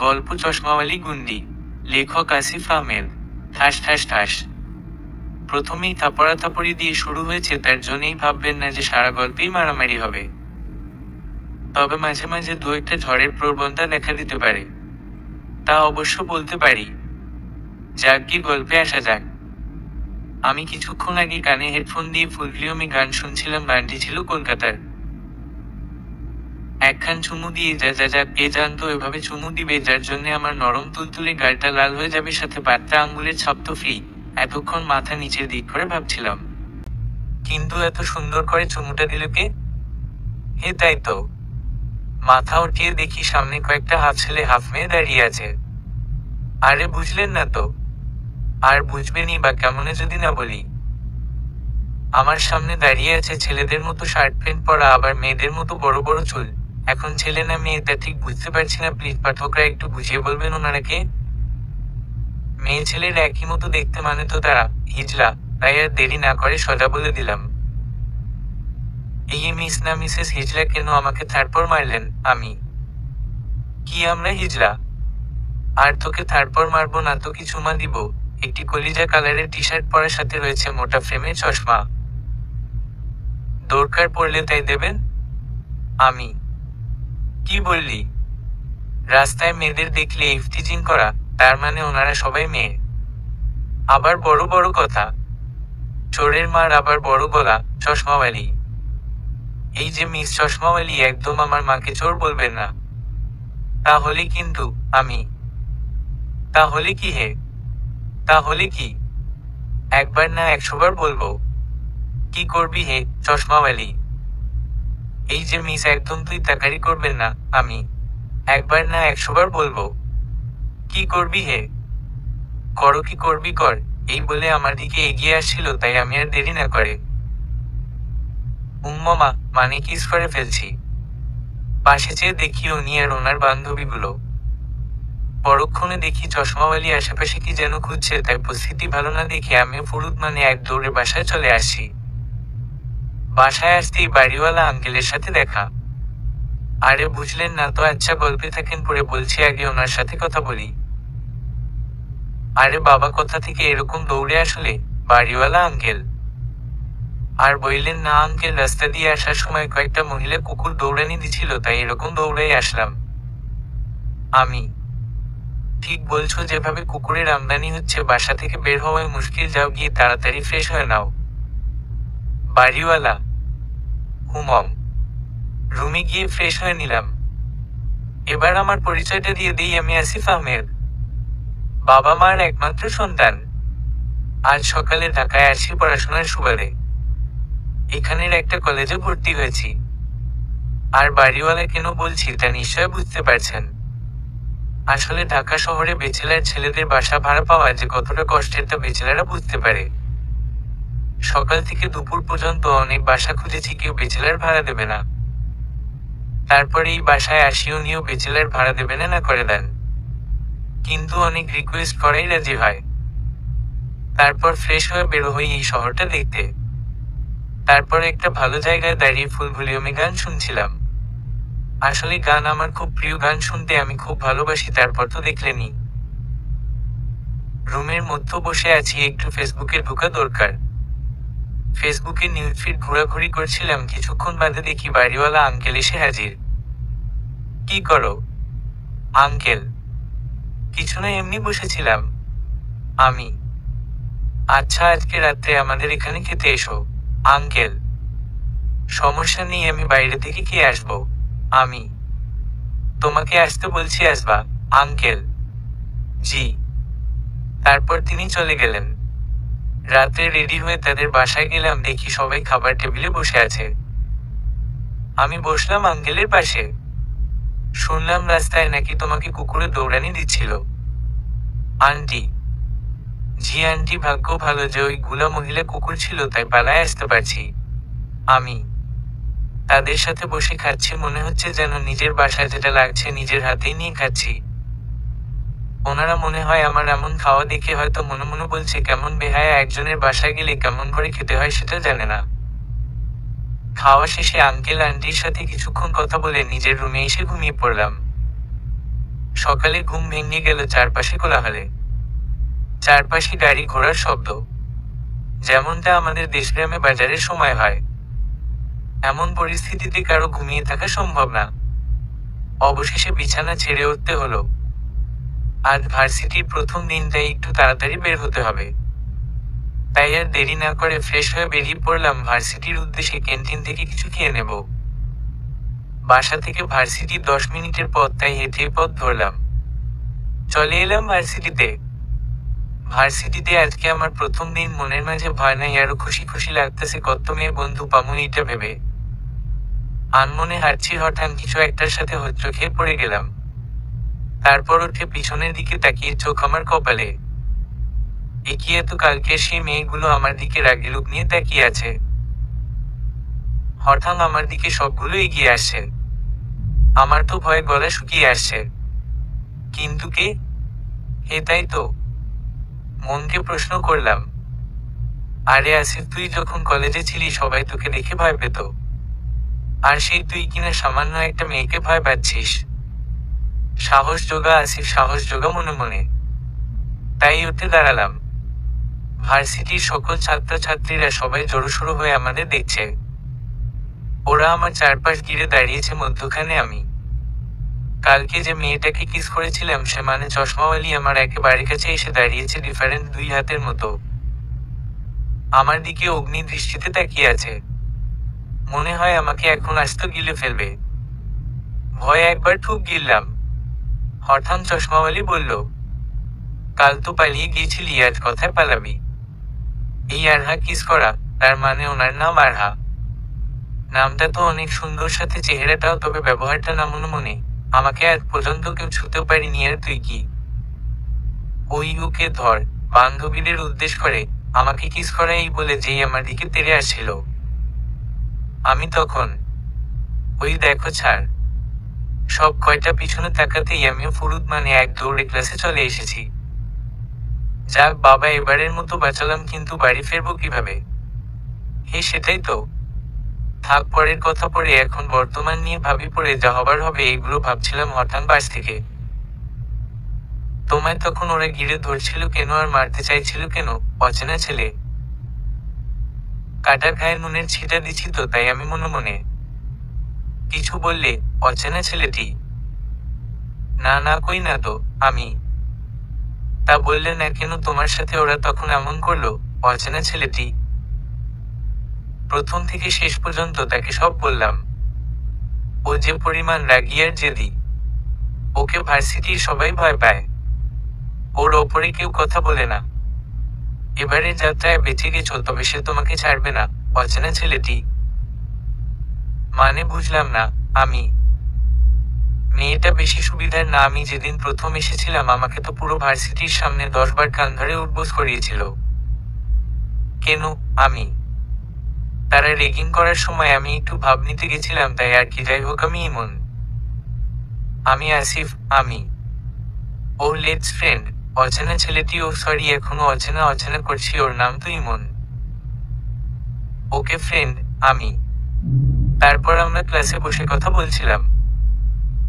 গল্প চশমাওয়ালি গুন্ডি। লেখক আসিফ আহমেদ। ঠাস ঠাস ঠাস। প্রথমেই থাপড়াথাপড়ি দিয়ে শুরু হয়েছে তার জন্যই ভাববেন না যে সারা গল্পেই মারামারি হবে। তবে মাঝে মাঝে দু একটা ঝড়ের প্রবণতা দেখা দিতে পারে, তা অবশ্য বলতে পারি। যাক কি গল্পে আসা যাক। আমি কিছুক্ষণ আগে কানে হেডফোন দিয়ে ফুল ভলিউমে গান শুনছিলাম। গানটি ছিল কলকাতার। একখান চুমু দিয়ে যা যা যা কে জানতো এভাবে চুমু দিবে যার জন্য আমার নরম তুলতুলে গালটা লাল হয়ে যাবে, সাথে পাত্রা আঙ্গুলের ছাপ তো ফ্রি। এতক্ষণ মাথা নিচের দিক করে ভাবছিলাম, কিন্তু এত সুন্দর করে চুমুটা দিল কে? হে তাই তো। মাথা উঠিয়ে দেখি সামনে কয়েকটা হাফ ছেলে হাফ মেয়ে দাঁড়িয়ে আছে। আরে বুঝলেন না তো? আর বুঝবেনই বা কেমনে যদি না বলি। আমার সামনে দাঁড়িয়ে আছে ছেলেদের মতো শার্ট প্যান্ট পরা, আবার মেয়েদের মতো বড় বড় চুল। এখন ছেলে না মেয়ে তা ঠিক বুঝতে পারছি না। প্লিজ পাঠকরা একটু বুঝিয়ে বলবেন ওনারা কে? মেয়ে ছেলের একই মতো দেখতে মানে তো তারা হিজলা। তাই আর দেরি না করে সোজা বলে দিলাম, এই মিস না মিসেস হিজলা কেন আমাকে থারপর মারলেন? আমি কি আমরা হিজলা? আর তোকে থারপর মারবো না তো কি চুমা দিব? একটি কলিজা কালারের টি শার্ট পরার সাথে রয়েছে মোটা ফ্রেমের চশমা। দরকার পড়লে তাই দেবেন? আমি কি বললি? রাস্তায় মেয়েদের দেখলে ইফতিজিং করা, তার মানে ওনারা সবাই মেয়ে? আবার বড় বড় কথা। চোরের মার আবার বড় গলা, চশমাওয়ালি। এই যে মিস চশমাওয়ালি, একদম আমার মাকে চোর বলবেন না। তাহলে কিন্তু আমি তাহলে কি হে? তাহলে কি? একবার না 100 বার বলবো। কি করবি হে চশমাওয়ালি? এই যে মিস, একদম তুই তাকারি করবেন না। আমি একবার না 100 বার বলবো। কি করবি হে? করো কি করবি কর। এই বলে আমার দিকে এগিয়ে আসছিল, তাই আমি আর দেরি না করে উম্মমা মানে কিস করে ফেলছি। পাশে চেয়ে দেখি উনি আর ওনার বান্ধবীগুলো। পরক্ষণে দেখি চশমাওয়ালি আশেপাশে কি যেন খুঁজছে, তাই পরিস্থিতি ভালো না দেখে আমি ফুরুত মানে এক দৌড়ে বাসায় চলে আসি। বাসায় আসতেই বাড়িওয়ালা আঙ্কেলের সাথে দেখা। আরে বুঝলেন না তো? আচ্ছা গল্পে থাকেন পরে বলছি, আগে ওনার সাথে কথা বলি। আরে বাবা, কোথা থেকে এরকম দৌড়ে আসলে? বাড়িওয়ালা আঙ্কেল। আর বইলেন না আঙ্কেল, রাস্তা দিয়ে আসার সময় কয়েকটা মহিলা কুকুর দৌড়ানি দিছিল, তাই এরকম দৌড়াই আসলাম। আমি ঠিক বলছো, যেভাবে কুকুরের আমদানি হচ্ছে বাসা থেকে বের হওয়াই মুশকিল। যাও গিয়ে তাড়াতাড়ি ফ্রেশ হয়ে নাও। বাড়িওয়ালা হুমম। রুমে গিয়ে ফ্রেশ হয়ে নিলাম। এবার আমার পরিচয়টা দিয়ে দিই, আমি আসিফ আহমেদ, বাবা মার একমাত্র সন্তান। আজ সকালে ঢাকায় আসি পড়াশোনার সুবাদে। এখানের একটা কলেজে ভর্তি হয়েছি। আর বাড়িওয়ালা কেন বলছি তা নিশ্চয় বুঝতে পারছেন। আসলে ঢাকা শহরে বেচেলার ছেলেদের বাসা ভাড়া পাওয়া যে কতটা কষ্টের তা বেচেলারা বুঝতে পারে। সকাল থেকে দুপুর পর্যন্ত অনেক বাসা খুঁজেছি, কেউ বেচেলার ভাড়া দেবে না। তারপরে এই বাসায় আসি, উনিও বেচেলার ভাড়া দেবে না করে দেন, কিন্তু অনেক রিকোয়েস্ট করাই রাজি হয়। তারপর ফ্রেশ হয়ে বেরো হই এই শহরটা দেখতে। তারপর একটা ভালো জায়গায় দাঁড়িয়ে ফুল ভলিউমে গান শুনছিলাম। আসলে গান আমার খুব প্রিয়, গান শুনতে আমি খুব ভালোবাসি। তারপর তো দেখলেনি, রুমের মধ্যে বসে আছি, একটু ফেসবুকে ঢোকা দরকার। ফেসবুকে নিউজ ফিড ঘোরাঘুরি করছিলাম, কিছুক্ষণ বাদে দেখি বাড়িওয়ালা আঙ্কেল এসে হাজির। কি করো? আঙ্কেল কিছু না, এমনি বসেছিলাম। আমি আচ্ছা, আজকে রাত্রে আমাদের এখানে খেতে এসো। আঙ্কেল সমস্যা নেই, আমি বাইরে থেকে খেয়ে আসবো। আমি তোমাকে আসতে বলছি, আসবা? আঙ্কেল জি। তারপর তিনি চলে গেলেন। রাতে রেডি হয়ে তাদের বাসায় গেলাম, দেখি সবাই খাবার টেবিলে বসে আছে। আমি বসলাম আঙ্কেলের পাশে। শুনলাম রাস্তায় নাকি তোমাকে কুকুরে দৌড়ানি দিচ্ছিল। আন্টি জি আন্টি, ভাগ্য ভালো যে ওই গুলা মহিলা কুকুর ছিল, তাই পালায় আসতে পারছি। আমি তাদের সাথে বসে খাচ্ছি, মনে হচ্ছে যেন নিজের বাসায় যেটা লাগছে নিজের হাতেই নিয়ে খাচ্ছি। ওনারা মনে হয় আমার এমন খাওয়া দেখে হয়তো মনে মনে বলছে, কেমন বেহায়া, একজনের বাসায় গেলে কেমন করে খেতে হয় সেটা জানে না। খাওয়া শেষে আঙ্কেল আন্টির সাথে কিছুক্ষণ কথা বলে নিজের রুমে এসে ঘুমিয়ে পড়লাম। সকালে ঘুম ভেঙে গেল চারপাশে কোলাহলে। চারপাশে গাড়ি ঘোড়ার শব্দ, যেমনটা আমাদের দেশগ্রামে বাজারের সময় হয়। এমন পরিস্থিতিতে কারো ঘুমিয়ে থাকা সম্ভব না। অবশেষে বিছানা ছেড়ে উঠতে হলো। আজ ভার্সিটির প্রথম দিন, তাই একটু তাড়াতাড়ি বের হতে হবে। তাই আর দেরি না করে ফ্রেশ হয়ে বেরিয়ে পড়লাম ভার্সিটির উদ্দেশ্যে। ক্যান্টিন থেকে কিছু খেয়ে নেব। বাসা থেকে ভার্সিটি 10 মিনিটের পথ, তাই হেঁটে পথ ধরলাম। চলে এলাম ভার্সিটিতে। ভার্সিটিতে আজকে আমার প্রথম দিন। মনের মাঝে ভয় নাই, আরো খুশি খুশি লাগতেছে। কত মেয়ে বন্ধু পামু এইটা ভেবে আনমনে হাঁটছি। হঠাৎ কিছু একটার সাথে হচ্ছ খেয়ে পড়ে গেলাম। তারপর উঠে পিছনের দিকে তাকিয়ে চোখ আমার কপালে। এগিয়ে তো কালকে সেই মেয়েগুলো আমার দিকে রাগি লুক নিয়ে তাকিয়ে আছে। হঠাৎ আমার দিকে সবগুলো এগিয়ে আসছে। আমার তো ভয়ে গলা শুকিয়ে আসছে। কিন্তু কে? হে, তাই তো মনকে প্রশ্ন করলাম। আরে আসিফ, তুই যখন কলেজে ছিলি সবাই তোকে দেখে ভয় পেত, আর সেই তুই কিনা সামান্য একটা মেয়েকে ভয় পাচ্ছিস। সাহস জোগা আসিফ, সাহস জোগা মনে মনে। তাই উঠে দাঁড়ালাম। ভার্সিটির সকল ছাত্রছাত্রীরা সবাই জড়োসড়ো হয়ে আমাদের দেখছে। ওরা আমার চারপাশ ঘিরে দাঁড়িয়েছে, মধ্যখানে আমি। কালকে যে মেয়েটাকে কিস করেছিলাম সে মানে চশমাওয়ালি আমার একেবারে কাছে এসে দাঁড়িয়েছে, ডিফারেন্ট দুই হাতের মতো। আমার দিকে অগ্নি দৃষ্টিতে তাকিয়ে আছে। মনে হয় আমাকে এখন আস্ত গিলে ফেলবে। ভয়ে একবার ঠুক গিললাম। হঠাৎ চশমাওয়ালি বলল, কাল তো পালিয়ে গিয়েছিলি, আজ কথায় পালাবি? এই আরহা কিস করা, তার মানে ওনার নাম আরহা। নামটা তো অনেক সুন্দর, সাথে চেহারাটাও, তবে ব্যবহারটা না মনে মনে। আমাকে আজ পর্যন্ত কেউ ছুতেও পারিনি। আর তুই কি? ওই ওকে ধর, বান্ধবীদের উদ্দেশ্য করে আমাকে কিস করা এই বলে যেই আমার দিকে তেড়ে আসছিল। আমি তখন, ওই দেখো ছাড়। সব কয়টা পিছনে তাকাতেই আমিও ফুরুত মানে এক দৌড়ে ক্লাসে চলে এসেছি। যাক বাবা, এবারের মতো বাঁচালাম, কিন্তু বাড়ি ফিরবো কিভাবে? হে, সেটাই তো। থাক পরের কথা পড়ে, এখন বর্তমান নিয়ে ভাবি। পড়ে যা হবার হবে এইগুলো ভাবছিলাম। হঠাৎ বাস থেকে, তোমায় তখন ওরা ঘিরে ধরছিল কেন আর মারতে চাইছিল কেন? অচেনা ছেলে। কাটা গায়ে নুনের ছিটা দিচ্ছি তো, তাই আমি মনে মনে কিছু বললে, অচেনা ছেলেটি? না না, কই না তো আমি। তা বললে না কেন? তোমার সাথে ওরা তখন এমন করলো? অচেনা ছেলেটি। প্রথম থেকে শেষ পর্যন্ত তাকে সব বললাম। ও যে পরিমাণ রাগী আর জেদি, ওকে ভার্সিটির সবাই ভয় পায়। ওর ওপরে কেউ কথা বলে না। এবারে যাত্রায় বেঁচে গেছো, তবে সে তোমাকে ছাড়বে না। অচেনা ছেলেটি মানে বুঝলাম না আমি। মেয়েটা বেশি সুবিধার না। আমি যেদিন প্রথম এসেছিলাম আমাকে তো পুরো ভার্সিটির সামনে 10 বার কান ধরে উঠবোস করিয়েছিল। কেন? আমি তারা রেগিং করার সময় আমি একটু ভাব নিতে গেছিলাম, তাই আর কি। যাই হোক, আমি ইমন। আমি আসিফ। আমি ওর লেটস ফ্রেন্ড। অচেনা ছেলেটি, ও সরি, এখনো অচেনা অচেনা করছি। ওর নাম তো ইমন। ওকে ফ্রেন্ড। আমি। তারপর আমরা ক্লাসে বসে কথা বলছিলাম,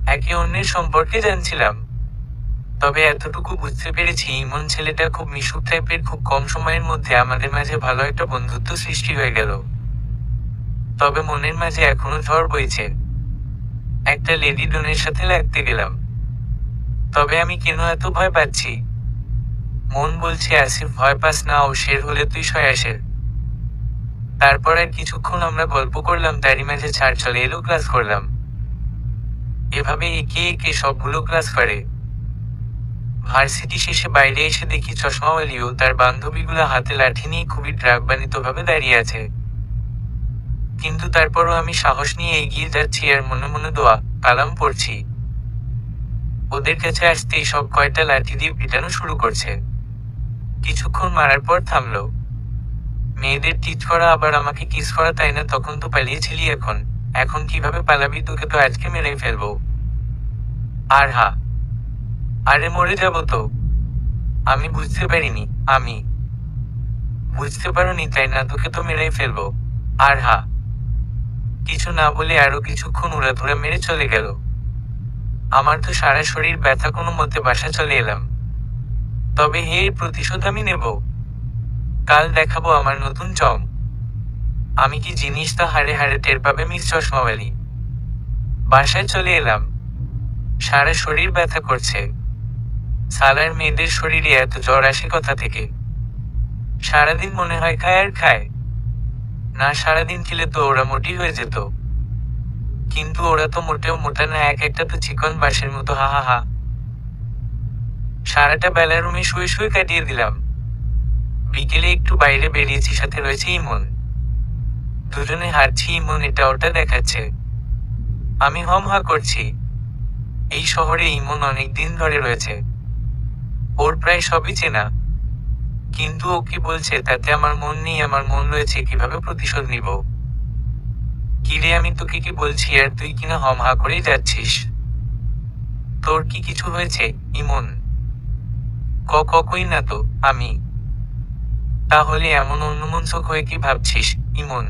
একে অন্যের সম্পর্কে জানছিলাম। তবে এতটুকু বুঝতে পেরেছি, ইমন ছেলেটা খুব মিশুক টাইপের। খুব কম সময়ের মধ্যে আমাদের মাঝে ভালো একটা বন্ধুত্ব সৃষ্টি হয়ে গেল। তবে মনের মাঝে এখনো ঝড় বইছে। একটা লেডি ডনের সাথে লাগতে গেলাম। তবে আমি কেন এত ভয় পাচ্ছি? মন বলছে, আসিফ ভয় পাস না, ও শের হলে তুই সয়াসের। তারপর আর কিছুক্ষণ আমরা গল্প করলাম, তারই মাঝে ছাড় চলে এলো, ক্লাস করলাম। এভাবে একে একে সবগুলো ক্লাস করে। ভার্সিটি শেষে বাইরে এসে দেখি চশমাওয়ালি ও তার বান্ধবীগুলো হাতে লাঠি নিয়ে খুবই রাগবানিতভাবে দাঁড়িয়ে আছে। কিন্তু তারপরও আমি সাহস নিয়ে এগিয়ে যাচ্ছি আর মনে মনে দোয়া কালাম পড়ছি। ওদের কাছে আসতেই সব কয়টা লাঠি দিয়ে পিটানো শুরু করছে। কিছুক্ষণ মারার পর থামলো। মেয়েদের টিচ করা আবার আমাকে কিস করা, তাই না? তখন তো পালিয়েছিলি, এখন এখন কিভাবে পালাবি? তোকে তো আজকে মেরেই ফেলবো। আর হা, আরে মরে যাব তো। আমি বুঝতে পারিনি। আমি বুঝতে পারোনি, তাই না? তোকে তো মেরেই ফেলবো। আর হা। কিছু না বলে আরো কিছুক্ষণ উড়াধুরা মেরে চলে গেল। আমার তো সারা শরীর ব্যথা, কোনো মতে বাসা চলে এলাম। তবে এর প্রতিশোধ আমি নেব। কাল দেখাবো আমার নতুন চম। আমি কি জিনিস তা হাড়ে হাড়ে টের পাবে মিস চশমাওয়ালি। বাসায় চলে এলাম। সারা শরীর ব্যথা করছে। সালার মেয়েদের শরীরে এত জ্বর আসে কোথা থেকে? সারাদিন মনে হয় খায় আর খায়। না, সারাদিন খেলে তো ওরা মোটি হয়ে যেত। কিন্তু ওরা তো মোটেও মোটা না, এক একটা তো চিকন বাঁশের মতো। হা হা হা। সারাটা বেলা রুমে শুয়ে শুয়ে কাটিয়ে দিলাম। বিকেলে একটু বাইরে বেরিয়েছি, সাথে রয়েছে ইমন। দুজনে হাঁটছি, ইমন এটা ওটা দেখাচ্ছে। আমি হম হা করছি। এই শহরে ইমন অনেক দিন ধরে রয়েছে। ওর প্রায় সবই চেনা। কিন্তু ও কি বলছে তাতে আমার মন নেই। আমার মন রয়েছে কিভাবে প্রতিশোধ নিব। কিরে, আমি তোকে কি বলছি আর তুই কিনা হম হা করেই যাচ্ছিস? তোর কি কিছু হয়েছে ইমন? কই না তো আমি। তাহলে এমন অন্যমনস্ক হয়ে কি ভাবছিস ইমন?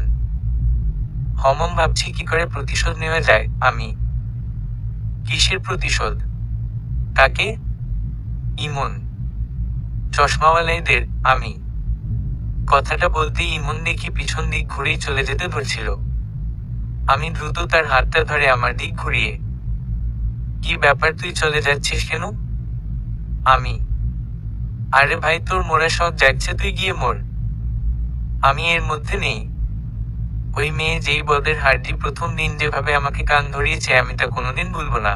হমম ভাবছি কি করে প্রতিশোধ নেওয়া যায়। আমি? কিসের প্রতিশোধ? কাকে? ইমন। চশমাওয়ালাদের। আমি? কথাটা বলতেই ইমন দেখি পিছন দিক ঘুরেই চলে যেতে ধরছিল। আমি দ্রুত তার হাতটা ধরে আমার দিক ঘুরিয়ে। কি ব্যাপার, তুই চলে যাচ্ছিস কেন? আমি? আরে ভাই, তোর মোরা শখ যাচ্ছে, তুই গিয়ে মোর। আমি এর মধ্যে নেই। ওই মেয়ে যেই বদের হাড্ডি প্রথম দিন যেভাবে আমাকে কান ধরিয়েছে, আমি তা কোনোদিন ভুলবো না।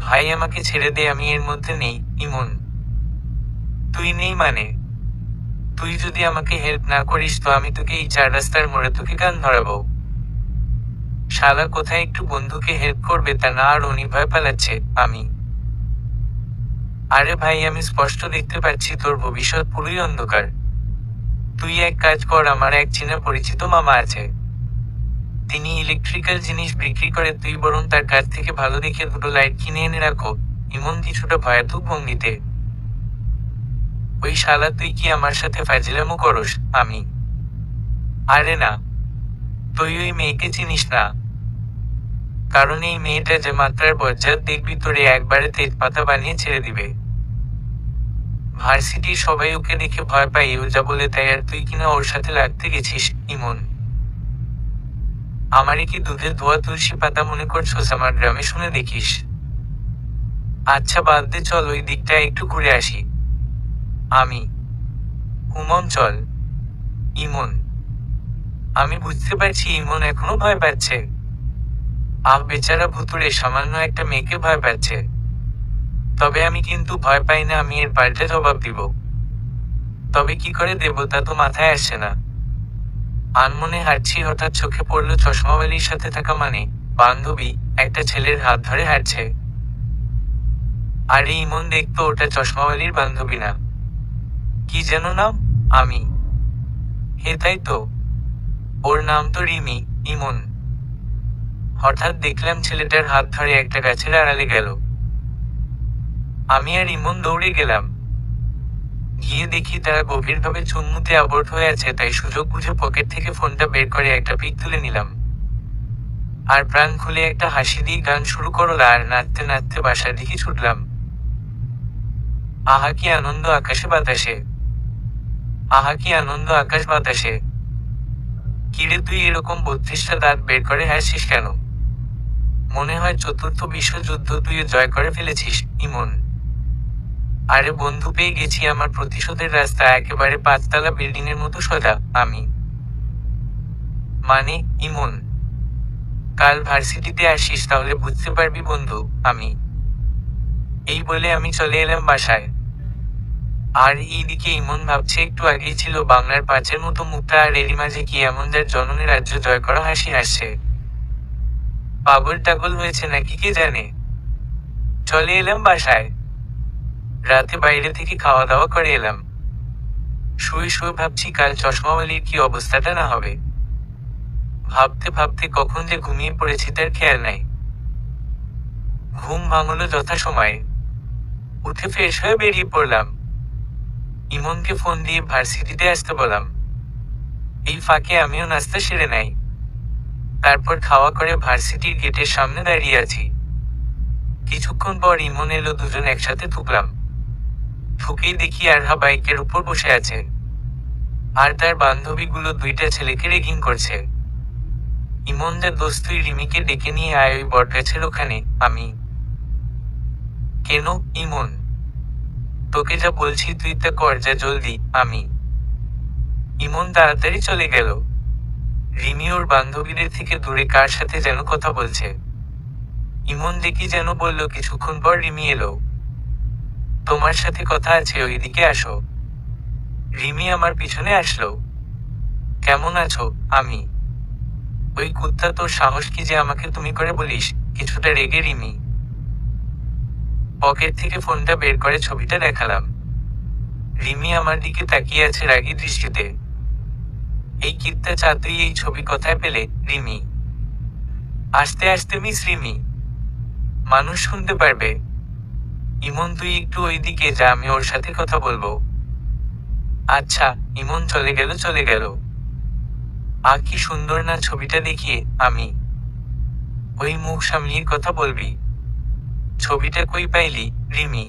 ভাই আমাকে ছেড়ে দে, আমি এর মধ্যে নেই ইমন। তুই নেই মানে? তুই যদি আমাকে হেল্প না করিস তো আমি তোকে এই 4 রাস্তার মোড়ে তোকে কান ধরাবো। শালা কোথায় একটু বন্ধুকে হেল্প করবে তা না, আর উনি ভয় পালাচ্ছে। আমি? আরে ভাই, আমি স্পষ্ট দেখতে পাচ্ছি তোর ভবিষ্যৎ পুরোই অন্ধকার। তুই এক কাজ কর, আমার এক চেনা পরিচিত মামা আছে। তিনি ইলেকট্রিক্যাল জিনিস বিক্রি করে, তুই বরং তার কাছ থেকে ভালো দেখে দুটো লাইট কিনে এনে রাখো। ইমন কিছুটা ভয়াতুক ভঙ্গিতে। ওই শালা, তুই কি আমার সাথে ফাজিলামো করস? আমি? আরে না, তুই ওই মেয়েকে চিনিস না। কারণ এই মেয়েটা যে মাত্রার বজ্জাত, দেখবি তোরে একবারে তেজপাতা বানিয়ে ছেড়ে দিবে। ভার্সিটির সবাই ওকে দেখে ভয় পায়, ও যা বলে তাই, আর তুই কিনা ওর সাথে লাগতে গেছিস ইমন। আমারই কি দুধের ধোয়া তুলসী পাতা মনে করছস? আমার গ্রামে শুনে দেখিস। আচ্ছা বাদ দে, চল ওই দিকটা একটু ঘুরে আসি। আমি? হুমম চল। ইমন? আমি বুঝতে পারছি ইমন এখনো ভয় পাচ্ছে। বেচারা ভুতুড়ে সামান্য একটা মেয়েকে ভয় পাচ্ছে। তবে আমি কিন্তু ভয় পাই না, আমি এর পাল্টে জবাব দিব। তবে কি করে দেব তা তো মাথায় আসছে না। আনমনে হাঁটছি, হঠাৎ চোখে পড়লো চশমাওয়ালির সাথে থাকা বান্ধবী একটা ছেলের হাত ধরে হাঁটছে। আরে ইমন, দেখতো ওটা চশমাওয়ালির বান্ধবী না? কি যেন নাম? আমি? হে তাই তো, ওর নাম তো রিমি। ইমন? হঠাৎ দেখলাম ছেলেটার হাত ধরে একটা গাছের আড়ালে গেল। আমি আর ইমন দৌড়ে গেলাম। গিয়ে দেখি তারা গভীরভাবে চুম্মুতে আবদ্ধ হয়ে আছে, তাই সুযোগ বুঝে পকেট থেকে ফোনটা বের করে একটা পিক তুলে নিলাম। আর প্রাণ খুলে একটা হাসি দিয়ে গান শুরু করলো, আর নাচতে নাচতে বাসার দিকে ছুটলাম। আহা কি আনন্দ আকাশে বাতাসে! আহা কি আনন্দ আকাশ বাতাসে! কিরে, তুই এরকম 32টা দাঁত বের করে হাসিস কেন? মনে হয় চতুর্থ বিশ্বযুদ্ধ তুই জয় করে ফেলেছিস ইমন। আরে বন্ধু, পেয়ে গেছি আমার প্রতিশোধের রাস্তা, একেবারে 5 তলা বিল্ডিং এর মতো সোজা। আমি? মানে ইমন, কাল ভার্সিটিতে আসিস, তাহলে বুঝতে পারবি বন্ধু। আমি? এই বলে আমি চলে এলাম বাসায়। আর এইদিকে ইমন ভাবছে একটু আগেই ছিল বাংলার 5-এর মতো মুক্তা, আর এরই মাঝে কি এমন যার জননী রাজ্য জয় করা হাসি আসছে। পাগল টাগল হয়েছে নাকি কে জানে। চলে এলাম বাসায়। রাতে বাইরে থেকে খাওয়া দাওয়া করে এলাম। শুয়ে শুয়ে ভাবছি কাল চশমাওয়ালির কি অবস্থাটা না হবে। ভাবতে ভাবতে কখন যে ঘুমিয়ে পড়েছি তার খেয়াল নাই। ঘুম ভাঙলো যথাসময়ে। উঠে ফ্রেশ হয়ে বেরিয়ে পড়লাম। ইমনকে ফোন দিয়ে ভার্সিটিতে আসতে বললাম। এই ফাঁকে আমিও নাস্তা সেরে নাই। তারপর খাওয়া করে ভার্সিটির গেটের সামনে দাঁড়িয়ে আছি। কিছুক্ষণ পর ইমন এলো, দুজন একসাথে ঢুকলাম। ঢুকেই দেখি আরহা বাইকের উপর বসে আছে, আর তার বান্ধবীগুলো দুইটা ছেলেকে রেগিং করছে। ইমন দা দোস্ত, তুই রিমিকে ডেকে নিয়ে আয় ওই বটগাছের ওখানে। আমি, কেন ইমন? তোকে যা বলছি তুই তা কর, যা জলদি। আমি। ইমন তাড়াতাড়ি চলে গেল। রিমি ওর বান্ধবীদের থেকে দূরে কার সাথে যেন কথা বলছে। ইমন দেখি যেন বলল। কিছুক্ষণ পর রিমি এলো। তোমার সাথে কথা আছে, ওইদিকে আসো। রিমি আমার পিছনে আসলো। কেমন আছো? আমি। ওই কুত্তা, তোর সাহস কি যে আমাকে তুমি করে বলিস? কিছুটা রেগে রিমি পকেট থেকে ফোনটা বের করে ছবিটা দেখালাম। রিমি আমার দিকে তাকিয়ে আছে রাগী দৃষ্টিতে। এই কিত্তা চা, তুই এই ছবি কোথায় পেলে? রিমি। আস্তে আস্তে মিস রিমি, মানুষ শুনতে পারবে। ইমন, তুই একটু ওইদিকে যা, আমি ওর সাথে কথা বলবো। আচ্ছা। ইমন চলে গেল। কি সুন্দর না ছবিটা দেখিয়ে। আমি। ওই মুখ সামলিয়ে কথা বলবি। ছবিটা কই পাইলি? রিমি।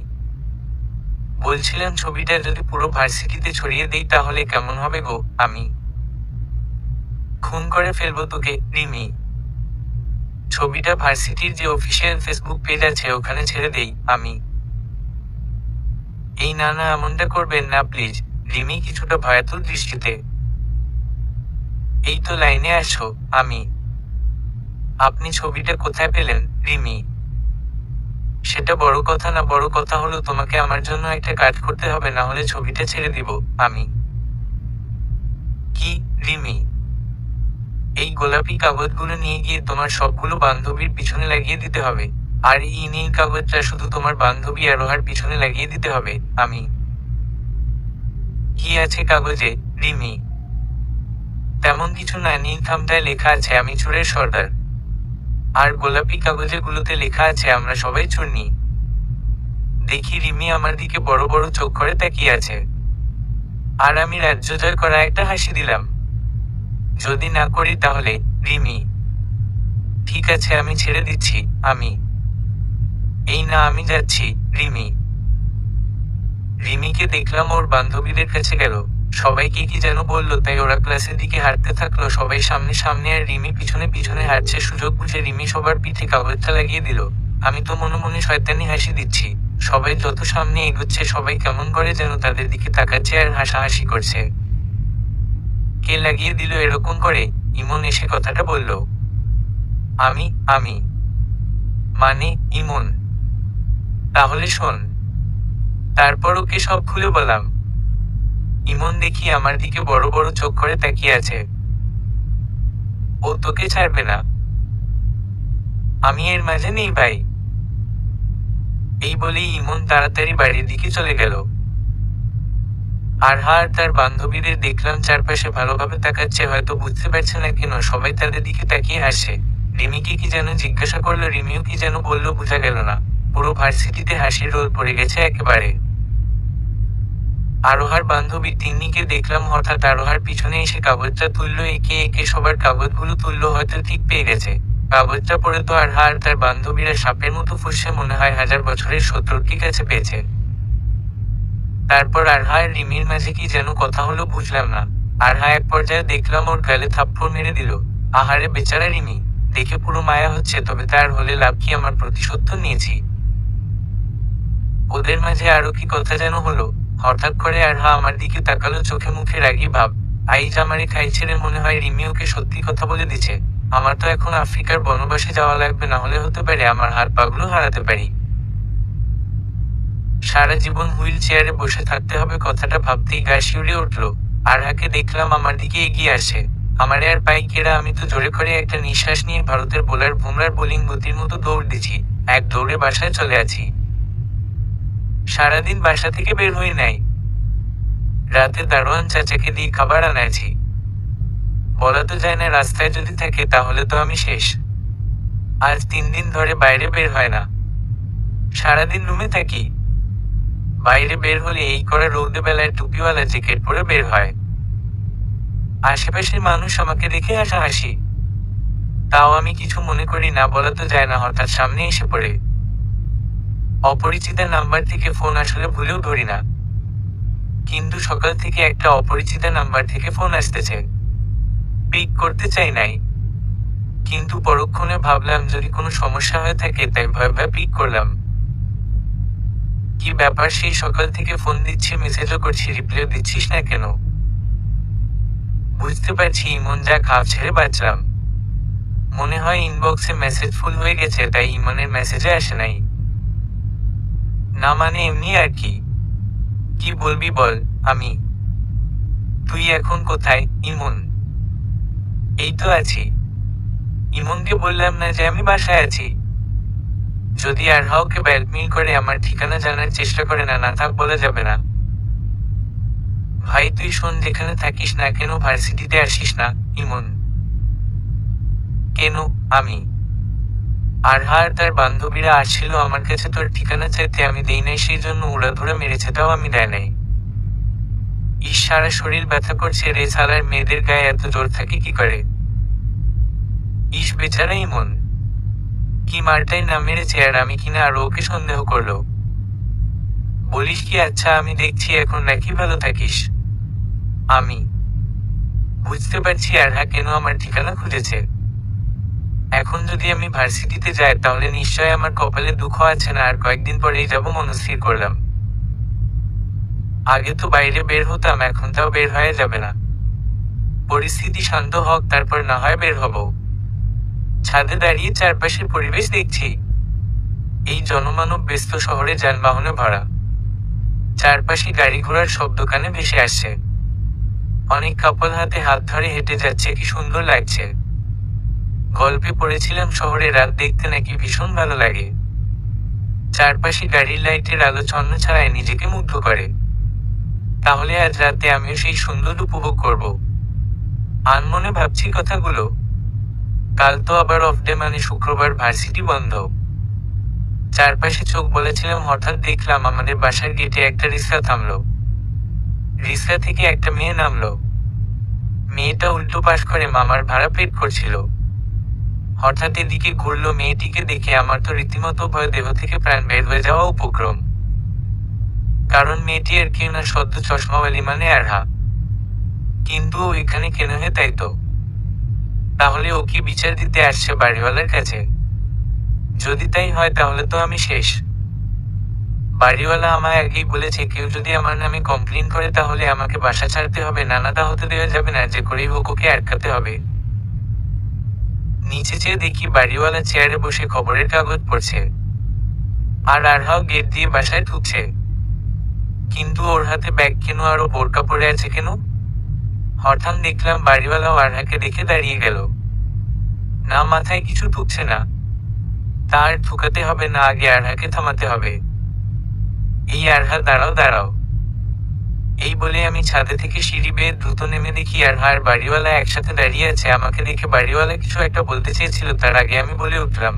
বলছিলাম ছবিটা যদি পুরো ভার্সিটিতে ছড়িয়ে দেই তাহলে কেমন হবে গো? আমি। খুন করে ফেলবো তোকে। রিমি। ছবিটা ভার্সিটির যে অফিসিয়াল ফেসবুক পেজ আছে ওখানে ছেড়ে দেই। আমি। এই না না, এমনটা করবেন না প্লিজ। রিমি কিছুটা ভয়াতুর দৃষ্টিতে। এই তো লাইনে আসো। আমি। আপনি ছবিটা কোথায় পেলেন? রিমি। সেটা বড় কথা না, বড় কথা হলো তোমাকে আমার জন্য একটা কাজ করতে হবে, না হলে ছবিটা ছেড়ে দিব। আমি। কি? রিমি। এই গোলাপি কাগজগুলো নিয়ে গিয়ে তোমার সবগুলো বান্ধবীর পিছনে লাগিয়ে দিতে হবে, আর এই নীল কাগজটা শুধু তোমার বান্ধবী আরোহার পিছনে লাগিয়ে দিতে হবে। আমি। কি আছে কাগজে? রিমি। তেমন কিছু না, নীল খামটায় লেখা আছে আমি চোরের সর্দার, আর গোলাপি কাগজে গুলোতে লেখা আছে আমরা সবাই চুরনি। দেখি রিমি আমার দিকে বড় বড় চোখ করে তাকিয়ে আছে, আর আমি রাজ্য জয় করা একটা হাসি দিলাম। যদি না করি তাহলে? রিমি। ঠিক আছে, আমি ছেড়ে দিচ্ছি। আমি। এই না, আমি যাচ্ছি। রিমি। রিমিকে দেখলাম ওর বান্ধবীদের কাছে গেল, সবাইকে কি যেন বললো, তাই ওরা ক্লাসের দিকে হাঁটতে থাকলো, সবাই সামনে সামনে আর রিমি পিছনে পিছনে হাঁটছে। সুযোগ বুঝে রিমি সবার পিঠে কাগজটা লাগিয়ে দিল। আমি তো মনে মনে শয়তানি হাসি দিচ্ছি। সবাই যত সামনে এগোচ্ছে সবাই কেমন করে যেন তাদের দিকে তাকাচ্ছে আর হাসাহাসি করছে। কে লাগিয়ে দিল এরকম করে? ইমন এসে কথাটা বলল। আমি। আমি। মানে ইমন? তাহলে শোন। তারপর ওকে সব খুলে বললাম। ইমন দেখি আমার দিকে বড় বড় চোখ করে তাকিয়ে আছে। ও তোকে ছাড়বে না। আমি এর মাঝে নেই ভাই। এই বলেই ইমন তাড়াতাড়ি বাড়ির দিকে চলে গেল। আরহা আর তার বান্ধবীদের দেখলাম চারপাশে ভালোভাবে তাকাচ্ছে, হয়তো বুঝতে পারছে না কেন সবাই তাদের দিকে তাকিয়ে হাসে। রিমিকে কি যেন জিজ্ঞাসা করলো, রিমিও কি যেন বললো, বোঝা গেল না। পুরো ভার্সিটিতে হাসির রোল পড়ে গেছে একেবারে। আরোহার বান্ধবী তিন্নিকে দেখলাম হঠাৎ আরোহার পিছনে এসে কাগজটা তুললো, একে একে সবার কাগজগুলো তুললো, হয়তো ঠিক পেয়ে গেছে। কাগজটা পড়ে তো আরহা আর তার বান্ধবীরা সাপের মতো ফুঁসছে, মনে হয় 1000 বছরের শত্রুর কি কাছে পেয়েছে। তারপর আরহা আর রিমির মাঝে কি যেন কথা হলো, বুঝলাম না। আরহা এক পর্যায়ে দেখলাম ওর গালে থাপ্পড় মেরে দিল। আহারে বেচারা রিমি, দেখে পুরো মায়া হচ্ছে, তবে তার হলে লাভ কি, আমার প্রতিশোধ তো নিয়েছি। ওদের মাঝে আরো কি কথা যেন হলো। হঠাৎ করে আরহা আমার দিকে তাকালো, চোখে মুখে রাগী ভাব। আইজ আমারে খাইছে রে, মনে হয় রিমি ওকে সত্যি কথা বলে দিছে। আমার তো এখন আফ্রিকার বনবাসে যাওয়া লাগবে, না হলে হতে পারে আমার হাত পাগুলো হারাতে পারি। সারা জীবন হুইল চেয়ারে বসে থাকতে হবে, কথাটা ভাবতেই গা শিউরে উঠল। আরহাকে দেখলাম আমার দিকে এগিয়ে আসে। আমারে আর পাইকেরা, আমি তো জোরে করে একটা নিঃশ্বাস নিয়ে ভারতের বোলার বুমরার বোলিং গতির মতো দৌড় দিছি। এক দৌড়ে বাসায় চলে আছি। সারাদিন বাসা থেকে বের হয়ে নাই। রাতে দারোয়ান চাচাকে দিয়ে খাবার আনাইছি। বলা তো যায় না, রাস্তায় যদি থাকে তাহলে তো আমি শেষ। আজ 3 দিন ধরে বাইরে বের হয় না, সারাদিন রুমে থাকি। বাইরে বের হলে এই করা রৌদ্রে বেলায় টুপিওয়ালা জ্যাকেট পরে বের হয়। আশেপাশের মানুষ আমাকে দেখে হাসাহাসি, তাও আমি কিছু মনে করি না, বলা তো যায় না, হঠাৎ সামনে এসে পড়ে। অপরিচিত নাম্বার থেকে ফোন আসলে ভুলেও ধরি না, কিন্তু সকাল থেকে একটা অপরিচিত নাম্বার থেকে ফোন আসতেছে। পিক করতে চাই নাই, কিন্তু পরক্ষণে ভাবলাম যদি কোনো সমস্যা হয়ে থাকে, তাই ভয় ভয় পিক করলাম। কি ব্যাপার, সেই সকাল থেকে ফোন দিচ্ছি, মেসেজও করছি, রিপ্লাইও দিচ্ছিস না কেন? বুঝতে পারছি ইমন যা খাপ ছেড়ে বাঁচলাম। মনে হয় ইনবক্সে মেসেজ ফুল হয়ে গেছে, তাই ইমনের মেসেজে আসে নাই। না মানে এমনি আর কি। কি বলবি বল। আমি। তুই এখন কোথায়, ইমন? এই তো আছি। ইমনকে বললাম না যে আমি বাসায় আছি। যদি আরহাওকে ব্ল্যাকমেইল করে আমার ঠিকানা জানার চেষ্টা করে, না থাক বলা যাবে না। ভাই তুই শোন, যেখানে থাকিস না কেন ভার্সিটিতে আসিস না, ইমন। কেন? আমি। আরহা আর তার বান্ধবীরা আসছিল আমার কাছে তোর ঠিকানা চাইতে, আমি দেই নাই, সেই জন্য উড়াধুরা মেরেছে, তাও আমি দেয় নাই। সারা শরীর ব্যথা করছে রে, সালার মেয়েদের গায়ে এত জোর থাকে কি করে? বেচারা ইমন। কি মারটাই না মেরেছে, আর আমি কিনা আরো ওকে সন্দেহ করলো। বলিস কি? আচ্ছা আমি দেখছি এখন নাকি, ভালো থাকিস। আমি। বুঝতে পারছি আরহা কেন আমার ঠিকানা খুঁজেছে। এখন যদি আমি ভার্সিটিতে যাই তাহলে নিশ্চয় আমার কপালে দুঃখ আছে না, আর কয়েকদিন পরেই যাব মনস্থির করলাম। আগে তো বাইরে বের হতাম, এখন তাও বের হয়ে যাবে না। পরিস্থিতি শান্ত হোক, তারপর না হয় বের হব। ছাদে দাঁড়িয়ে চারপাশের পরিবেশ দেখছি। এই জনমানব ব্যস্ত শহরে যানবাহনে ভরা। চারপাশে গাড়ি ঘোড়ার শব্দ কানে ভেসে আসছে। অনেক কাপল হাতে হাত ধরে হেঁটে যাচ্ছে, কি সুন্দর লাগছে। গল্পে পড়েছিলাম শহরে রাত দেখতে নাকি ভীষণ ভালো লাগে। চারপাশে গাড়ির লাইটের আলো ছন্ন ছাড়ায় নিজেকে মুগ্ধ করে। তাহলে আজ রাতে আমিও সেই সুন্দর উপভোগ করব। আনমনে ভাবছি কথাগুলো। কাল তো আবার অফ ডে, মানে শুক্রবার, ভার্সিটি বন্ধ। চারপাশে চোখ বলেছিলাম, হঠাৎ দেখলাম আমাদের বাসার গেটে একটা রিক্সা থামলো। রিক্সা থেকে একটা মেয়ে নামলো। মেয়েটা উল্টো পাশ করে মামার ভাড়া পেট করছিল। হঠাৎ এদিকে ঘুরলো, মেয়েটিকে দেখে আমার তো রীতিমতো ভয়, দেহ থেকে প্রাণ বের হয়ে যাওয়া উপক্রম। কারণ মেয়েটি আর কেউ না, সদ্য চশমাওয়ালি মানে আরহা। কিন্তু ও এখানে কেন হে? তাই তো। তাহলে ও কি বিচার দিতে আসছে বাড়িওয়ালার কাছে? যদি তাই হয় তাহলে তো আমি শেষ। বাড়িওয়ালা আমায় আগেই বলেছে, কেউ যদি আমার নামে কমপ্লেন করে তাহলে আমাকে বাসা ছাড়তে হবে, নানাদা হতে দেওয়া যাবে না, যে করেই হোক ওকে আটকাতে হবে। নিচে চেয়ে দেখি বাড়িওয়ালা চেয়ারে বসে খবরের কাগজ পড়ছে, আর আরহাও গেট দিয়ে বাসায় ঢুকছে। কিন্তু ওর হাতে ব্যাগ কেন, আর ও বোরকা পরে আছে কেন? হঠাৎ দেখলাম বাড়িওয়ালাও আরহাকে দেখে দাঁড়িয়ে গেল। না, মাথায় কিছু ঢুকছে না। তার ঢুকাতে হবে না, আগে আরহাকে থামাতে হবে। এই আরহা, দাঁড়াও দাঁড়াও। এই বলে আমি ছাদে থেকে সিঁড়ি বেয়ে দ্রুত নেমে দেখি আরহা আর বাড়িওয়ালা একসাথে দাঁড়িয়ে আছে। আমাকে দেখে বাড়িওয়ালা কিছু একটা বলতে চেয়েছিল, তার আগে আমি বলে উঠলাম,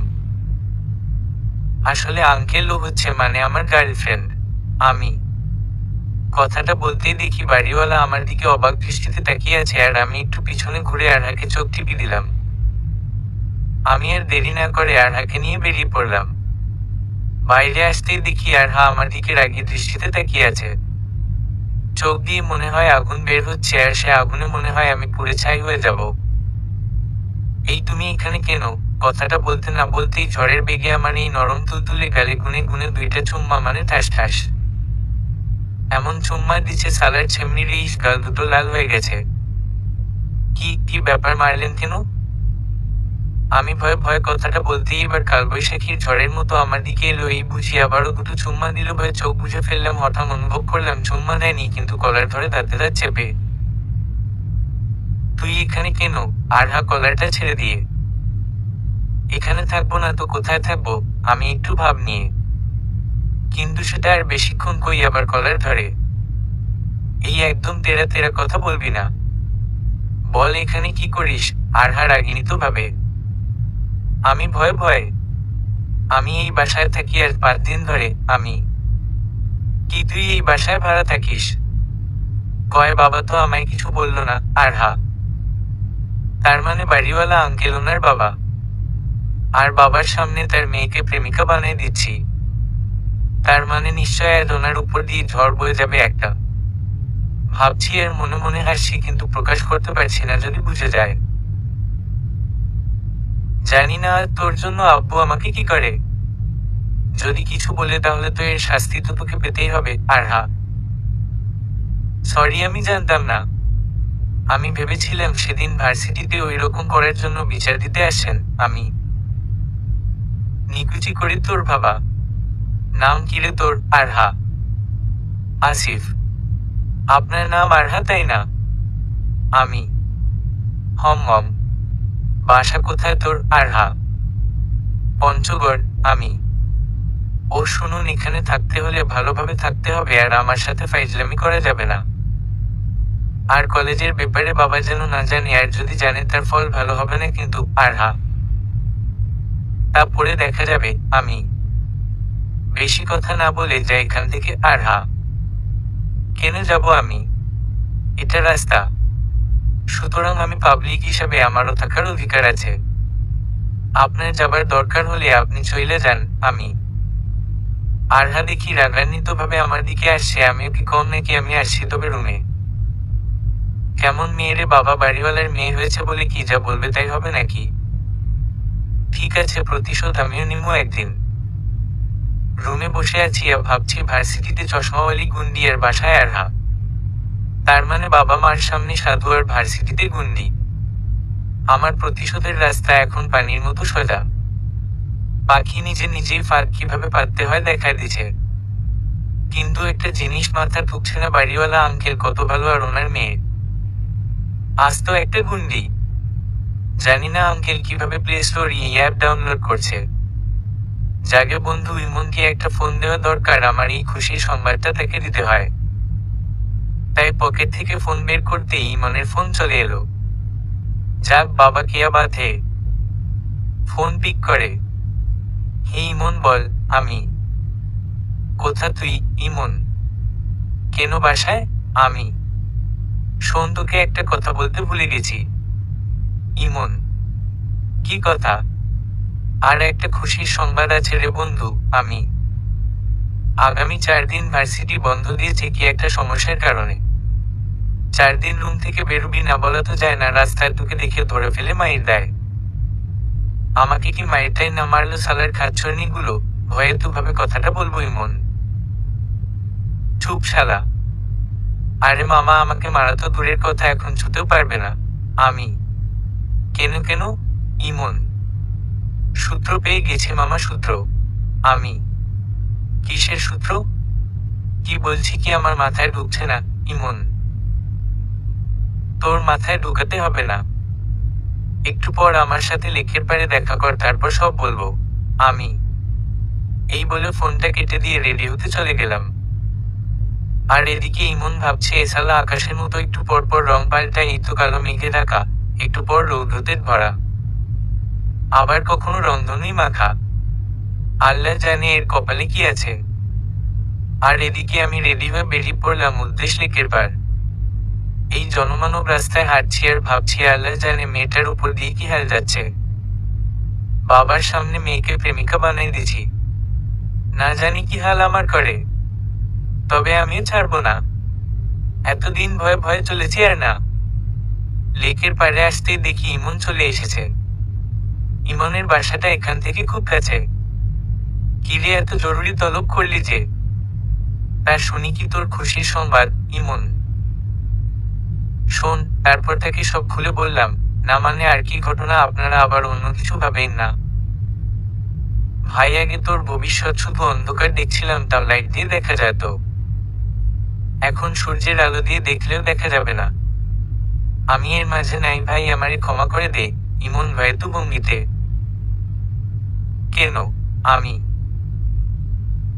আসলে আঙ্কেল ও হচ্ছে মানে আমার গার্লফ্রেন্ড। আমি। কথাটা বলতেই দেখি বাড়িওয়ালা আমার দিকে অবাক দৃষ্টিতে তাকিয়ে আছে, আর আমি একটু পিছনে ঘুরে আরহাকে চোখ টিপি দিলাম। আমি আর দেরি না করে আরহাকে নিয়ে বেরিয়ে পড়লাম। বাইরে আসতেই দেখি আরহা আমার দিকে রাগী দৃষ্টিতে তাকিয়ে আছে। চোখ দিয়ে মনে হয় আগুন বের হচ্ছে, আর সে আগুনে মনে হয় আমি পুড়ে ছাই হয়ে যাব। এই তুমি এখানে কেন? কথাটা বলতে না বলতেই ঝড়ের বেগে আমার এই নরম তুলতুলে গালে গুনে গুনে দুইটা চুম্মা, মানে ঠাস ঠাস। এমন চুম্মা দিচ্ছে সালার ছেমনির এই গাল দুটো লাল হয়ে গেছে। কি কি ব্যাপার, মারলেন কেন? আমি ভয়ে ভয়ে কথাটা বলতেই এবার কালবৈশাখীর ঝড়ের মতো আমার দিকে এলো। এই বুঝি আবারও দুটো চুম্মা দিল। ভয়ে চোখ বুঝে ফেললাম। হঠাৎ অনুভব করলাম চুম্মা দেয়নি, কিন্তু কলার ধরে দাঁতে দাঁত চেপে। তুই এখানে কেন? আরহা কলারটা ছেড়ে দিয়ে। এখানে থাকবো না তো কোথায় থাকবো? আমি একটু ভাব নিয়ে। কিন্তু সেটা আর বেশিক্ষণ কই, আবার কলার ধরে। এই একদম তেরা তেরা কথা বলবি না। বল এখানে কি করিস? আরহা রাগিনী তো ভাবে। আমি ভয়ে ভয়ে। আমি এই বাসায় থাকি আর 5 দিন ধরে। আমি। কি তুই এই বাসায় ভাড়া থাকিস? কয় বাবা তো আমায় কিছু বলল না। আরহা। তার মানে বাড়িওয়ালা আঙ্কেল ওনার বাবা। আর বাবার সামনে তার মেয়েকে প্রেমিকা বানিয়ে দিচ্ছি। তার মানে নিশ্চয় আজ ওনার উপর দিয়ে ঝড় বয়ে যাবে একটা। ভাবছি আর মনে মনে হাসছি, কিন্তু প্রকাশ করতে পারছি না যদি বুঝে যায়। জানি না আর তোর জন্য আব্বু আমাকে কি করে। যদি কিছু বলে তাহলে তো এর শাস্তি তো তোকে পেতেই হবে। আর হ্যাঁ, সরি, আমি জানতাম না। আমি ভেবেছিলাম সেদিন ভার্সিটিতে ওই রকম করার জন্য বিচার দিতে আসেন। আমি নিকুচি করি তোর বাবা। নাম কি রে তোর? আরহা। আসিফ। আপনার নাম আরহা, তাই না? আমি হম হম। বাসা কোথায় তোর? আরহা। পঞ্চগড়। আমি ও শুনুন, এখানে থাকতে হলে ভালোভাবে থাকতে হবে, আর আমার সাথে ফাইজলামি করা যাবে না। আর কলেজের ব্যাপারে বাবা যেন না জানে, আর যদি জানে তার ফল ভালো হবে না কিন্তু। আরহা। তা পরে দেখা যাবে। আমি বেশি কথা না বলে যাই এখান থেকে। আরহা। কেন যাব আমি? এটা রাস্তা। সুতরাং আমি পাবলিক হিসাবে আমারও থাকার অধিকার আছে। আপনার যাবার দরকার হলে আপনি চলে যান। আমি আরহা দেখি রাগান্বিত ভাবে আমার দিকে আসছে। আমিও কি কম নাকি? আমি আসছি তবে রুমে। কেমন মেয়ে রে বাবা, বাড়িওয়ালার মেয়ে হয়েছে বলে কি যা বলবে তাই হবে নাকি? ঠিক আছে, প্রতিশোধ আমিও নিমো একদিন। রুমে বসে আছি আর ভাবছি ভার্সিটিতে চশমাওয়ালি গুন্ডি আর বাসায় আরহা। তার মানে বাবা মার সামনে সাধু আর ভার্সিটিতে গুন্ডি। আমার প্রতিশোধের রাস্তা এখন পানির মতো সোজা। পাখি নিজে নিজেই ফাঁদ কিভাবে পাততে হয় দেখায় দিছে। কিন্তু একটা জিনিস মাথা ঢুকছে না, বাড়িওয়ালা আঙ্কেল কত ভালো আর ওনার মেয়ে আজ তো একটা গুন্ডি। জানি না আঙ্কেল কিভাবে প্লে স্টোর এই অ্যাপ ডাউনলোড করছে। জাগে বন্ধু ইমনকে একটা ফোন দেওয়া দরকার, আমার এই খুশির সংবাদটা তাকে দিতে হয়। তাই পকেট থেকে ফোন বের করতেই ইমনের ফোন চলে এলো। যাক বাবা, কেয়া বাধে। ফোন পিক করে। হে ইমন বল। আমি কোথা তুই? ইমন কেন বাসায়? আমি শোন, তোকে একটা কথা বলতে ভুলে গেছি। ইমন কি কথা? আর একটা খুশির সংবাদ আছে রে বন্ধু। আমি আগামী 4 দিন ভার্সিটি বন্ধ দিয়েছে কি একটা সমস্যার কারণে। 4 দিন রুম থেকে বেরোবি না বলা তো যায় না, রাস্তায় তোকে দেখে ধরে ফেলে মাইর দেয়। আমাকে কি মাইরটাই না মারলো সালার খাচ্ছরনি গুলো? ভয়ে তো ভাবে কথাটা বলবো ইমন। চুপ শালা। আরে মামা, আমাকে মারা তো দূরের কথা, এখন ছুতেও পারবে না। আমি কেন কেন? ইমন সূত্র পেয়ে গেছে মামা, সূত্র। আমি কিসের সূত্র? কি বলছি কি আমার মাথায় ঢুকছে না। ইমন তোর মাথায় ঢুকাতে হবে না। একটু পর আমার সাথে লেকের পাড়ে দেখা কর, তারপর সব বলবো। আমি এই বলে ফোনটা কেটে দিয়ে রেডি হতে চলে গেলাম। আর এদিকে ইমন ভাবছে এসালা আকাশের মতো একটু পর পর রং পাল্টায়, এই তো কালো মেঘে ঢাকা, একটু পর রৌদ্রতে ভরা, আবার কখনো রংধনুই মাখা। আল্লাহ জানে এর কপালে কি আছে। আর এদিকে আমি রেডি হয়ে বেরিয়ে পড়লাম উদ্দেশ লেকের পার। এই জনমানব রাস্তায় হাঁটছি আর ভাবছি আল্লাহ জানে মেয়েটার উপর দিয়ে কি হাল যাচ্ছে। বাবার সামনে মেয়েকে প্রেমিকা বানাই দিছি, না জানি কি হাল আমার করে। তবে আমিও ছাড়বো না। এতদিন ভয়ে ভয়ে চলেছি আর না। লেকের পাড়ে আসতেই দেখি ইমন চলে এসেছে। ইমনের বাসাটা এখান থেকে খুব কাছে। কিরে, এত জরুরি তলব করলি যে? তা শুনি কি তোর খুশির সংবাদ? ইমন শোন, তারপর তাকে সব খুলে বললাম। না মানে আর কি ঘটনা, আপনারা আবার অন্য কিছু ভাবেন না। ভাই, আগে তোর ভবিষ্যৎ শুধু অন্ধকার দেখছিলাম, তাও লাইট দিয়ে দেখা যেত। এখন সূর্যের আলো দিয়ে দেখলেও দেখা যাবে না। আমি এর মাঝে নাই ভাই, আমারে ক্ষমা করে দে। ইমন ভয়তু ভঙ্গিতে। কেন? আমি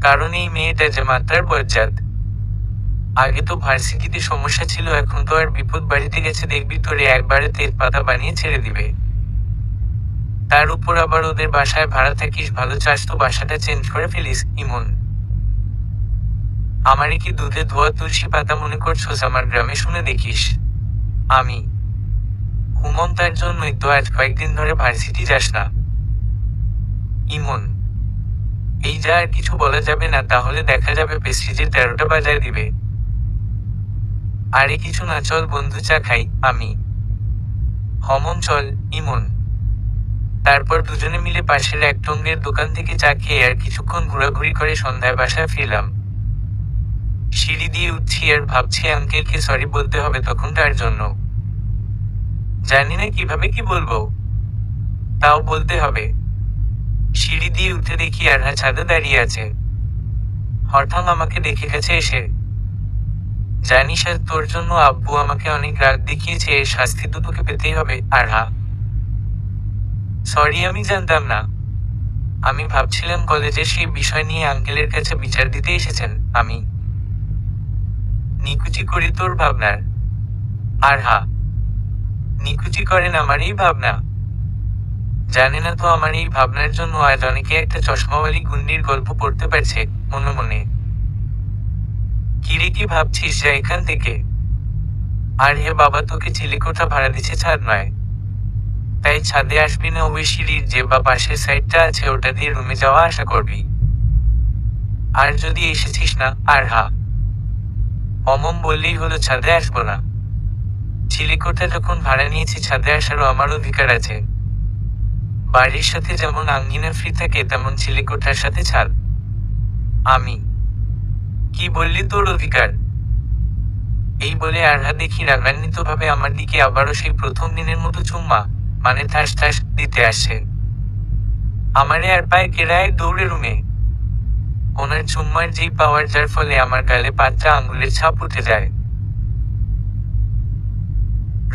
কারণ এই মেয়েটা যে মাত্রার বজ্জাত। আগে তো ভার্সিটিতে সমস্যা ছিল, এখন তো আর বিপদ বাড়িতে গেছে, দেখবি তোরে একবারে তেজপাতা বানিয়ে ছেড়ে দিবে। তার উপর আবার ওদের বাসায় ভাড়া থাকিস, ভালো চাস তো বাসাটা চেঞ্জ করে ফেলিস। ইমন আমারে কি দুধে ধোয়া তুলসী পাতা মনে করছোস? আমার গ্রামে শুনে দেখিস। আমি হুমন, তার জন্যই তো আজ কয়েকদিন ধরে ভার্সিটি যাস না। ইমন এই যা আর কিছু বলা যাবে না, তাহলে দেখা যাবে প্রেস্টিজের 13টা বাজায় দিবে। আরে কিছু না, চল বন্ধু চা খাই। আমি হমন চল ইমন। তারপর দুজনে মিলে পাশের এক টঙ্গের দোকান থেকে চা খেয়ে আর কিছুক্ষণ ঘোরাঘুরি করে সন্ধ্যায় বাসায় ফিরলাম। সিঁড়ি দিয়ে উঠছি আর ভাবছি আঙ্কেলকে সরি বলতে হবে তখনটার জন্য। জানি না কিভাবে কি বলবো, তাও বলতে হবে। সিঁড়ি দিয়ে উঠে দেখি আরহা ছাদে দাঁড়িয়ে আছে। হঠাৎ আমাকে দেখে গেছে এসে। জানিস আজ তোর জন্য আব্বু আমাকে অনেক রাগ দেখিয়েছে, এর শাস্তি তো তোকে পেতেই হবে আরহা। সরি, আমি জানতাম না। আমি ভাবছিলাম কলেজের সেই বিষয় নিয়ে আঙ্কেলের কাছে বিচার দিতে এসেছেন। আমি নিকুচি করি তোর ভাবনার। আরহা নিকুচি করেন আমার এই ভাবনা। জানে না তো আমার এই ভাবনার জন্য আজ অনেকে একটা চশমাওয়ালি গুন্ডির গল্প পড়তে পারছে মনে মনে। কিরে কি ভাবছিস, যা এখান থেকে। আর হে বাবা, তোকে চিলেকোঠা ভাড়া দিচ্ছে, ছাদ নয়। তাই ছাদে আসবি না, ওই সিঁড়ির যে বা পাশের সাইডটা আছে ওটা দিয়ে রুমে যাওয়া আশা করবি। আর যদি এসেছিস না আরহা, অমম বললেই হলো ছাদে আসবো না। চিলেকোঠা যখন ভাড়া নিয়েছি, ছাদে আসারও আমার অধিকার আছে। বাড়ির সাথে যেমন আঙ্গিনা ফ্রি থাকে, তেমন চিলেকোঠার সাথে ছাদ। আমি কি বললি, তোর অধিকার? এই বলে আরহা দেখি রাগান্বিত ভাবে আমার দিকে আবারও সেই প্রথম দিনের মতো চুম্মা, মানে ঠাস ঠাস দিতে আসে। আমারে আর পায়ে কেড়ায় দৌড়ে রুমে। ওনার চুম্মার যেই পাওয়ার, যার ফলে আমার গালে 5টা আঙ্গুলের ছাপ উঠে যায়।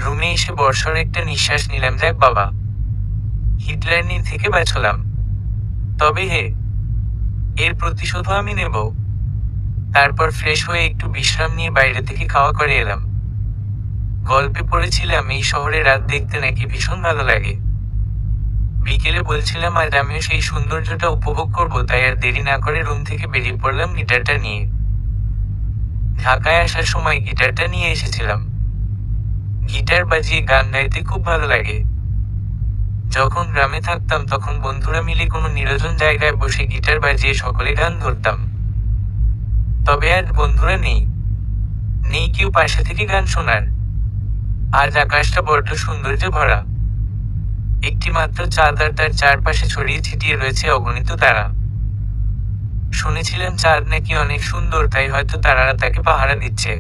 রুমে এসে বর্ষর একটা নিঃশ্বাস নিলাম, যাক বাবা, হিটলার থেকে বাঁচলাম। তবে হে, এর প্রতিশোধও আমি নেব। তারপর ফ্রেশ হয়ে একটু বিশ্রাম নিয়ে বাইরে থেকে খাওয়া করে এলাম। গল্পে পড়েছিলাম এই শহরে রাত দেখতে নাকি ভীষণ ভালো লাগে। বিকেলে বলছিলাম আজ আমিও সেই সৌন্দর্যটা উপভোগ করব, তাই আর দেরি না করে রুম থেকে বেরিয়ে পড়লাম গিটারটা নিয়ে। ঢাকায় আসার সময় গিটারটা নিয়ে এসেছিলাম। গিটার বাজিয়ে গান গাইতে খুব ভালো লাগে। যখন গ্রামে থাকতাম তখন বন্ধুরা মিলে কোনো নির্জন জায়গায় বসে গিটার বাজিয়ে সকলে গান ধরতাম। তবে আজ বন্ধুরা নেই, নেই কেউ পাশে থেকে গান শোনার। আজ আকাশটা বড্ড সৌন্দর্যে ভরা। একটি মাত্র চাঁদ আর তার চারপাশে ছড়িয়ে ছিটিয়ে রয়েছে অগণিত তারা। শুনেছিলাম চাঁদ নাকি অনেক সুন্দর, তাই হয়তো তারারা তাকে পাহারা দিচ্ছে।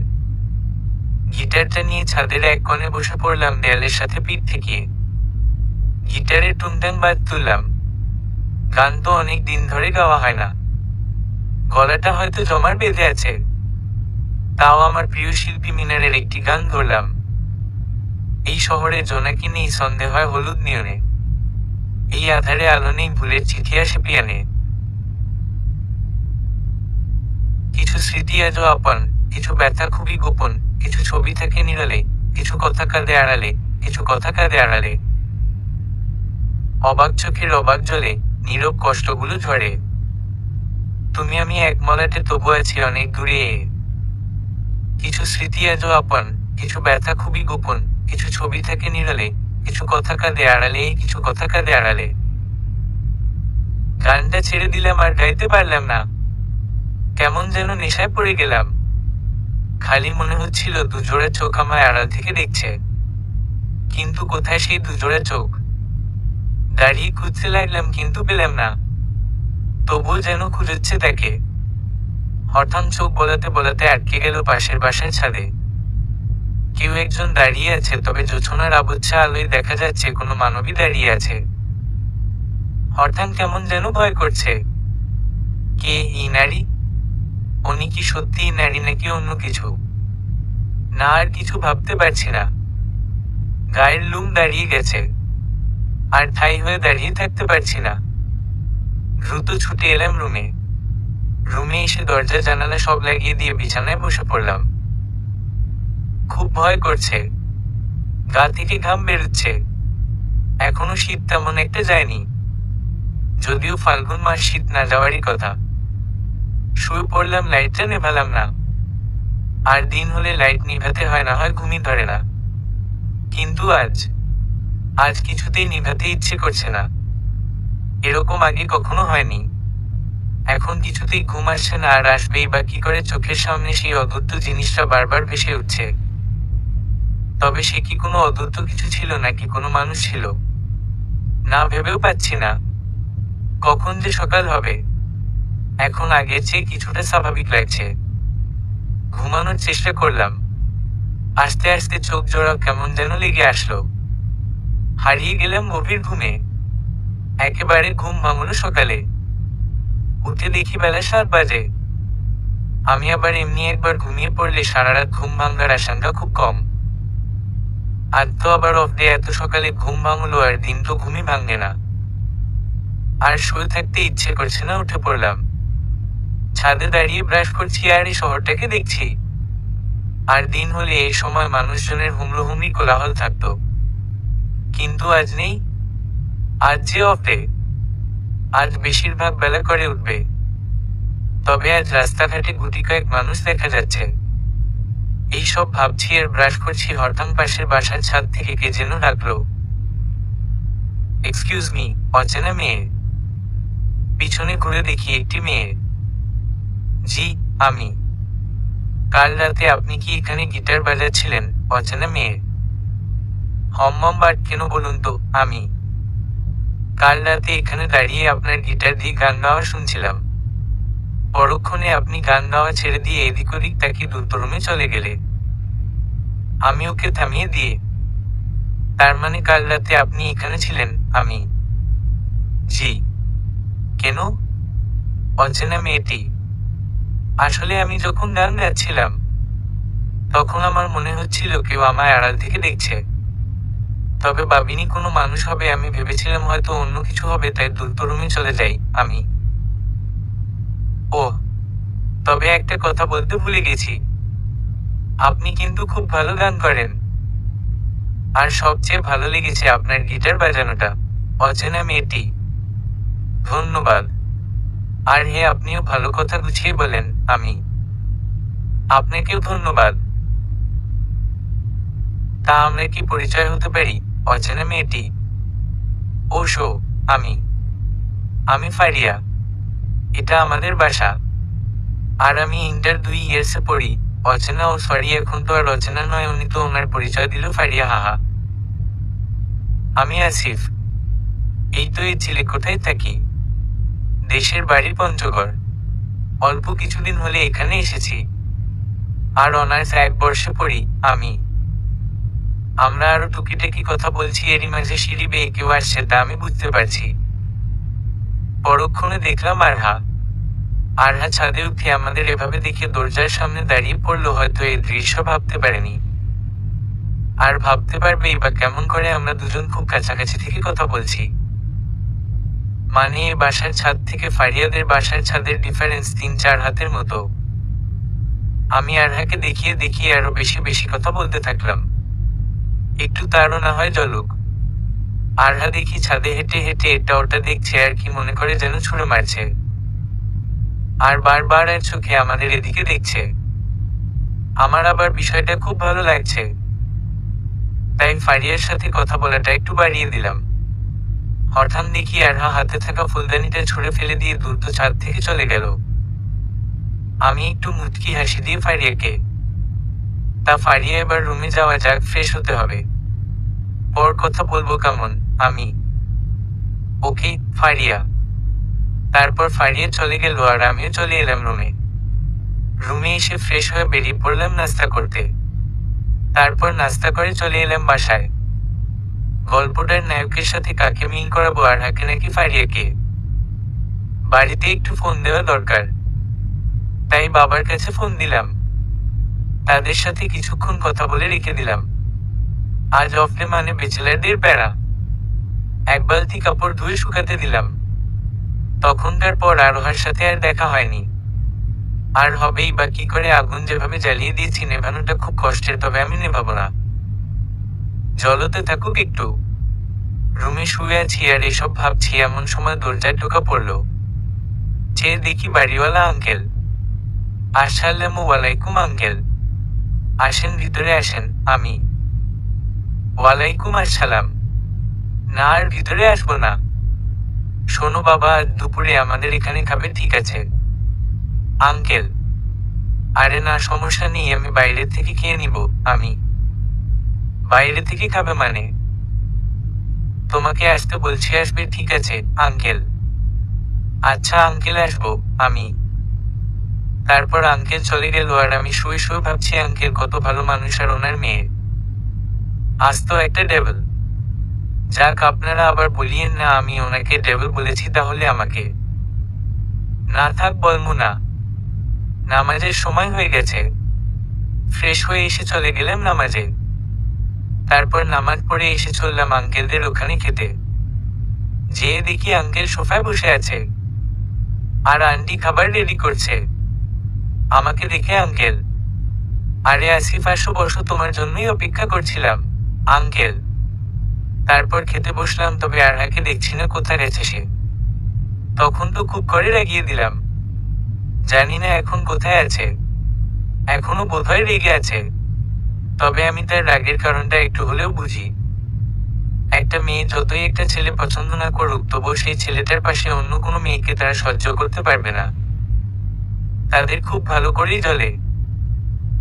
গিটারটা নিয়ে ছাদের এক কোণে বসে পড়লাম, দেয়ালের সাথে পিঠ ঠেকিয়ে। গিটারের টুংটাং বাদ তুললাম। গান তো অনেক দিন ধরে গাওয়া হয় না, গলাটা হয়তো জমার বেঁধে আছে। তাও আমার প্রিয় শিল্পী মিনারের একটি গান ধরলাম। এই শহরে জোনাকি নেই, সন্দেহ হয় হলুদ নিয়নে। এই আধারে আলো নেই, ভুলের চিঠি আসে পিয়ানে। কিছু স্মৃতি আজও আপন, কিছু ব্যথা খুবই গোপন, কিছু ছবি থাকে নিরালে, কিছু কথা কাঁদে আড়ালে, কিছু কথা কাঁদে আড়ালে। অবাক চোখের অবাক জলে নীরব কষ্টগুলো ঝরে। তুমি আমি এক মলাটে, তবু আছি অনেক দূরে। কিছু স্মৃতি আজও আপন, কিছু ব্যথা খুবই গোপন, কিছু ছবি থাকে নিরালে, কিছু কথা কাঁদে আড়ালে, কিছু কথা কাঁদে আড়ালে। গানটা ছেড়ে দিলাম, আর গাইতে পারলাম না। কেমন যেন নেশায় পড়ে গেলাম। খালি মনে হচ্ছিল দুজোড়া চোখ আমায় আড়াল থেকে দেখছে। কিন্তু কোথায় সেই দুজোড়া চোখ? দাঁড়িয়ে খুঁজতে লাগলাম, কিন্তু পেলাম না। তবুও যেন খুঁজছে তাকে। হঠাৎ চোখ বলাতে বলাতে আটকে গেল পাশের বাসার ছাদে। কেউ একজন দাঁড়িয়ে আছে, তবে জোছনার আবচ্ছা আলোয় দেখা যাচ্ছে কোনো মানবী দাঁড়িয়ে আছে। হঠাৎ কেমন যেন ভয় করছে। কে এই নারী? উনি কি সত্যিই নারী নাকি অন্য কিছু? না, আর কিছু ভাবতে পারছি না। গায়ের লোম দাঁড়িয়ে গেছে, আর ঠাই হয়ে দাঁড়িয়ে থাকতে পারছি না। দ্রুত ছুটে এলাম রুমে। রুমে এসে দরজা জানালা সব লাগিয়ে দিয়ে বিছানায় বসে পড়লাম। খুব ভয় করছে, গা থেকে ঘাম বেরোচ্ছে। এখনো শীত তেমন একটা যায়নি, যদিও ফাল্গুন মাস, শীত না যাওয়ারই কথা। শুয়ে পড়লাম, লাইটটা নেভালাম না। আর দিন হলে লাইট নিভাতে হয়, না হয় ঘুমই ধরে না। কিন্তু আজ কিছুতেই নিভাতে ইচ্ছে করছে না। এরকম আগে কখনো হয়নি। এখন কিছুতেই ঘুম আসছে না, আর আসবেই বা কি করে? চোখের সামনে সেই অদ্ভুত জিনিসটা বারবার ভেসে উঠছে। তবে সে কি কোনো অদ্ভুত কিছু ছিল নাকি কোনো মানুষ ছিল? না ভেবেও পাচ্ছি না। কখন যে সকাল হবে। এখন আগের চেয়ে কিছুটা স্বাভাবিক লাগছে। ঘুমানোর চেষ্টা করলাম। আস্তে আস্তে চোখ জোড়া কেমন যেন লেগে আসলো। হারিয়ে গেলাম গভীর ঘুমে। একেবারে ঘুম ভাঙলো সকালে। উঠে দেখি বেলা 7 বাজে। আমি আবার এমনি একবার ঘুমিয়ে পড়লে সারারাত ঘুম ভাঙার আশঙ্কা খুব কম। আজ তো আবার অফ ডে, এত সকালে ঘুম ভাঙলো আর দিন তো ঘুমই ভাঙে না। আর শুয়ে থাকতে ইচ্ছে করছে না, উঠে পড়লাম। ছাদে দাঁড়িয়ে ব্রাশ করছি আর এই শহরটাকে দেখছি। আর দিন হলে এই সময় মানুষজনের হুমড়োহুমড়ি কোলাহল থাকতো, কিন্তু আজ নেই। আজ যে অফ ডে। আজ বেশিরভাগ বেলা করে উঠবে। তবে আজ রাস্তাঘাটে গুটি কয়েক মানুষ দেখা যাচ্ছে। এই সব ভাবছি আর ব্রাশ করছি, হঠাৎ পাশের বাসার ছাদ থেকে কে যেন ডাকলো। Excuse me. অচেনা মেয়ে। পিছনে ঘুরে দেখি একটি মেয়ে। জি, আমি। কাল রাতে আপনি কি এখানে গিটার বাজাচ্ছিলেন? অচেনা মেয়ে। হম্মম, বাট কেন বলুন তো? আমি কাল রাতে এখানে দাঁড়িয়ে আপনার গিটার দিয়ে গান গাওয়া শুনছিলাম। পরক্ষণে আপনি গান গাওয়া ছেড়ে দিয়ে এদিক ওদিক তাকিয়ে দ্রুত রুমে চলে গেলে। আমি ওকে থামিয়ে দিয়ে, তার মানে কাল রাতে আপনি এখানে ছিলেন? আমি জি। কেন? অচেনা মেয়েটি। আসলে আমি যখন গান গাচ্ছিলাম তখন আমার মনে হচ্ছিল কেউ আমায় আড়াল থেকে দেখছে। তবে ভাবিনি কোনো মানুষ হবে, আমি ভেবেছিলাম হয়তো অন্য কিছু হবে, তাই দ্রুত রুমে চলে যাই। আমি ও, তবে একটা কথা বলতে ভুলে গেছি। আপনি কিন্তু খুব ভালো গান করেন। আর সবচেয়ে ভালো লেগেছে আপনার গিটার বাজানোটা। অচেনা মেয়েটি। ধন্যবাদ। আর হে, আপনিও ভালো কথা গুছিয়ে বলেন। আমি আপনাকেও ধন্যবাদ। তা আমরা কি পরিচয় হতে পারি? অচেনা মেয়েটি। ও শো, আমি আমি ফারিয়া। এটা আমাদের বাসা। আর আমি ইন্টার 2 ইয়ার্সে পড়ি। অচেনা, ও সরি, এখন তো আর অচেনা নয়, উনি তো ওনার পরিচয় দিল ফারিয়া। হাহা। আমি আসিফ। এই তো এই ছেলে। কোথায় থাকি? দেশের বাড়ি পঞ্চগড়। অল্প কিছুদিন হলে এখানে এসেছি। আর অনার্স 1 বর্ষে পড়ি। আমরা আরো টুকিটাকি কথা বলছি, এরই মাঝে সিঁড়ি বেয়ে কেউ আসছে, তা আমি বুঝতে পারছি। পরক্ষণে দেখলাম আরহা। আরহা ছাদে উঠে আমাদের এভাবে দেখে দরজার সামনে দাঁড়িয়ে পড়লো। হয়তো এই দৃশ্য ভাবতে পারেনি। আর ভাবতে পারবেই বা কেমন করে, আমরা দুজন খুব কাছাকাছি থেকে কথা বলছি। মানে এ বাসার ছাদ থেকে ফারিয়াদের বাসার ছাদের ডিফারেন্স 3-4 হাতের মতো। আমি আরহাকে দেখিয়ে দেখিয়ে আরো বেশি বেশি কথা বলতে থাকলাম। একটু তারও না হয় জলুক। আরহা দেখি ছাদে হেঁটে হেঁটে এটা ওটা দেখছে, আর কি মনে করে যেন ছুঁড়ে মারছে। আর বারবার আর চোখে আমাদের এদিকে দেখছে। আমার আবার বিষয়টা খুব ভালো লাগছে। তাই ফারিয়ার সাথে কথা বলাটা একটু বাড়িয়ে দিলাম। হঠাৎ দেখি আরহা হাতে থাকা ফুলদানিটা ছুঁড়ে ফেলে দিয়ে দ্রুত ছাদ থেকে চলে গেল। আমি একটু মুচকি হাসি দিয়ে ফারিয়াকে, তা ফারিয়া, এবার রুমে যাওয়া যাক, ফ্রেশ হতে হবে। পর কথা বলবো কেমন? আমি ওকে, ফারিয়া। তারপর ফারিয়া চলে গেল আর আমিও চলে এলাম রুমে। রুমে এসে ফ্রেশ হয়ে বেরিয়ে পড়লাম নাস্তা করতে। তারপর নাস্তা করে চলে এলাম বাসায়। গল্পটার নায়কের সাথে কাকে মিল করাবো, আরহাকে নাকি ফারিয়াকে? বাড়িতে একটু ফোন দেওয়া দরকার। তাই বাবার কাছে ফোন দিলাম। তাদের সাথে কিছুক্ষণ কথা বলে রেখে দিলাম। আজ অফ ডে, মানে ব্যাচেলারদের প্যারা। 1 বালতি কাপড় ধুয়ে শুকাতে দিলাম। তখনকার পর আরোহার সাথে আর দেখা হয়নি। আর হবেই বা কি করে? আগুন যেভাবে জ্বালিয়ে দিয়েছি, নেভানোটা খুব কষ্টের, তবে আমি নেভাবো না। জ্বলতে থাকুক একটু। রুমে শুয়ে আছি আর এসব ভাবছি, এমন সময় দরজায় টোকা পড়লো। চেয়ে দেখি বাড়িওয়ালা আঙ্কেল। আসসালামু আলাইকুম আঙ্কেল। আসেন, ভিতরে আসেন। আমি ওয়ালাইকুম আসসালাম। না, আর ভিতরে আসবো না। শোনো বাবা, আজ দুপুরে আমাদের এখানে খাবে, ঠিক আছে? আঙ্কেল: আরে না, সমস্যা নেই, আমি বাইরে থেকে খেয়ে নিব। আমি বাইরে থেকে খাবে মানে? তোমাকে আসতে বলছি, আসবে, ঠিক আছে আঙ্কেল। আচ্ছা আঙ্কেল, আসবো আমি। তারপর আঙ্কেল চলে গেল, আর আমি শুয়ে শুয়ে ভাবছি আঙ্কেল কত ভালো মানুষ, আর ওনার মেয়ে আস্ত একটা ডেভিল। যাক, আপনারা আবার বলিয়েন না আমি ওনাকে ডেভিল বলেছি, তাহলে আমাকে না থাক বলবো না। নামাজের সময় হয়ে গেছে। ফ্রেশ হয়ে এসে চলে গেলাম নামাজে। তারপর নামাজ পড়ে এসে চললাম আঙ্কেলদের ওখানে খেতে। যেয়ে দেখি আঙ্কেল সোফায় বসে আছে, আর আন্টি খাবার রেডি করছে। আমাকে দেখে আঙ্কেল: আরে আসিফ, আসো, বসো, তোমার জন্যই অপেক্ষা করছিলাম। আঙ্কেল: তারপর খেতে বসলাম, তবে আরহাকে দেখছি না, কোথায় গেছে সে? তখন তো খুব করে রাগিয়ে দিলাম। জানি না এখন কোথায় আছে, এখনো বোধহয় রেগে আছে। তবে আমি তার রাগের কারণটা একটু হলেও বুঝি। একটা মেয়ে যতই একটা ছেলে পছন্দ না করুক, তবুও সেই ছেলেটার পাশে অন্য কোনো মেয়েকে তারা সহ্য করতে পারবে না। তাদের খুব ভালো করেই জ্বলে।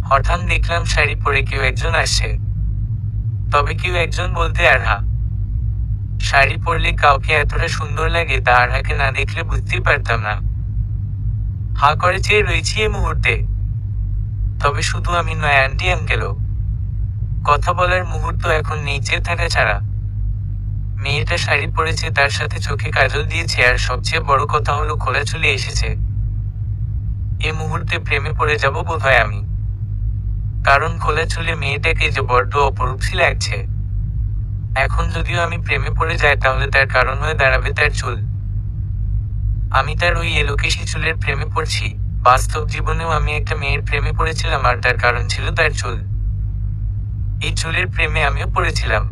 হঠাৎ দেখলাম শাড়ি পরে কেউ একজন আসছে। তবে কেউ একজন বলতে আরহা। শাড়ি পরলে কাউকে এতটা সুন্দর লাগে তা আরহাকে না দেখলে বুঝতেই পারতাম না। হা করে চেয়ে রয়েছি এ মুহূর্তে। তবে শুধু আমি নয়, আন্টি আঙ্কেলও। কথা বলার মুহূর্ত এখন নেই চেয়ে থাকা ছাড়া। মেয়েটা শাড়ি পরেছে, তার সাথে চোখে কাজল দিয়েছে, আর সবচেয়ে বড় কথা হলো খোলা চুলে এসেছে। এ মুহূর্তে প্রেমে পড়ে যাব বোধহয় আমি। কারণ খোলা চুলে মেয়েটাকে যে বড্ড অপরূপসী লাগছে। এখন যদিও আমি প্রেমে পড়ে যাই, তাহলে তার কারণ হয়ে দাঁড়াবে তার চুল। আমি তার ওই এলোকেশি চুলের প্রেমে পড়ছি। বাস্তব জীবনেও আমি একটা মেয়ের প্রেমে পড়েছিলাম, আর তার কারণ ছিল তার চুল। এই চুলের প্রেমে আমিও পড়েছিলাম।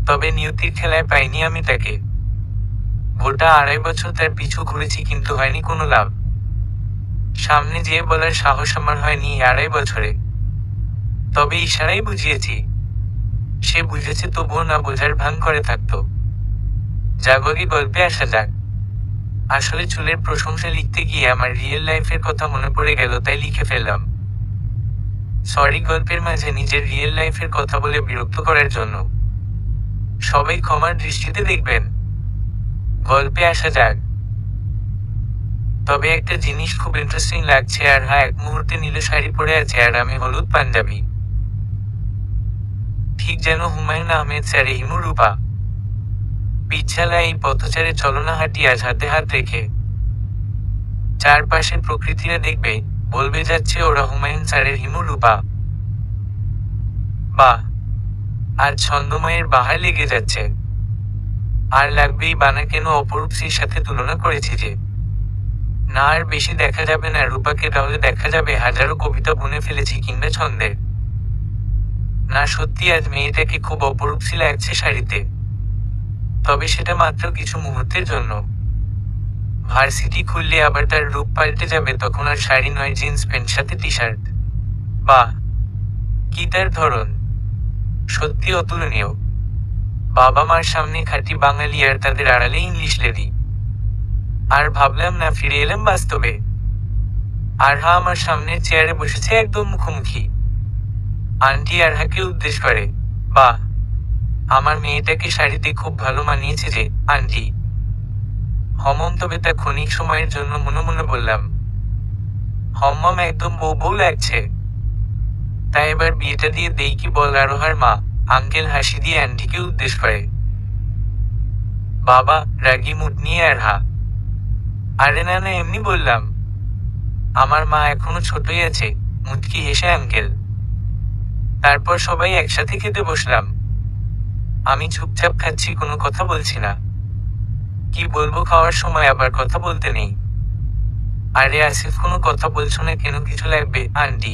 তবে নিয়তির খেলায় পাইনি আমি তাকে। গোটা 2.5 বছর তার পিছু ঘুরেছি, কিন্তু হয়নি কোনো লাভ। সামনে যেয়ে বলার সাহস আমার হয়নি এই 2.5 বছরে। তবে ইশারাই বুঝিয়েছি। সে বুঝেছে, তবুও না বোঝার ভান করে থাকতো। জাগরি গল্পে আসা যাক। আসলে চুলের প্রশংসা লিখতে গিয়ে আমার রিয়েল লাইফের কথা মনে পড়ে গেল, তাই লিখে ফেললাম। সরি গল্পের মাঝে নিজের রিয়েল লাইফের কথা বলে বিরক্ত করার জন্য। সবাই ক্ষমার দৃষ্টিতে দেখবেন। গল্পে আসা যাক। তবে একটা জিনিস খুব ইন্টারেস্টিং লাগছে, আর হ্যাঁ, এক মুহূর্তে নীল শাড়ি পরে আছে, আর আমি হলুদ পাঞ্জাবি। ঠিক যেন হুমায়ুন আহমেদ স্যারে হিমু রূপা। পিচ্ছালা এই পথচারে চলনা হাঁটি আজ হাতে হাত রেখে। চারপাশের প্রকৃতিরা দেখবে, বলবে যাচ্ছে ওরা হুমায়ুন স্যারের হিমু রূপা। বাহ, আজ ছন্দময়ের বাহার লেগে যাচ্ছে। আর লাগবেই বানা, কেন অপরূপসীর সাথে তুলনা করেছি যে। না আর বেশি দেখা যাবে না রূপাকে, তাহলে দেখা যাবে হাজারো কবিতা বুনে ফেলেছি, কিংবা ছন্দের। না সত্যি আজ মেয়েটাকে খুব অপরূপসী লাগছে শাড়িতে। তবে সেটা মাত্র কিছু মুহূর্তের জন্য। ভার্সিটি খুললে আবার তার রূপ পাল্টে যাবে, তখন আর শাড়ি নয়, জিন্স প্যান্ট সাথে টি শার্ট। বাহ, কি তার ধরন! সত্যি অতুলনীয়। বাবা মার সামনে খাঁটি বাঙালি, আর তাদের আড়ালে ইংলিশ লেডি। আর ভাবলাম না, ফিরে এলাম বাস্তবে। আরহা আমার সামনের চেয়ারে বসেছে, একদম মুখোমুখি। আন্টি আরহাকে উদ্দেশ্য করে: বাহ, আমার মেয়েটাকে শাড়িতে খুব ভালো মানিয়েছে যে, আন্টি। তবে তা ক্ষণিক সময়ের জন্য মনে মনে বললাম। হম্মম, একদম বউ বউ লাগছে। তাই এবার বিয়েটা দিয়ে দেই কি বল? আরোহার মা আঙ্কেল হাসি দিয়ে আন্টিকে উদ্দেশ্য করে। বাবা রাগি মুড নিয়ে আরহা: আরে না না, এমনি বললাম। আমার মা এখনো ছোটই আছে, মুচকি হেসে আঙ্কেল। তারপর সবাই একসাথে খেতে বসলাম। আমি চুপচাপ খাচ্ছি, কোনো কথা বলছি না। কি বলবো খাওয়ার সময়, আবার কথা বলতে নেই। আরে আসিফ, কোনো কথা বলছো না কেন? কিছু লাগবে আন্টি?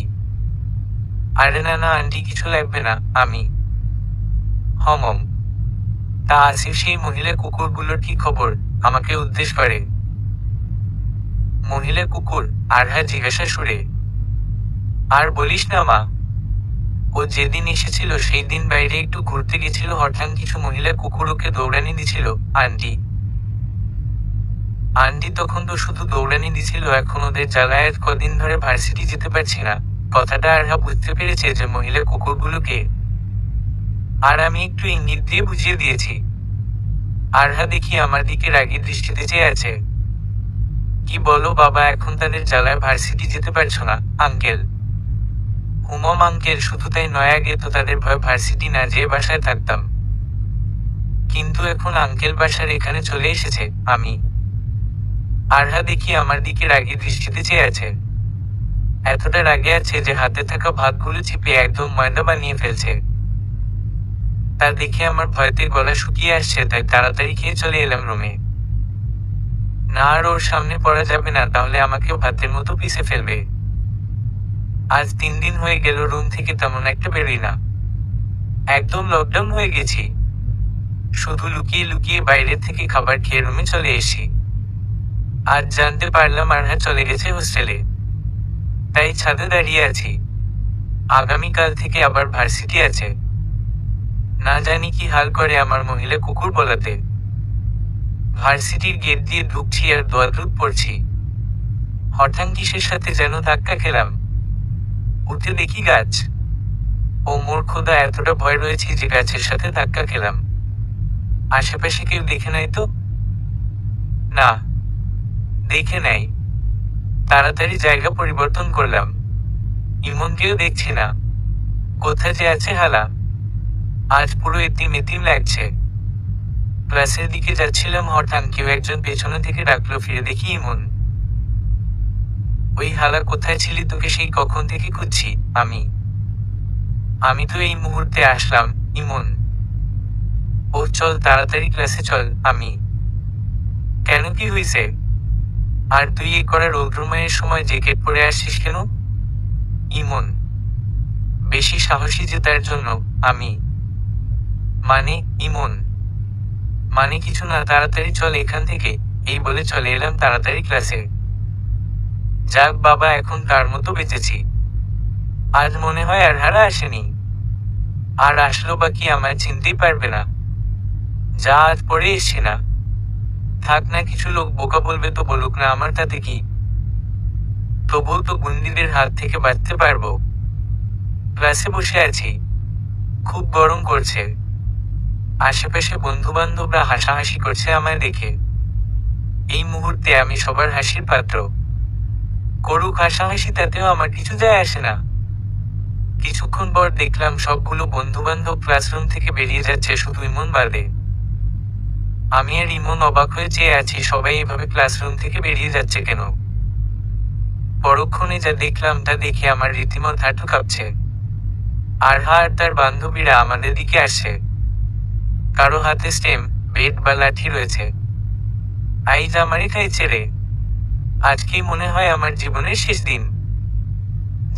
আরে না না আন্টি, কিছু লাগবে না। আমি হমম। তা আসিফ, সেই মহিলা কুকুরগুলোর কি খবর? আমাকে উদ্দেশ্য করে। মহিলা কুকুর? আরহা জিজ্ঞাসা সুরে। আর বলিস না মা, ও যেদিন এসেছিল সেই দিন বাইরে একটু ঘুরতে গেছিল, হঠাৎ কিছু মহিলা কুকুর ওকে দৌড়ানি দিছিল আন্টি। আন্টি তখন তো শুধু দৌড়ানি দিছিল, এখন ওদের জ্বালায় আর কদিন ধরে ভার্সিটি যেতে পারছি না। কথাটা আরহা বুঝতে পেরেছে যে মহিলা কুকুরগুলোকে, আর আমি একটু ইঙ্গিত দিয়ে বুঝিয়ে দিয়েছি। আরহা দেখি আমার দিকে রাগী দৃষ্টিতে চেয়ে আছে। কি বলো বাবা, এখন তাদের জ্বালায় ভার্সিটি যেতে পারছো না? আঙ্কেল, হুমম আঙ্কেল, শুধু তাই নয়, আগে তো তাদের ভয় ভার্সিটি না যেয়ে বাসায় থাকতাম, কিন্তু এখন আঙ্কেল বাসার এখানে চলে এসেছে। আমি আরহা দেখি আমার দিকে রাগী দৃষ্টিতে চেয়ে আছে। এতটা রাগে আছে যে হাতে থাকা ভাতগুলো চিপে একদম ময়দা বানিয়ে ফেলছে। তা দেখে আমার ভয়তে গলা শুকিয়ে আসছে, তাই তাড়াতাড়ি খেয়ে চলে এলাম রুমে। না, আর ওর সামনে পড়া যাবে না, তাহলে আমাকেও ভাতের মতো পিষে ফেলবে। আজ 3 দিন হয়ে গেল রুম থেকে তেমন একটা বেরোই না, একদম লকডাউন হয়ে গেছি। শুধু লুকিয়ে লুকিয়ে বাইরে থেকে খাবার খেয়ে রুমে চলে এসি। আজ জানতে পারলাম আরহা চলে গেছে হোস্টেলে, তাই ছাদে দাঁড়িয়ে আছি। আগামীকাল থেকে আবার ভার্সিটি আছে, না জানি কি হাল করে আমার মহিলা কুকুর বলাতে। ভার্সিটির গেট দিয়ে ঢুকছি আর দোয়াদুত পড়ছি, হঠাৎ কিসের সাথে যেন ধাক্কা খেলাম। উঠে দেখি গাছ। ও মোর খোদা, এতটা ভয় রয়েছে যে গাছের সাথে ধাক্কা খেলাম। আশেপাশে কেউ দেখে নাই তো? না, দেখে নাই। তাড়াতাড়ি জায়গা পরিবর্তন করলাম। ইমনকেও দেখছি না, কোথায় যে আছে হালা। আজ পুরো এতিম এতিম লাগছে। ক্লাসের দিকে যাচ্ছিলাম, হঠাৎ কেউ একজন পেছনে থেকে ডাকলো, ফিরে দেখি ইমন। ওই হালা, কোথায় ছিলি? তোকে সেই কখন থেকে খুঁজছি। আমি তো এই মুহূর্তে আসলাম। ইমন, ও চল তাড়াতাড়ি ক্লাসে চল। কেন, কি হয়েছে? আর তুই এ করা রৌদ্রময়ের সময় জ্যাকেট পরে আসছিস কেন? ইমন, বেশি সাহসী যে তার জন্য। মানে ইমন, মানে কিছু না, তাড়াতাড়ি চল এখান থেকে। এই বলে চলে এলাম তাড়াতাড়ি ক্লাসে। যাক বাবা, এখন তার মতো বেঁচেছি। আজ মনে হয় আর হারা আসেনি, আর আসলো বা কি আমায় চিনতেই পারবে না। যা আজ পরে এসছি না, থাক না, কিছু লোক বোকা বলবে তো বলুক না, আমার তাতে কি। তবুও তো গুন্ডিদের হাত থেকে বাঁচতে পারবো। ক্লাসে বসে আছি, খুব গরম করছে। আশেপাশে বন্ধু বান্ধবরা হাসাহাসি করছে আমায় দেখে। এই মুহূর্তে আমি সবার হাসির পাত্র। করুক হাসাহাসি, তাতেও আমার কিছু যায় আসে না। কিছুক্ষণ পর দেখলাম সবগুলো বন্ধু বান্ধব ক্লাসরুম থেকে বেরিয়ে যাচ্ছে, শুধু ইমন বাদে। আমি আর ইমন অবাক হয়ে চেয়ে আছি, সবাই এভাবে ক্লাসরুম থেকে বেরিয়ে যাচ্ছে কেন। পরক্ষণে যা দেখলাম তা দেখে আমার রীতিমত হাঁটু কাঁপছে। আরহা আর তার বান্ধবীরা আমাদের দিকে আসছে। কারো হাতে স্টেম, বেট বা লাঠি রয়েছে। আইজ আমারই খাইছে রে। আজকেই মনে হয় আমার জীবনের শেষ দিন,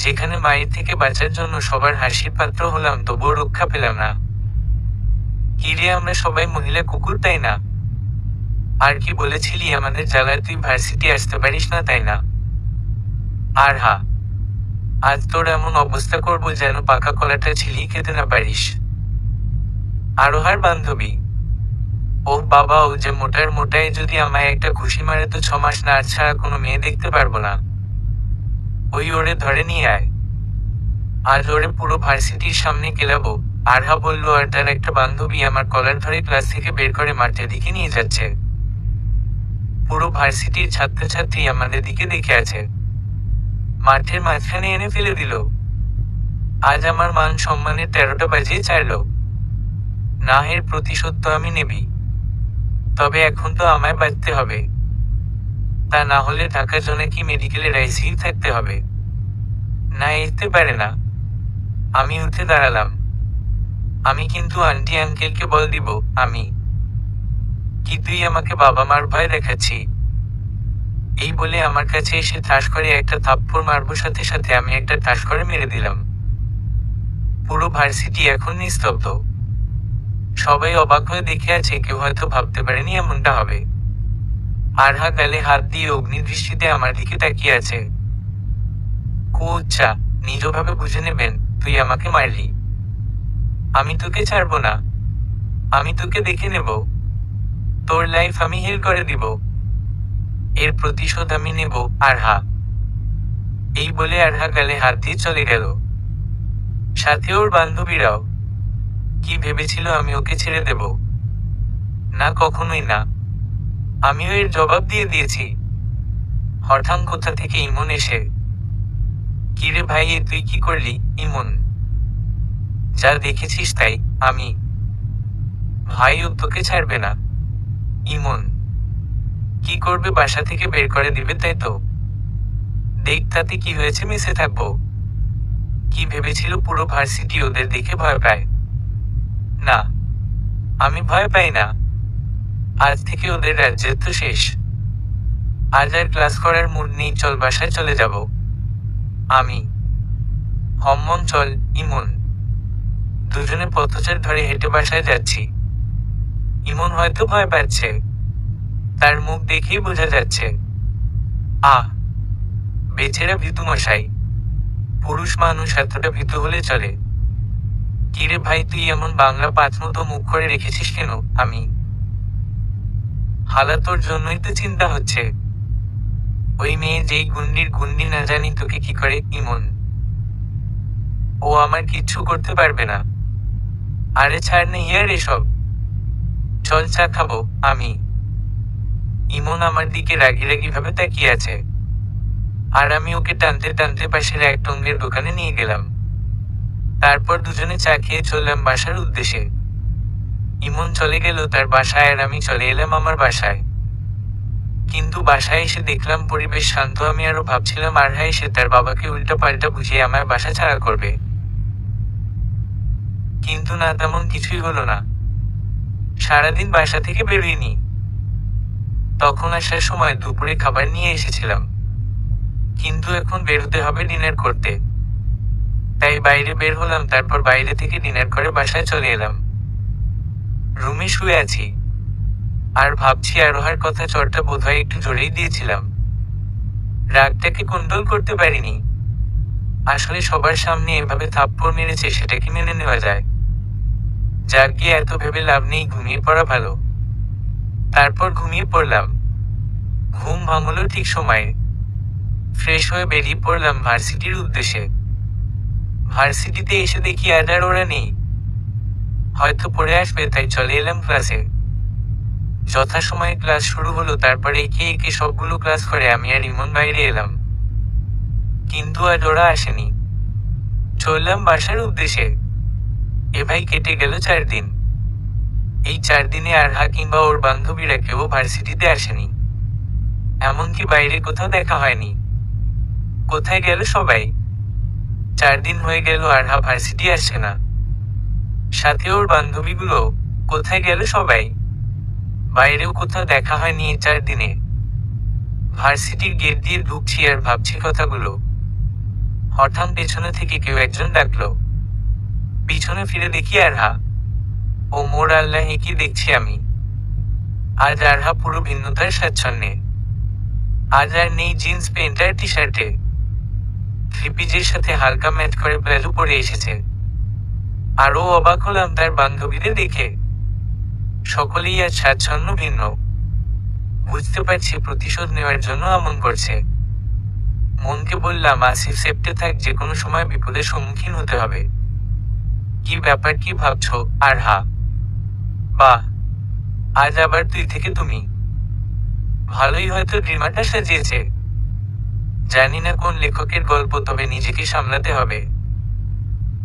যেখানে মায়ের থেকে বাঁচার জন্য সবার হাসির পাত্র হলাম, তবুও রক্ষা পেলাম না। কি রে, আমরা সবাই মহিলা কুকুর, তাই না? আর কি বলেছিলি আমাদের জ্বালায় তুই ভার্সিটি আসতে পারিস না, তাই না? আরহা, আজ তোর এমন অবস্থা করবো যেন পাকা কলাটা ছিলিয়ে খেতে না পারিস। আরোহার বান্ধবী, ওহ বাবা, ও যে মোটার মোটায় যদি আমায় একটা ঘুষি মারে তো 6 মাস না ছাড়া কোনো মেয়ে দেখতে পারবো না। ওই ওরে ধরে নিয়ে আয়, আজ ওরে পুরো ভার্সিটির সামনে কেলাবো। আরহা বলল, আর তার একটা বান্ধবী আমার কলার ধরে ক্লাস থেকে বের করে মাঠের দিকে নিয়ে যাচ্ছে। পুরো ভার্সিটির ছাত্রছাত্রী আমাদের দিকে দেখে আছে, মাঠের মাঝখানে এনে ফেলে দিল। আজ আমার মান সম্মানের 13টা বাজিয়ে ছাড়লো। না, এর প্রতিশোধ তো আমি নেবি, তবে এখন তো আমায় বাঁচতে হবে। তা না হলে ঢাকা জোনাকি মেডিকেলের আইসিইউ থাকতে হবে। না, এতে পারে না। আমি উঠে দাঁড়ালাম। আমি কিন্তু আন্টি আঙ্কেলকে বল দিব। কি তুই আমাকে বাবা মার ভয় দেখাচ্ছি? এই বলে আমার কাছে এসে ঠাস করে একটা থাপ্পড় মারবো, সাথে সাথে আমি একটা ঠাস করে মেরে দিলাম। পুরো ভার্সিটি এখন নিস্তব্ধ, সবাই অবাক হয়ে দেখে আছে, কেউ হয়তো ভাবতে পারেনি এমনটা হবে। আরহা গালে হাত দিয়ে অগ্নিদৃষ্টিতে আমার দিকে তাকিয়ে আছে। কুচ্ছা, নিজভাবে বুঝে নেবেন, তুই আমাকে মারলি। আমি তোকে ছাড়বো না, আমি তোকে দেখে নেব, তোর লাইফ আমি হেল করে দিব। এর প্রতিশোধ আমি নেব, আরহা। এই বলে আরহা গালে হাত দিয়ে চলে গেল, সাথে ওর বান্ধবীরাও। কি ভেবেছিল আমি ওকে ছেড়ে দেব? না, কখনোই না। আমিও এর জবাব দিয়ে দিয়েছি। হঠাৎ কোথা থেকে ইমন এসে, কিরে ভাই, এ তুই কি করলি? ইমন, যা দেখেছিস তাই। আমি, ভাই ও তোকে ছাড়বে না। ইমন, কি করবে? বাসা থেকে বের করে দিবে তাই তো? দেখ তাতে কি হয়েছে, মিশে থাকবো। কি ভেবেছিল পুরো ভার্সিটি ওদের দেখে ভয় পায়? না, আমি ভয় পাই না। আজ থেকে ওদের রাজ্যের তো শেষ। আজ আর ক্লাস করার মুড নেই, চল বাসায় চলে যাব। আমি, হম্মন চল। ইমন। দুজনে পথচার ধরে হেঁটে বাসায় যাচ্ছি। ইমন হয়তো ভয় পাচ্ছে, তার মুখ দেখেই বোঝা যাচ্ছে। আহ, বেচারা ভীতু মশাই। পুরুষ মানুষ এতটা ভীতু হলে চলে? কিরে ভাই, তুই এমন বাংলা পাঁচ মতো মুখ করে রেখেছিস কেন? আমি, হালা তোর জন্যই তো চিন্তা হচ্ছে। ওই মেয়ে যেই গুন্ডির গুন্ডি না জানি তোকে কি করে। ইমন, ও আমার কিচ্ছু করতে পারবে না। আরে ছাড় না ইয়ার এসব, চল চা খাবো। আমি, ইমন আমার দিকে রাগি রাগি ভাবে তাকিয়ে আছে, আর আমি ওকে টানতে টানতে পাশের এক টঙ্গের দোকানে নিয়ে গেলাম। তারপর দুজনে চা খেয়ে চললাম বাসার উদ্দেশ্যে। ইমন চলে গেল তার বাসায়, আর আমি চলে এলাম আমার বাসায়। কিন্তু বাসায় এসে দেখলাম পরিবেশ শান্ত। আমি আরো ভাবছিলাম আরহা এসে তার বাবাকে উল্টা পাল্টা বুঝিয়ে আমার বাসা ছাড়া করবে, কিন্তু না, তেমন কিছুই হলো না। সারাদিন বাসা থেকে বেরোইনি। তখন আসার সময় দুপুরে খাবার নিয়ে এসেছিলাম, কিন্তু এখন বেরোতে হবে ডিনার করতে, তাই বাইরে বের হলাম। তারপর বাইরে থেকে ডিনার করে বাসায় চলে এলাম। রুমে শুয়ে আছি আর ভাবছি আরোহার কথা। চরটা বোধহয় একটু জোরেই দিয়েছিলাম, রাগটাকে কন্ট্রোল করতে পারিনি। আসলে সবার সামনে এভাবে থাপ্পড় মেরেছে, সেটা কি মেনে নেওয়া যায়? যাক গিয়ে, এত ভেবে লাভ নেই, ঘুমিয়ে পড়া ভালো। তারপর ঘুমিয়ে পড়লাম। ঘুম ভাঙল ঠিক সময়ে। ফ্রেশ হয়ে বেরিয়ে পড়লাম ভার্সিটির উদ্দেশ্যে। ভার্সিটিতে এসে দেখি আর ওরা নেই। হয়তো পড়ে আসবে, তাই চলে এলাম ক্লাসে। যথাসময়ে ক্লাস শুরু হলো। তারপরে একে একে সবগুলো ক্লাস করে আমি আর ইমন বাইরে এলাম, কিন্তু আর ওরা আসেনি। চললাম বাসার উদ্দেশ্যে। এভাই কেটে গেল 4 দিন। এই 4 দিনে আরহা কিংবা ওর বান্ধবীরা কেউ ভার্সিটিতে আসেনি, এমনকি বাইরে কোথাও দেখা হয়নি। কোথায় গেল সবাই? 4 দিন হয়ে গেল আরহা ভার্সিটি আসছে না, সাথে ওর বান্ধবীগুলো। কোথায় গেল সবাই? বাইরেও কোথাও দেখা হয়নি এই 4 দিনে। ভার্সিটির গেট দিয়ে ঢুকছি আর ভাবছি কথাগুলো। হঠাৎ পেছনে থেকে কেউ একজন ডাকলো। পিছনে ফিরে দেখি আরহা। ও মোর আল্লাহ, কি দেখছি আমি! আজ আরহা পুরো ভিন্নতার স্বাচ্ছন্দ্যে। আজ আর নেই জিন্স প্যান্ট আর টি শার্টে, থ্রিপিজের সাথে হালকা ম্যাচ করে প্লাজো পরে এসেছে। আরও অবাক হলাম তার বান্ধবীদের দেখে। সকলেই আজ স্বাচ্ছন্দ্য ভিন্ন। বুঝতে পারছি প্রতিশোধ নেওয়ার জন্য এমন করছে। মনকে বললাম, আসিফ সেপ্টে থাক, যে কোনো সময় বিপদের সম্মুখীন হতে হবে। কি ব্যাপার, কি ভাবছো আরহা? বাহ, আজ আবার তুই থেকে তুমি। ভালোই হয়তো ড্রিমারটা সাজিয়েছে। জানি না কোন লেখকের গল্প, তবে নিজেকে সামলাতে হবে।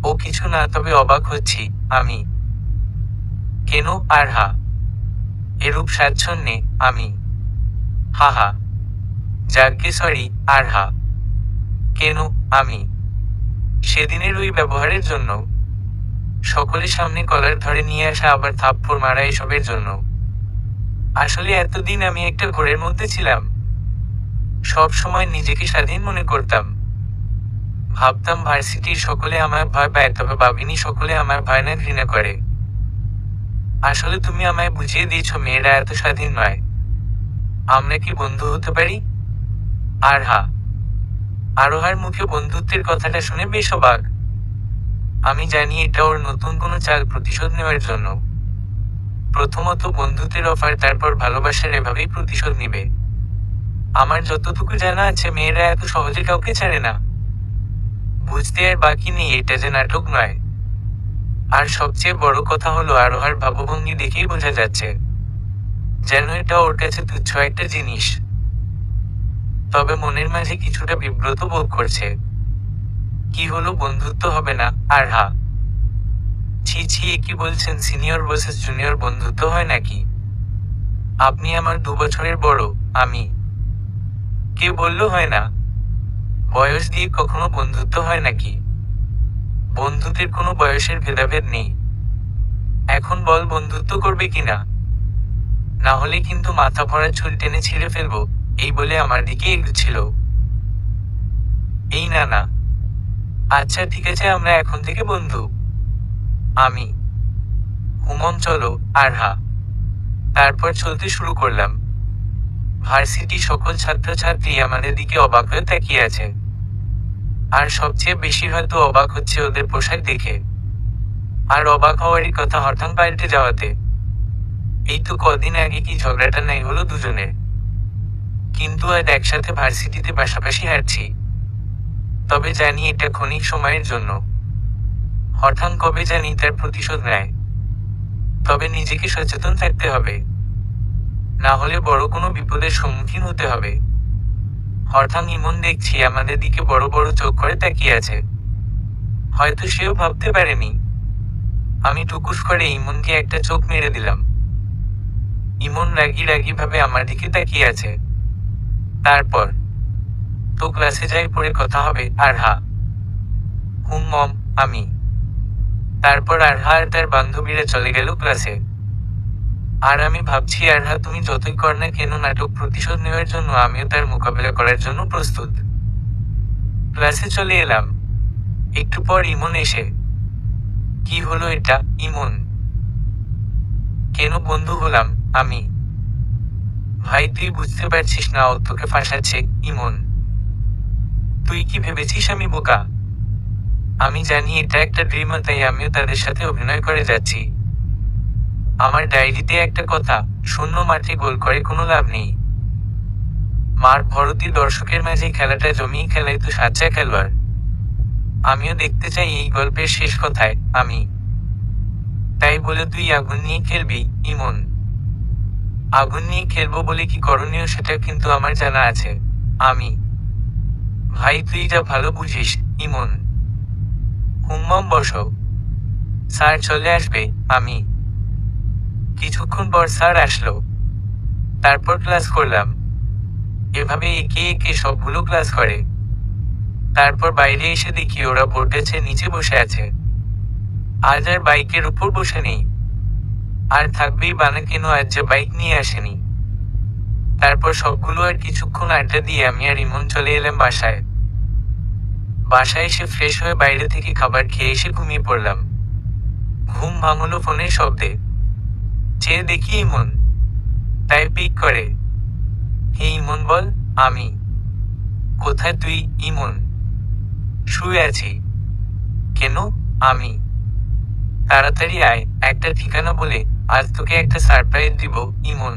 ও কিছু না, তবে অবাক হচ্ছি আমি। কেন আরহা এরূপ স্বাচ্ছন্দ্যে? আমি, হাহা, যাগ্গে সরি আরহা। কেন? আমি, সেদিনের ওই ব্যবহারের জন্য। সকলের সামনে কলার ধরে নিয়ে আসা, আবার থাপ্পড় মারা, এসবের জন্য। আসলে এতদিন আমি একটা ঘোরের মধ্যে ছিলাম। সব সময় নিজেকে স্বাধীন মনে করতাম। ভাবতাম ভার্সিটির সকলে আমায় ভয় পায়, তবে ভাবিনি সকলে আমায় ভয় না, ঘৃণা করে। আসলে তুমি আমায় বুঝিয়ে দিয়েছ মেয়েরা এত স্বাধীন নয়। আমরা কি বন্ধু হতে পারি? আরহা। আরোহার মুখে বন্ধুত্বের কথাটা শুনে বেশ অবাক। আমি জানি এটা ওর নতুন কোনো চাল প্রতিশোধ নেওয়ার জন্য। প্রথমত বন্ধুত্বের অফার, তারপর ভালোবাসার, এভাবেই প্রতিশোধ নিবে। আমার যতটুকু জানা আছে মেয়েরা এত সহজে কাউকে ছাড়ে না। বুঝতে আর বাকি নেই এটা যে নাটক নয়। আর সবচেয়ে বড় কথা হলো আরোহার ভাবভঙ্গি দেখেই বোঝা যাচ্ছে যেন এটা ওর কাছে তুচ্ছ একটা জিনিস। তবে মনের মাঝে কিছুটা বিব্রত বোধ করছে। কি হলো, বন্ধুত্ব হবে না? আর হা, ছি ছি, এ কি বলছেন? সিনিয়র ভার্সেস জুনিয়র বন্ধুত্ব হয় নাকি? আপনি আমার 2 বছরের বড়। আমি। কে বলল হয় না? বয়স দিয়ে কখনো বন্ধুত্ব হয় নাকি? বন্ধুত্বের কোনো বয়সের ভেদাভেদ নেই। এখন বল বন্ধুত্ব করবে কিনা? না হলে কিন্তু মাথা ভরা চুল টেনে ছিঁড়ে ফেলবো, এই বলে আমার দিকে এগুচ্ছিল। এই না না, আচ্ছা ঠিক আছে, আমরা এখন থেকে বন্ধু। আমি। হুমম চলো। আর হা। তারপর চলতে শুরু করলাম। ভার্সিটি সকল ছাত্রছাত্রী আমাদের দিকে অবাক হয়ে তাকিয়ে আছে। আর সবচেয়ে বেশি হয়তো অবাক হচ্ছে ওদের পোশাক দেখে। আর অবাক হওয়ারই কথা হঠাৎ পাল্টে যাওয়াতে। এই তো কদিন আগে কি ঝগড়াটা নাই হলো দুজনের। কিন্তু আজ একসাথে ভার্সিটিতে পাশাপাশি হাঁটছি। তবে জানি এটা ক্ষণিক সময়ের জন্য। হঠাৎ কবে জানি তার প্রতিশোধ নেয়। তবে নিজেকে সচেতন থাকতে হবে, না হলে বড় কোনো বিপদের সম্মুখীন হতে হবে। হঠাৎ ইমন দেখছি আমাদের দিকে বড় বড় চোখ করে তাকিয়ে আছে। হয়তো সেও ভাবতে পারেনি। আমি টুকুস করে ইমনকে একটা চোখ মেরে দিলাম। ইমন রাগি রাগি ভাবে আমার দিকে তাকিয়ে আছে। তারপর তো ক্লাসে যাই, পরে কথা হবে। আর হা। হুম মম। আমি। তারপর আরহা আর তার বান্ধবীরা চলে গেল ক্লাসে। আর আমি ভাবছি আরহা তুমি যতই কর না কেন নাটক প্রতিশোধ নেওয়ার জন্য আমিও তার মোকাবেলা করার জন্য প্রস্তুত। ক্লাসে চলে এলাম। একটু পর ইমন এসে। কি হলো এটা? ইমন। কেন বন্ধু হলাম? আমি। ভাই তুই বুঝতে পারছিস না ও তোকে ফাঁসাচ্ছে? ইমন। তুই কি ভেবেছিস আমি বোকা? আমি জানি এটা একটা ড্রিম, তাই আমিও তাদের সাথে অভিনয় করে যাচ্ছি। আমার ডায়েরিতে একটা কথা, শূন্য মাঠে গোল করে কোনো লাভ নেই। মার ভরতি দর্শকের মাঝে খেলাটা জমিয়ে খেলাই তো সাচ্চা খেলোয়াড়। আমিও দেখতে চাই এই গল্পের শেষ কথায় আমি। তাই বলে তুই আগুন নিয়ে খেলবি? ইমন। আগুন নিয়ে খেলবো বলে কি করণীয় সেটা কিন্তু আমার জানা আছে। আমি। ভাই তুই যা ভালো বুঝিস। ইমন। হুম্মম বসো। স্যার চলে আসবে। আমি। কিছুক্ষণ পর স্যার আসলো। তারপর ক্লাস করলাম। এভাবে একে একে সবগুলো ক্লাস করে। তারপর বাইরে এসে দেখি ওরা বোর্ডেছে নিচে বসে আছে। আজ আর বাইকের উপর বসে নেই। আর থাকবেই বা না কেন, আজ যে বাইক নিয়ে আসেনি। তারপর সবগুলো আর কিছুক্ষণ আড্ডা দিয়ে আমি আর ইমন চলে এলাম বাসায়। বাসায় এসে ফ্রেশ হয়ে বাইরে থেকে খাবার খেয়ে এসে ঘুমিয়ে পড়লাম। ঘুম ভাঙলো ফোনের শব্দে। চেয়ে দেখি ইমন। তাই পিক করে। হে ইমন বল। আমি। কোথায় তুই? ইমন। শুয়ে আছি। কেন? আমি। তাড়াতাড়ি আয়, একটা ঠিকানা বলে, আজ তোকে একটা সারপ্রাইজ দিব। ইমন।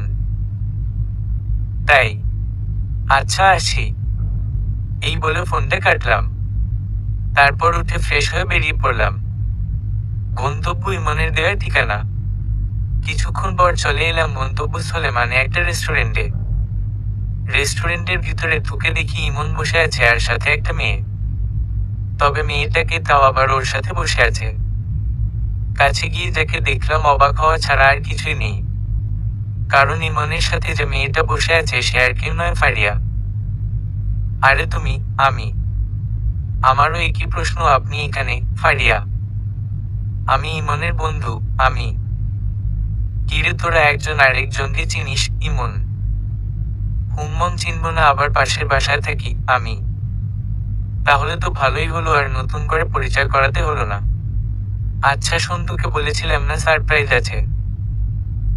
তাই? আচ্ছা আসি। এই বলে ফোনটা কাটলাম। তারপর উঠে ফ্রেশ হয়ে বেরিয়ে পড়লাম। গন্তব্য ইমনের দেওয়া ঠিকানা। কিছুক্ষণ পর চলে এলাম গন্তব্যস্থলে, মানে একটা রেস্টুরেন্টে। রেস্টুরেন্টের ভিতরে ঢুকে দেখি ইমন বসে আছে আর সাথে একটা মেয়ে। তবে মেয়েটাকে তাও আবার ওর সাথে বসে আছে। কাছে গিয়ে যাকে দেখলাম অবাক হওয়া ছাড়া আর কিছুই নেই। কারণ ইমনের সাথে যে মেয়েটা বসে আছে সে আর কেউ নয়, ফারিয়া। আরে তুমি? আমি। আমারও একই প্রশ্ন, আপনি এখানে? ফারিয়া। আমি ইমনের বন্ধু। আমি। কিরে তোরা একজন আরেকজনকে চিনিস? ইমন। হুম্মম চিনব না, আবার পাশের বাসায় থাকি। আমি। তাহলে তো ভালোই হলো, আর নতুন করে পরিচয় করাতে হলো না। আচ্ছা শোন, তোকে বলেছিলাম না সারপ্রাইজ আছে।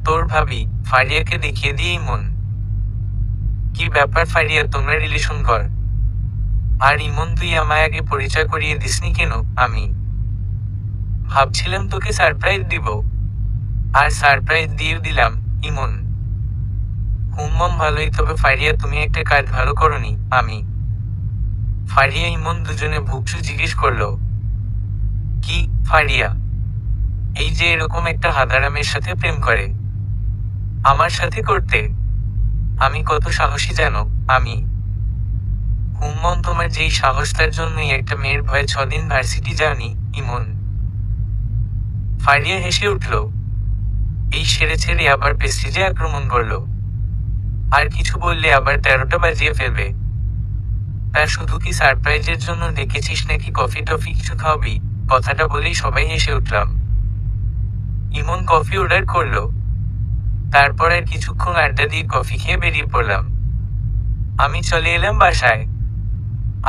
তোর ভাবি ফারিয়াকে দেখিয়ে দিয়ে ইমন। কি ব্যাপার ফারিয়া, তোমরা রিলেশন কর? আর ইমন তুই আমায় আগে পরিচয় করিয়ে দিসনি কেন? আমি। ভাবছিলাম তোকে সারপ্রাইজ দিব। আর সারপ্রাইজ দিয়ে দিলাম। ইমন। হুম্মম ভালোই, তবে ফারিয়া তুমি একটা কাজ ভালো করনি। আমি, ফারিয়া ইমন দুজনে ভুকসু জিজ্ঞেস করলো। কি? ফারিয়া এই যে এরকম একটা হাদারামের সাথে প্রেম করে, আমার সাথে করতে? আমি কত সাহসী জানো? আমি, হুম্মন তোমার যেই সাহস তার জন্যই একটা মেয়ের ভয়ে 6 দিন ভার্সিটি যাওনি। ইমন, ফারিয়া হেসে উঠল। এই সেরে ছেড়ে আবার প্রেস্টিজে আক্রমণ করলো। আর কিছু বললে আবার 13টা বাজিয়ে ফেলবে। তা শুধু কি সারপ্রাইজের জন্য ডেকেছিস নাকি কফি টফি কিছু খাওয়াবি? কথাটা বলেই সবাই হেসে উঠলাম। ইমন কফি অর্ডার করলো। তারপর আর কিছুক্ষণ আড্ডা দিয়ে কফি খেয়ে বেরিয়ে পড়লাম। আমি চলে এলাম বাসায়,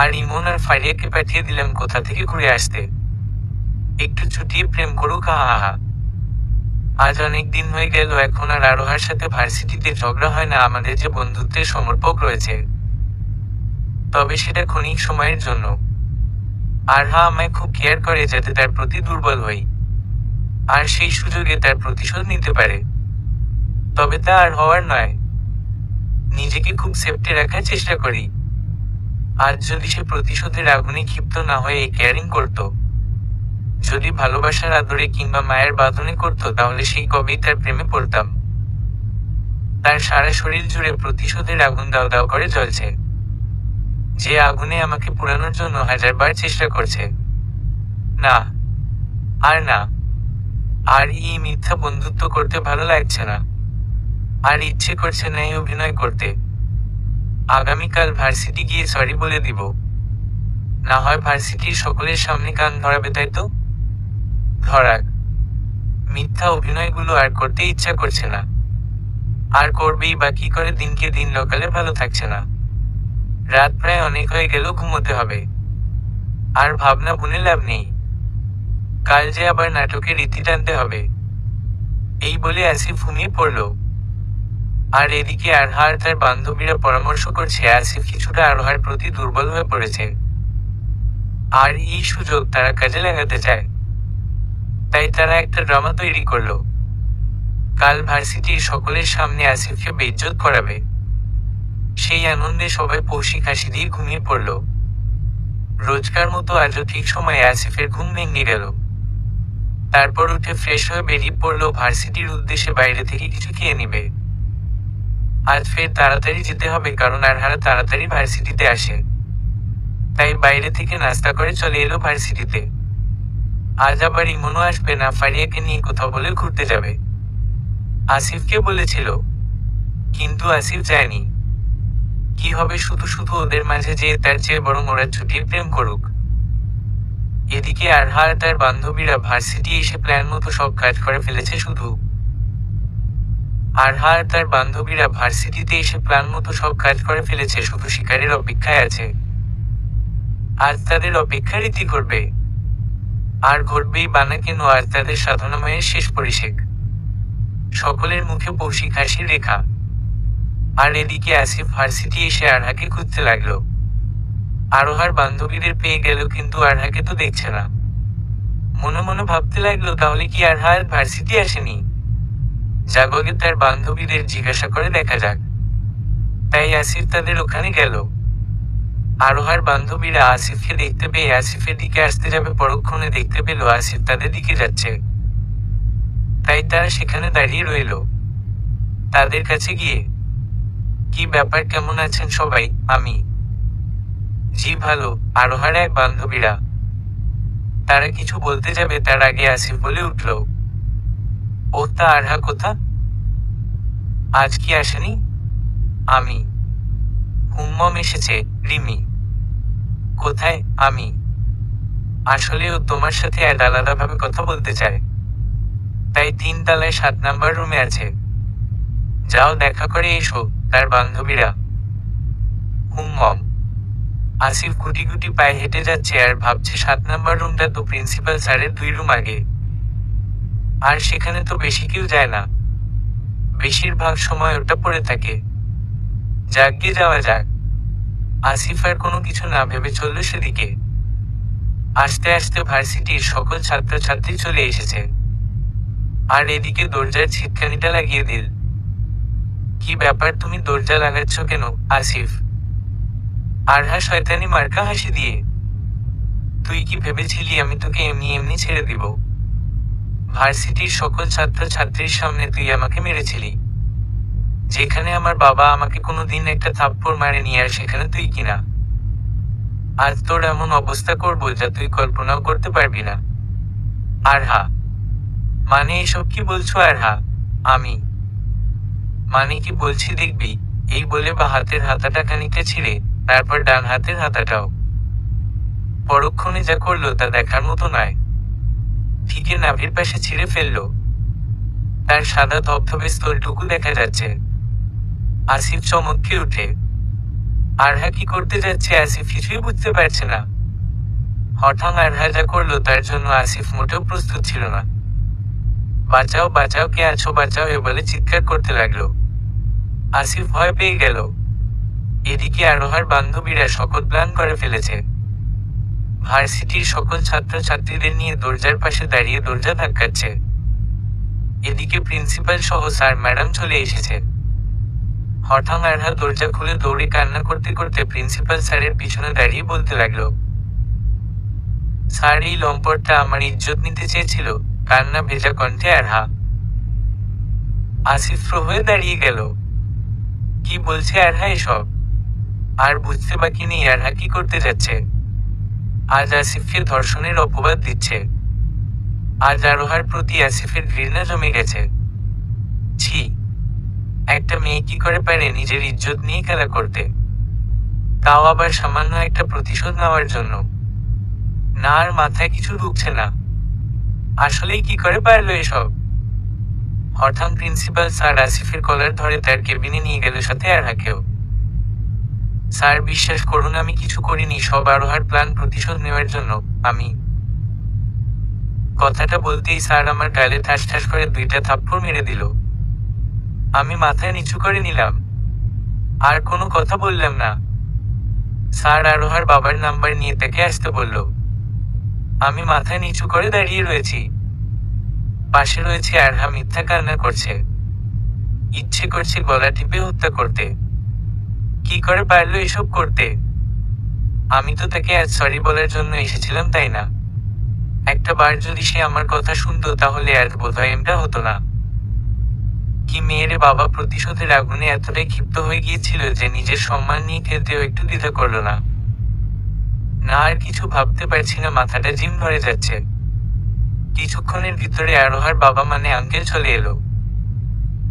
আর ইমন আর ফারিয়াকে পাঠিয়ে দিলাম কোথা থেকে ঘুরে আসতে। একটু ছুটিয়ে প্রেম করুক, হা। আজ অনেক দিন হয়ে গেল এখন আর আরোহার সাথে ভার্সিটিতে ঝগড়া হয় না। আমাদের যে বন্ধুত্বের সমর্পক রয়েছে, তবে সেটা ক্ষণিক সময়ের জন্য। আরহা আমায় খুব কেয়ার করে যাতে তার প্রতি দুর্বল হই, আর সেই সুযোগে তার প্রতিশোধ নিতে পারে। তবে তা আর হওয়ার নয়। নিজেকে খুব সেফটি রাখার চেষ্টা করি। আজ যদি সে প্রতিশোধের আগুনে ক্ষিপ্ত না হয়ে এই কেয়ারিং করত, যদি ভালোবাসার আদরে কিংবা মায়ের বাঁধনে করত, তাহলে সেই কবেই তার প্রেমে পড়তাম। তার সারা শরীর জুড়ে প্রতিশোধের আগুন দাও দাও করে জ্বলছে, যে আগুনে আমাকে পোড়ানোর জন্য 1000বার চেষ্টা করছে। না, আর না। আর এই মিথ্যা বন্ধুত্ব করতে ভালো লাগছে না। আর ইচ্ছে করছে না এই অভিনয় করতে। আগামীকাল ভার্সিটি গিয়ে সরি বলে দিব। না হয় ভার্সিটির সকলের সামনে কান ধরাবে, তাই তো? ধরাক। মিথ্যা অভিনয়গুলো আর করতে ইচ্ছা করছে না। আর করবেই বা কি করে? দিনকে দিন লোকালে ভালো থাকছে না। রাত প্রায় অনেক হয়ে গেল, ঘুমোতে হবে। আর ভাবনা বুনে লাভ নেই। কাল যে আবার নাটকের রীতি টানতে হবে। এই বলে আসিফ ঘুমিয়ে পড়ল। আর এদিকে আরহা আর তার বান্ধবীরা পরামর্শ করছে আসিফ কিছুটা আরোহার প্রতি দুর্বল হয়ে পড়েছে, আর এই সুযোগ তারা কাজে লাগাতে চায়। তাই তারা একটা ড্রামা তৈরি করলো। কাল ভার্সিটির সকলের সামনে আসিফকে বেইজ্জত করাবে। সেই আনন্দে সবাই পৌষিক হাসি দিয়ে ঘুমিয়ে পড়ল। রোজকার মতো আজও ঠিক সময়ে আসিফের ঘুম ভেঙে গেল। তারপর উঠে ফ্রেশ হয়ে বেরিয়ে পড়ল ভার্সিটির উদ্দেশ্যে। বাইরে থেকে কিছু খেয়ে নিবে। আজ ফের তাড়াতাড়ি যেতে হবে, কারণ আরহারা তাড়াতাড়ি ভার্সিটিতে আসে। তাই বাইরে থেকে নাস্তা করে চলে এলো ভার্সিটিতে। আজ আবার ইমনও আসবে না, ফারিয়াকে নিয়ে কোথাও বলে ঘুরতে যাবে। আসিফকে বলেছিল, কিন্তু আসিফ যায়নি। কি হবে শুধু শুধু ওদের মাঝে যেয়ে? তার চেয়ে বরং ওরা ছুটিয়ে প্রেম করুক। এদিকে আরহা আর তার বান্ধবীরা ভার্সিটি এসে প্ল্যান মতো সব কাজ করে ফেলেছে। শুধু আরহা আর তার বান্ধবীরা ভার্সিটিতে এসে প্ল্যান মতো সব কাজ করে ফেলেছে, শুধু শিকারের অপেক্ষায় আছে। আজ তাদের অপেক্ষা রীতি ঘটবে। আর ঘটবেই বানা কেন, আজ তাদের সাধনাময়ের শেষ পরিশেক। সকলের মুখে পৌষিক হাসির রেখা। আর এদিকে আসিফ ভার্সিটি এসে আরহাকে খুঁজতে লাগলো। আরোহার বান্ধবীদের পেয়ে গেল, কিন্তু আরহাকে তো দেখছে না। মনে মনে ভাবতে লাগলো, তাহলে কি আরহা আর ভার্সিটি আসেনি? জাগগে তার বান্ধবীদের জিজ্ঞাসা করে দেখা যাক। তাই আসিফ তাদের ওখানে গেল। আরোহার বান্ধবীরা আসিফকে দেখতে পেয়ে আসিফের দিকে আসতে যাবে, পরক্ষণে দেখতে পেল আসিফ তাদের দিকে যাচ্ছে। তাই তারা সেখানে দাঁড়িয়ে রইল। তাদের কাছে গিয়ে, কি ব্যাপার, কেমন আছেন সবাই? আমি, জি ভালো। আরোহার এক বান্ধবীরা। তারা কিছু বলতে যাবে তার আগে আসিফ বলে উঠল, ও তা আরহা কোথা? আজ কি আসেনি? আমি, হুম্মম এসেছে। রিমি কোথায়? আমি, আসলে ও তোমার সাথে আলাদাভাবে কথা বলতে চায়। তাই 3 তলায় 7 নাম্বার রুমে আছে। যাও দেখা করে এসো। তার বান্ধবীরা। হুম্মম। আসিফ গুটি গুটি পায়ে হেঁটে যাচ্ছে আর ভাবছে 7 নাম্বার রুমটা তো প্রিন্সিপাল স্যারের 2 রুম আগে। আর সেখানে তো বেশি কেউ যায় না। বেশিরভাগ সময় ওটা পড়ে থাকে। যাক যাওয়া যাক। আসিফ আর কোনো কিছু না ভেবে চলল সেদিকে। আস্তে আস্তে ভার্সিটির সকল ছাত্রছাত্রী চলে এসেছে। আর এদিকে দরজার ছিটকানিটা লাগিয়ে দিল। কি ব্যাপার, তুমি দরজা লাগাচ্ছ কেন আসিফ? আরহা শয়তানি মার্কা হাসি দিয়ে। তুই কি ভেবেছিলি আমি তোকে এমনি এমনি ছেড়ে দিব? ভার্সিটির সকল ছাত্র ছাত্রীর সামনে তুই আমাকে মেরেছিলি। যেখানে আমার বাবা আমাকে কোনোদিন একটা থাপ্পড় মারেনি, আর সেখানে তুই কিনা। আজ তোর এমন অবস্থা করবো যা তুই কল্পনাও করতে পারবি না। আরহা, মানে এসব কি বলছো আরহা? আমি মানে কি বলছি দেখবি। এই বলে বা হাতের হাতাটা খানিকটা ছিঁড়ে, তারপর ডান হাতের হাতাটাও। পরক্ষণে যা করলো তা দেখার মতো নয়। ঠিকে নাভির পাশে ছিঁড়ে ফেললো। তার সাদা ধবধবে স্থলটুকু দেখা যাচ্ছে। আসিফ চমকে উঠে। আরহা কি করতে যাচ্ছে আসিফ কিছুই বুঝতে পারছে না। হঠাৎ আরহা যা করলো তার জন্য আসিফ মোটেও প্রস্তুত ছিল না। বাঁচাও বাঁচাও, কে আছো বাঁচাও, এ বলে চিৎকার করতে লাগলো। আসিফ ভয় পেয়ে গেল। এদিকে আরোহার বান্ধবীরা সকল প্ল্যান করে ফেলেছে। ভার্সিটির সকল ছাত্র ছাত্রীদের নিয়ে দরজার পাশে দাঁড়িয়ে দরজা ধাক্কাচ্ছে। এদিকে প্রিন্সিপাল সহ স্যার ম্যাডাম চলে এসেছে। হঠাৎ আরহা দরজা খুলে দৌড়ে কান্না করতে করতে প্রিন্সিপাল স্যারের পিছনে দাঁড়িয়ে বলতে লাগলো, স্যার এই লম্পটটা আমার ইজ্জত নিতে চেয়েছিল। কান্না ভেজা কণ্ঠে আরহা। আসিফ হয়ে দাঁড়িয়ে গেল। কি বলছে আরহা এসব? আর বুঝতে বাকি নেই আরহা কি করতে যাচ্ছে। আজ আসিফকে ধর্ষণের অপবাদ দিচ্ছে। আজ আরোহার প্রতি আসিফের ঘৃণা জমে গেছে। ছি, একটা মেয়ে কি করে পারে নিজের ইজ্জত নিয়ে খেলা করতে, তাও আবার সামান্য একটা প্রতিশোধ নেওয়ার জন্য। না, আর মাথায় কিছু ঢুকছে না। আসলেই কি করে পারলো এসব? হঠাৎ প্রিন্সিপাল স্যার আসিফের কলার ধরে তার কেবিনে নিয়ে গেল, সাথে আরহাকেও। স্যার বিশ্বাস করুন আমি কিছু করিনি, সব আরোহার প্ল্যান প্রতিশোধ নেওয়ার জন্য। আমি কথাটা বলতেই স্যার আমার গালে ঠাস ঠাস করে 2টা থাপ্পড় মেরে দিল। আমি মাথায় নিচু করে নিলাম, আর কোনো কথা বললাম না। স্যার আরোহার বাবার নাম্বার নিয়ে তাকে আসতে বলল। আমি মাথায় নিচু করে দাঁড়িয়ে রয়েছি। পাশে রয়েছে আরহা, মিথ্যা কান্না করছে। ইচ্ছে করছে গলা টিপে হত্যা করতে। কি করে পারলো এসব করতে? আমি তো তাকে আজ সরি বলার জন্য এসেছিলাম, তাই না? একটা বার যদি সে আমার কথা শুনতো তাহলে আজ বোধহয় এমটা হতো না। কি মেয়েরে বাবা প্রতিশোধের আগুনে এতটাই ক্ষিপ্ত হয়ে গিয়েছিল যে নিজের সম্মান নিয়ে খেলতেও একটু দ্বিধা করলো না। না, আর কিছু ভাবতে পারছি না, মাথাটা জিম ধরে যাচ্ছে। কিছুক্ষণের ভিতরে আরোহার বাবা মানে আঙ্কেল চলে এলো।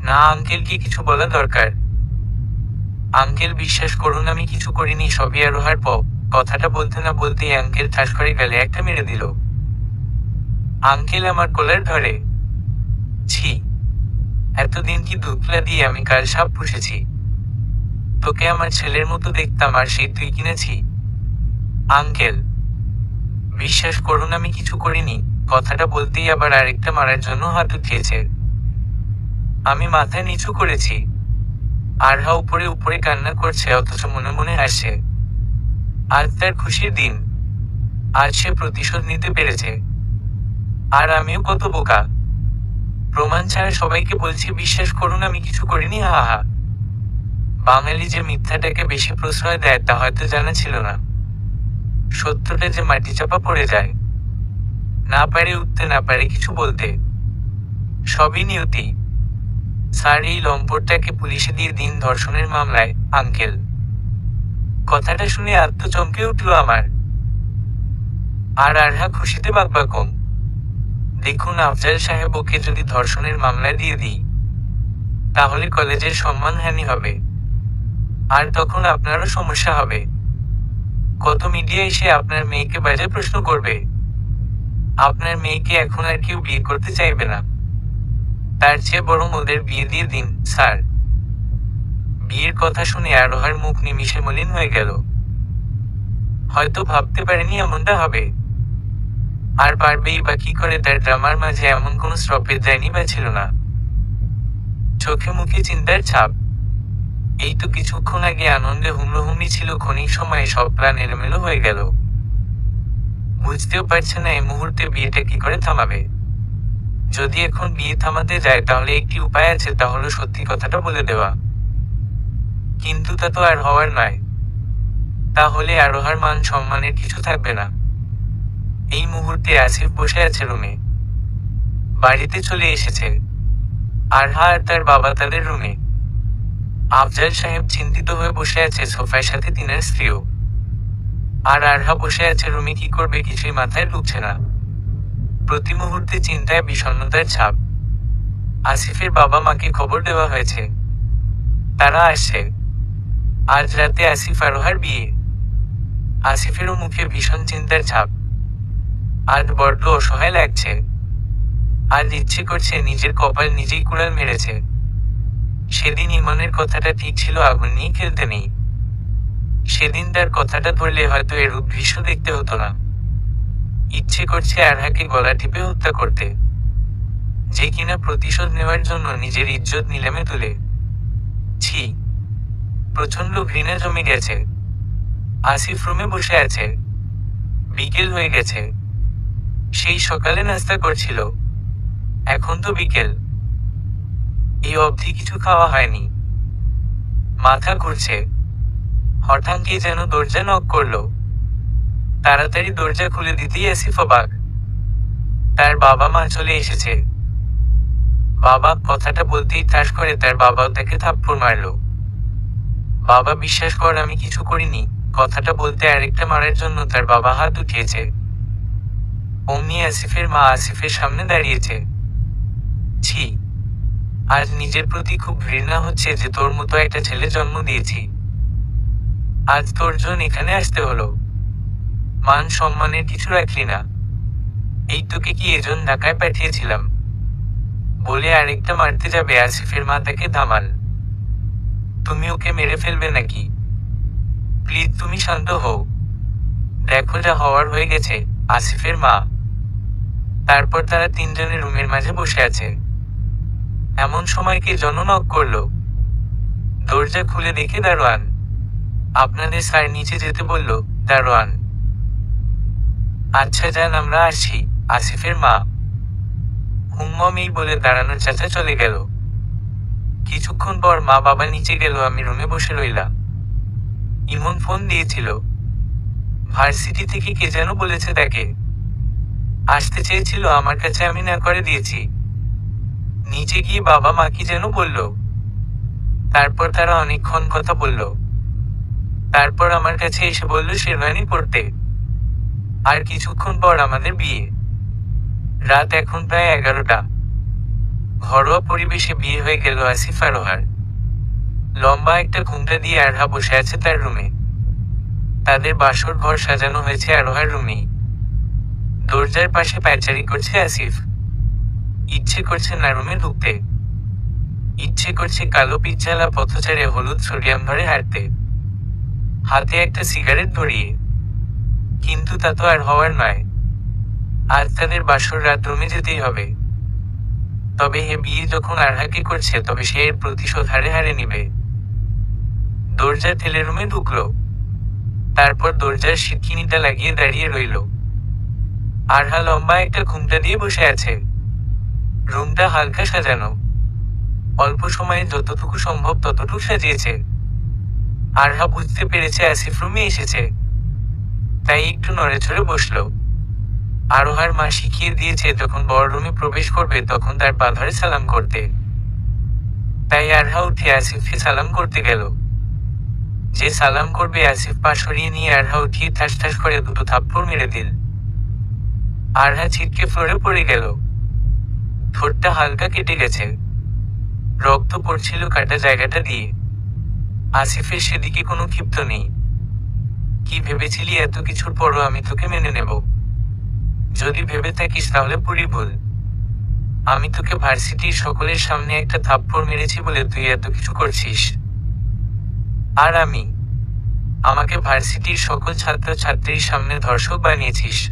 না, আঙ্কেলকে কিছু বলা দরকার। আঙ্কেল বিশ্বাস করুন আমি কিছু করিনি, সবই আরোহার কথাটা বলতে না বলতেই আঙ্কেল ঠাস করে গালে একটা মেরে দিল। আঙ্কেল আমার কলার ধরে। ছি, এতদিন কি দুধলা দিয়ে আমি কাল সাপ পুষেছি। তোকে আমার ছেলের মতো দেখতাম, আর সেই তুই কিনেছি। আঙ্কেল বিশ্বাস করুন আমি কিছু করিনি। কথাটা বলতেই আবার আরেকটা মারার জন্য হাত উঠিয়েছে। আমি মাথা নিচু করেছি। আরহা উপরে উপরে কান্না করছে, অথচ মনে মনে হাসছে। আজ তার খুশির দিন। আজ সে প্রতিশোধ নিতে পেরেছে। আর আমিও কত বোকা। প্রমাণ ছাড়া সবাইকে বলছি বিশ্বাস করুন আমি কিছু করিনি। হা হা। বাঙালি যে মিথ্যাটাকে বেশি প্রশ্রয় দেয় তা হয়তো জানা ছিল না। সত্যটা যে মাটি চাপা পড়ে যায়, না পারে উঠতে, না পারে কিছু বলতে। সবই নিয়তি। স্যার এই লম্পটটাকে পুলিশে দিয়ে দিন ধর্ষণের মামলায়। আঙ্কেল কথাটা শুনে আত্মচমকে উঠল আমার। আর আরহা খুশিতে বাকবাকম। দেখুন আফজাল সাহেব, ওকে যদি ধর্ষণের মামলায় দিয়ে দিই তাহলে কলেজের সম্মানহানি হবে, আর তখন আপনারও সমস্যা হবে। কত মিডিয়া এসে আপনার মেয়েকে বাজে প্রশ্ন করবে। আপনার মেয়েকে এখন আর কেউ বিয়ে করতে চাইবে না। তার চেয়ে বরং ওদের বিয়ে দিয়ে দিন স্যার। বিয়ের কথা শুনে আরোহার মুখ নিমিষে মলিন হয়ে গেল। হয়তো ভাবতে পারেনি এমনটা হবে। আর পারবেই বা কি করে, তার ড্রামার মাঝে এমন কোনো স্টপেজ যায়নি বা ছিল না। চোখে মুখে চিন্তার ছাপ। এই তো কিছুক্ষণ আগে আনন্দে হুমড়োহুমড়ি ছিল, ক্ষণিক সময়ে সব প্ল্যান এলোমেলো হয়ে গেল। বুঝতেও পারছে না এই মুহূর্তে বিয়েটা কি করে থামাবে। যদি এখন বিয়ে থামাতে যায় তাহলে একটি উপায় আছে, তা হলো সত্যি কথাটা বলে দেওয়া। কিন্তু তা তো আর হওয়ার নয়। তাহলে আরোহার মান সম্মানের কিছু থাকবে না। এই মুহূর্তে আসিফ বসে আছে রুমে। বাড়িতে চলে এসেছে আরহা আর তার বাবা তাদের রুমে। আফজাল সাহেব চিন্তিত হয়ে বসে আছে সোফার সাথে তিনার স্ত্রীও। আর আরহা বসে আছে রুমে, কি করবে কিছুই মাথায় ঢুকছে না। প্রতি মুহূর্তে চিন্তায় বিষণ্ণতার ছাপ। আসিফের বাবা মাকে খবর দেওয়া হয়েছে, তারা আসছে। আজ রাতে আসিফ আরোহার বিয়ে। আসিফেরও মুখে ভীষণ চিন্তার ছাপ। আজ বড্ড অসহায় লাগছে। আজ ইচ্ছে করছে নিজের কপাল নিজেই কুড়াল মেরেছে। সেদিন ইমনের কথাটা ঠিক ছিল, আগুন নিয়ে খেলতে নেই। সেদিন তার কথাটা ধরলে হয়তো এরূপ দৃশ্য দেখতে হতো না। ইচ্ছে করছে আরহাকে গলা টিপে হত্যা করতে, যে কিনা প্রতিশোধ নেওয়ার জন্য নিজের ইজ্জত নিলামে তুলে। ছি, প্রচন্ড ঘৃণা জমে গেছে। আসিফ রুমে বসে আছে। বিকেল হয়ে গেছে। সেই সকালে নাস্তা করছিল, এখন তো বিকেল। এই অবধি কিছু খাওয়া হয়নি। মাথা ঘুরছে। হঠাৎ কে যেন দরজা নক করলো। তাড়াতাড়ি দরজা খুলে দিতেই আসিফ অবাক। তার বাবা মা চলে এসেছে। বাবা কথাটা বলতেই ঠাস করে তার বাবাও তাকে থাপ্পড় মারল। বাবা, বিশ্বাস কর আমি কিছু করিনি। কথাটা বলতে আরেকটা মারার জন্য তার বাবা হাত উঠিয়েছে। অমনি আসিফের মা আসিফের সামনে দাঁড়িয়েছে। ছি, আজ নিজের প্রতি খুব ঘৃণা হচ্ছে যে তোর মতো একটা ছেলে জন্ম দিয়েছি। আজ তোর জন্য এখানে আসতে হলো। মান সম্মানের কিছু রাখলি না। এই তোকে কি এজন ঢাকায় পাঠিয়েছিলাম বলে আরেকটা মারতে যাবে আসিফের মা তাকে থামাল। তুমি ওকে মেরে ফেলবে নাকি? প্লিজ তুমি শান্ত হও। দেখো যা হওয়ার হয়ে গেছে। আসিফের মা। তারপর তারা তিনজনের রুমের মাঝে বসে আছে। এমন সময় কে যেন নক করলো। দরজা খুলে দেখে দারোয়ান। আপনাদের স্যার নিচে যেতে বলল। দারোয়ান। আচ্ছা যান, আমরা আসছি। আসিফের মা। হুম্মম এই বলে দাঁড়ানোর চাচা চলে গেল। কিছুক্ষণ পর মা বাবা নিচে গেল, আমি রুমে বসে রইলাম। ইমন ফোন দিয়েছিল। ভার্সিটি থেকে কে যেন বলেছে তাকে আসতে চেয়েছিল আমার কাছে, আমি না করে দিয়েছি। নিচে গিয়ে বাবা মা কি যেন বলল। তারপর তারা অনেকক্ষণ কথা বলল। তারপর আমার কাছে এসে বলল শেরওয়ানি পরতে। আর কিছুক্ষণ পর আমাদের বিয়ে। রাত এখন প্রায় 11টা। ঘরোয়া পরিবেশে বিয়ে হয়ে গেল আসিফ আরোহার। লম্বা একটা ঘুমটা দিয়ে আরহা বসে আছে তার রুমে। তাদের বাসর ঘর সাজানো হয়েছে আরোহার রুমেই। দরজার পাশে পায়চারি করছে আসিফ। ইচ্ছে করছে না রুমে ঢুকতে। ইচ্ছে করছে কালো পিচ্ছালা পথচারে হলুদ সোডিয়াম ধরে হাঁটতে, হাতে একটা সিগারেট ধরিয়ে। কিন্তু তা তো আর হওয়ার নয়। আজ তাদের বাসর রাত রুমে যেতেই হবে। তবে হে বিয়ে যখন আরহাকে করছে তবে সে এর প্রতিশোধ হারে হারে নিবে। দরজা ঠেলে রুমে ঢুকলো। তারপর দরজার সিটকিনিটা লাগিয়ে দাঁড়িয়ে রইল। আরহা লম্বা একটা ঘুমটা দিয়ে বসে আছে। রুমটা হালকা সাজানো। অল্প সময়ে যতটুকু সম্ভব ততটুকু সাজিয়েছে। আরহা বুঝতে পেরেছে আসিফ রুমে এসেছে, তাই একটু নড়েচড়ে বসলো। আরোহার মা শিখিয়ে দিয়েছে যখন বড় রুমে প্রবেশ করবে তখন তার পা ধরে সালাম করতে। তাই আরহা উঠে আসিফকে সালাম করতে গেল। যে সালাম করবে আসিফ পা সরিয়ে নিয়ে আরহা উঠিয়ে ঠাস ঠাস করে দুটো থাপ্পড় মেরে দিল। আরহা ছিটকে ফ্লোরে পড়ে গেল। ঠোঁটটা হালকা কেটে গেছে। রক্ত পড়ছিল কাটা জায়গাটা দিয়ে। আসিফের সেদিকে কোনো ক্ষিপ্ত নেই। কি ভেবেছিলি এত কিছুর পরও আমি তোকে মেনে নেব? যদি ভেবে থাকিস তাহলে পুরি ভুল। আমি তোকে ভার্সিটির সকলের সামনে একটা থাপ্পড় মেরেছি বলে তুই এত কিছু করছিস। আর আমাকে ভার্সিটির সকল ছাত্র ছাত্রীর সামনে ধর্ষক বানিয়েছিস।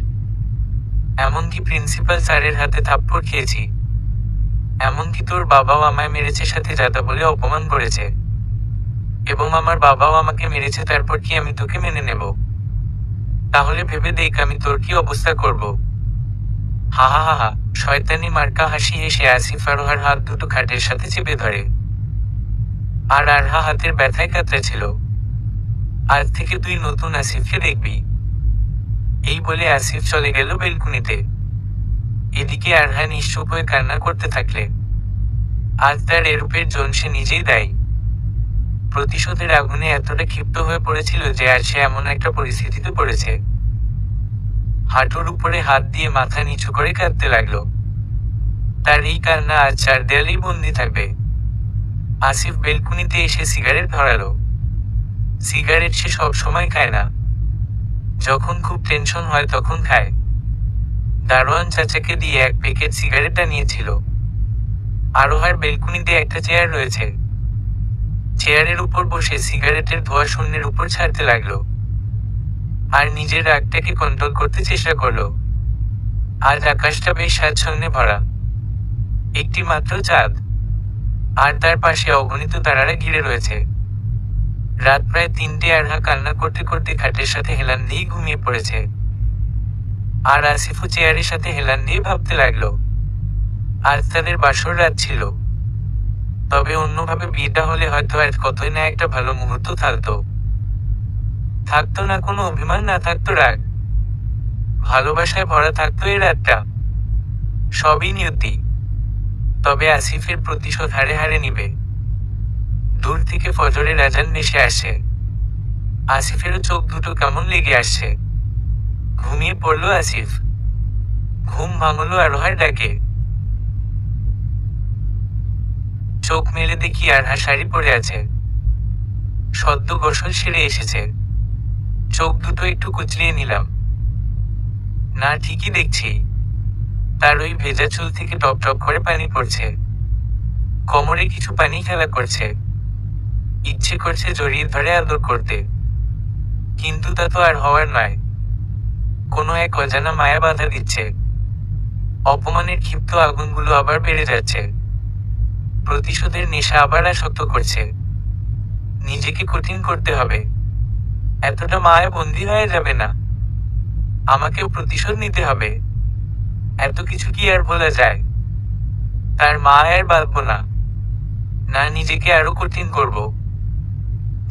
এমনকি প্রিন্সিপাল স্যারের হাতে থাপ্পড় খেয়েছি। এমনকি তোর বাবাও আমায় মেরেছে, সাথে যাতা বলে অপমান করেছে। এবং আমার বাবাও আমাকে মেরেছে, তারপর কি আমি তোকে মেনে নেব? তাহলে ভেবে দেখ আমি তোর কি অবস্থা করব। হা হা হা হা। শয়তানি মার্কা হাসি হেসে আসিফ আরোহার হাত দুটো খাটের সাথে চেপে ধরে। আর আরহা হাতের ব্যথায় কাতরাচ্ছিল। আজ থেকে তুই নতুন আসিফকে দেখবি, এই বলে আসিফ চলে গেল বেলকুনিতে। এদিকে আরহা নিশ্চুপ হয়ে কান্না করতে থাকলে। আজ তার এরূপের জন্য সে নিজেই দায়ী। প্রতিশোধের আগুনে এতটা ক্ষিপ্ত হয়ে পড়েছিল যে আজ সে এমন একটা পরিস্থিতিতে পড়েছে। হাঁটুর উপরে হাত দিয়ে মাথা নিচু করে কাঁদতে লাগলো। তার এই কান্না আজ 4 দেয়ালেই বন্দি থাকবে। আসিফ বেলকুনিতে এসে সিগারেট ধরালো। সিগারেট সে সব সময় খায় না, যখন খুব টেনশন হয় তখন খায়। দারোয়ান চাচাকে দিয়ে 1 প্যাকেট সিগারেট আনিয়েছিল। আরোহার বেলকুনিতে একটা চেয়ার রয়েছে। চেয়ারের উপর বসে সিগারেটের ধোঁয়া শূন্যের উপর ছাড়তে লাগলো। আর নিজের রাগটাকে কন্ট্রোল করতে চেষ্টা করলো। আজ আকাশটা বেশ স্বাচ্ছন্দ্যে ভরা। একটি মাত্র চাঁদ, আর তার পাশে অগণিত তারারা ঘিরে রয়েছে। রাত প্রায় 3টে। আরহা কান্না করতে করতে খাটের সাথে হেলান দিয়ে ঘুমিয়ে পড়েছে। আর আসিফও চেয়ারের সাথে হেলান দিয়ে ভাবতে লাগলো, আজ তাদের বাসর রাত ছিল। তবে অন্যভাবে বিয়েটা হলে হয়তো আজ কতই না একটা ভালো মুহূর্ত থাকতো না কোনো অভিমান, না থাকতো রাগ, ভালোবাসায় ভরা থাকতো এই রাতটা। সবই নিয়তি। তবে আসিফের প্রতিশোধ হারে হারে নিবে। দূর থেকে ফজরের আজান ভেসে আসে। আসিফেরও চোখ দুটো কেমন লেগে আসছে। ঘুমিয়ে পড়ল আসিফ। ঘুম ভাঙল আরোহার ডাকে। চোখ মেলে দেখি আরহা শাড়ি পরে আছে। সদ্য গোসল সেরে এসেছে। চোখ দুটো একটু কুচলিয়ে নিলাম। না, ঠিকই দেখছি। তার ওই ভেজা চুল থেকে টপ টপ করে পানি পড়ছে। কোমরে কিছু পানি খেলা করছে। ইচ্ছে করছে জড়িয়ে ধরে আদর করতে, কিন্তু তা তো আর হওয়ার নয়। কোনো এক অজানা মায়া বাধা দিচ্ছে। অপমানের ক্ষিপ্ত আগুনগুলো আবার বেড়ে যাচ্ছে। প্রতিশোধের নেশা আবার আসক্ত করছে। নিজেকে কঠিন করতে হবে। এতটা মায়া বন্দী হয়ে যাবে না। আমাকেও প্রতিশোধ নিতে হবে। এত কিছু কি আর ভোলা যায়? তার মায়া আর বাঁধবো না। না, নিজেকে আরো কঠিন করব।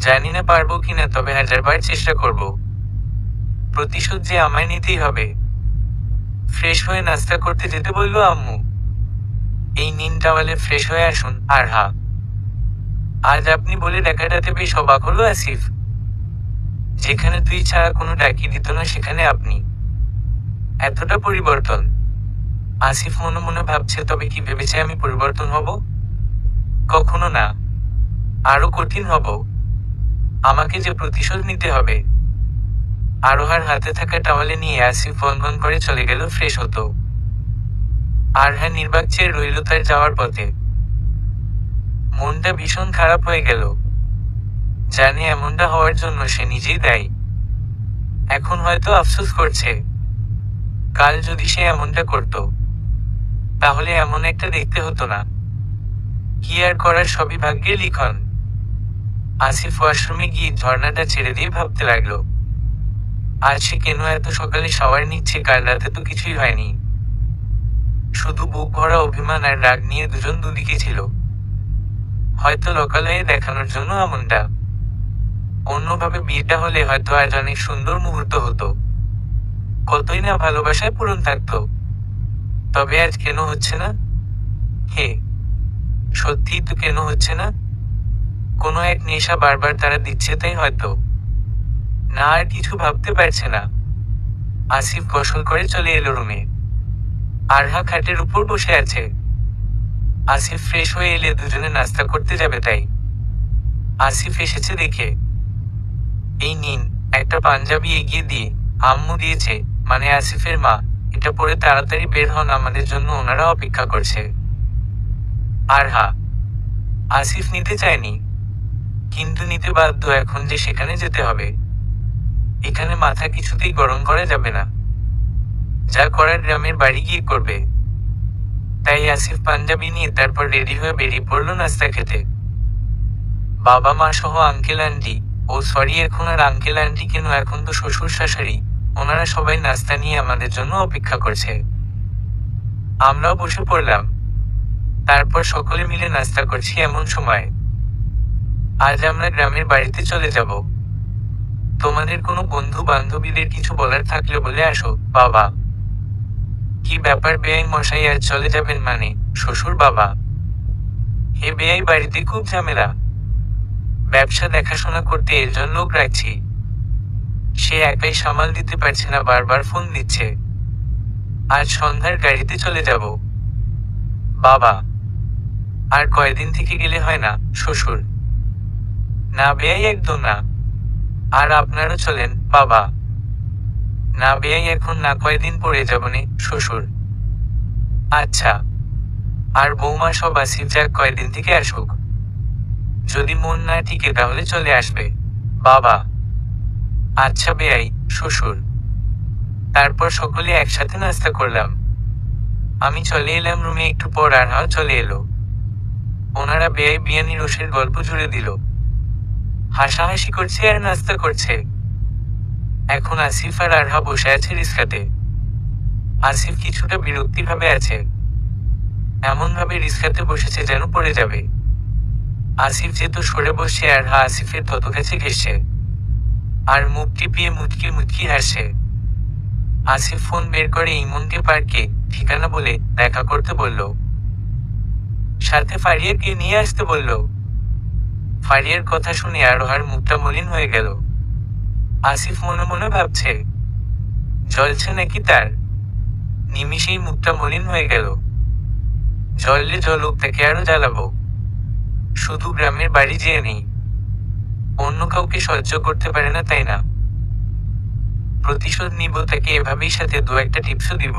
জানি না পারবো কিনা, তবে 1000 বার চেষ্টা করব। প্রতিশোধ যে আমায় নিতেই হবে। ফ্রেশ হয়ে নাস্তা করতে যেতে বলল আম্মু। এই নিন টাওয়ালে, ফ্রেশ হয়ে আসুন। আরহা, আজ আপনি বলে ডাকাটাতে বেশ অবাক হলো আসিফ। যেখানে তুই ছাড়া কোনো ডাকি দিত না সেখানে আপনি। এতটা পরিবর্তন। আসিফ মনে মনে ভাবছে, তবে কি ভেবেছে আমি পরিবর্তন হব? কখনো না। আরো কঠিন হব। আমাকে যে প্রতিশোধ নিতে হবে। আরোহার হাতে থাকা টাওয়ালে নিয়ে আসিফ ভন করে চলে গেল ফ্রেশ হতো। আরহা নির্বাক চেয়ে রইল তার যাওয়ার পথে। মনটা ভীষণ খারাপ হয়ে গেল। জানে এমনটা হওয়ার জন্য সে নিজেই দায়ী। এখন হয়তো আফসোস করছে। কাল যদি সে এমনটা করত, তাহলে এমন একটা দেখতে হতো না। কি আর করার, সবই ভাগ্যের লিখন। আসিফ ওয়াশরুমে গিয়ে ঝর্ণাটা ছেড়ে দিয়ে ভাবতে লাগলো, আজ সে কেন এত সকালে শাওয়ার নিচ্ছে? কাল রাতে তো কিছুই হয়নি। শুধু বুক ভরা অভিমান আর রাগ নিয়ে দুজন দুদিকে ছিল। হয়তো লোকালয়ে দেখানোর জন্য এমনটা। অন্যভাবে বিয়েটা হলে হয়তো আজ অনেক সুন্দর মুহূর্ত হতো। কতই না ভালোবাসায় পূরণ থাকতো। তবে আজ কেন হচ্ছে না? হে, সত্যিই তো কেন হচ্ছে না? কোনো এক নেশা বারবার তারা দিচ্ছে, তাই হয়তো। না, আর কিছু ভাবতে পারছে না। আসিফ গোসল করে চলে এলো রুমে। আরহা খাটের উপর বসে আছে। আসিফ ফ্রেশ হয়ে এলে দুজনে নাস্তা করতে যাবে, তাই আসিফ এসেছে দেখে, এই নিন। একটা পাঞ্জাবি এগিয়ে দিয়ে, আম্মু দিয়েছে, মানে আসিফের মা। এটা পরে তাড়াতাড়ি বের হন, আমাদের জন্য ওনারা অপেক্ষা করছে। আরহা। আসিফ নিতে চায়নি, কিন্তু নিতে বাধ্য। এখন যে সেখানে যেতে হবে। এখানে মাথা কিছুতেই গরম করা যাবে না। যা করার গ্রামের বাড়ি গিয়ে করবে। তাই আসিফ পাঞ্জাবি নিয়ে তারপর রেডি হয়ে বেরিয়ে পড়ল নাস্তা খেতে। বাবা মা সহ আঙ্কেল আন্টি, ও সরি, এখন আর আঙ্কেল আন্টি কেন, এখন তো শ্বশুর শাশুড়ি, ওনারা সবাই নাস্তা নিয়ে আমাদের জন্য অপেক্ষা করছে। আমরাও বসে পড়লাম। তারপর সকলে মিলে নাস্তা করছি। এমন সময় আজ আমরা গ্রামের বাড়িতে চলে যাব। তোমাদের কোনো বন্ধু বান্ধবীদের কিছু বলার থাকলে বলে আসো, বাবা। কি ব্যাপার বেয়াই মশাই, আজ চলে যাবেন মানে? শ্বশুর বাবা, হে বেয়াই, বাড়িতে খুব ঝামেলা। ব্যবসা দেখাশোনা করতে একজন লোক রাখছি, সে একাই সামাল দিতে পারছে না, বারবার ফোন দিচ্ছে। আজ সন্ধ্যার গাড়িতে চলে যাব। বাবা, আর কয়দিন থেকে গেলে হয় না? শ্বশুর, না বেয়াই, একদম না। আর আপনারও চলেন, বাবা। না বেয়াই, এখন না, কয়দিন পরে যাবনে, শ্বশুর। আচ্ছা। আর বৌমা সব আসিফ যাক, কয়দিন থেকে আসুক। যদি মন না টিকে তাহলে চলে আসবে, বাবা। আচ্ছা বেয়াই, শ্বশুর। তারপর সকলে একসাথে নাস্তা করলাম। আমি চলে এলাম রুমে, একটু পর আরহাও চলে এলো। ওনারা বেয়াই বিয়ানি রোষের গল্প জুড়ে দিল, হাসাহাসি করছে আর নাস্তা করছে। এখন আসিফ আর আরহা বসে আছে রিস্কাতে। আসিফ কিছুটা বিরক্তিভাবে আছে, এমন ভাবে রিস্কাতে বসেছে যেন পড়ে যাবে। আসিফ যেহেতু সরে বসছে, আরহা আসিফের তত কাছে ঘেসছে আর মুখ টিপিয়ে মুচকি মুচকি হাসে। আসিফ ফোন বের করে ইমনকে পার্কে ঠিকানা বলে দেখা করতে বলল, সাথে ফারিয়াকে নিয়ে আসতে বলল। ফারিয়ার কথা শুনে আরোহার মুখটা মলিন হয়ে গেল। আসিফ মনে মনে ভাবছে, জ্বলছে নাকি তার? নিমিষেই মুখটা মলিন হয়ে গেল। জ্বললে জ্বলুক, তাকে আরো জ্বালাবো। শুধু গ্রামের বাড়ি যেয়ে নেই, অন্য কাউকে সহ্য করতে পারে না, তাই না? প্রতিশোধ নিব তাকে, এভাবেই সাথে দু একটা টিপসও দিব।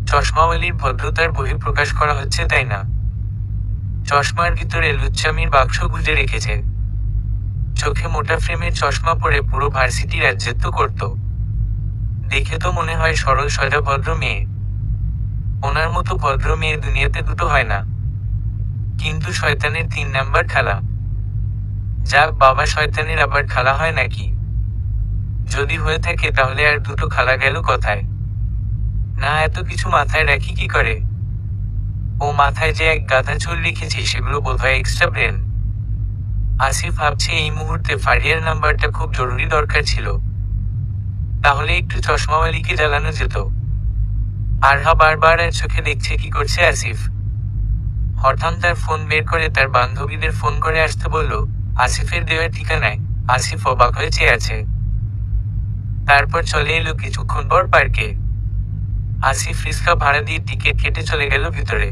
চশমাওয়ালির ভদ্রতার বহিঃপ্রকাশ করা হচ্ছে, তাই না? চশমার ভিতরে লুচ্চামির বাক্স গুঁজে রেখেছে। চোখে মোটা ফ্রেমের চশমা পরে পুরো ভার্সিটি রাজ্যত্ব করত। দেখে তো মনে হয় সরল সোজা ভদ্র মেয়ে। ওনার মতো ভদ্র মেয়ে দুনিয়াতে দুটো হয় না। কিন্তু শয়তানের 3 নাম্বার খালা। যাক বাবা, শয়তানের আবার খালা হয় নাকি? যদি হয়ে থাকে তাহলে আর দুটো খালা গেল কোথায়? না, এত কিছু মাথায় রাখি কি করে? ও মাথায় যে এক গাধা চুল লিখেছি, সেগুলো বোধহয় এক্সট্রা ব্রেন। আসিফ ভাবছে এই মুহূর্তে ফারিয়ার নাম্বারটা খুব জরুরি দরকার ছিল, তাহলে একটু চশমাওয়ালিকে জ্বালানো যেত। আরহা বারবার আর চোখে দেখছে কি করছে আসিফ। হঠাৎ তার ফোন বের করে তার বান্ধবীদের ফোন করে আসতে বলল। আসিফের দেওয়া ঠিকানায় আসিফ অবাক হয়ে চেয়ে আছে। তারপর চলে এলো কিছুক্ষণ পর পার্কে। আসিফ রিস্কা ভাড়া দিয়ে টিকিট কেটে চলে গেল ভিতরে।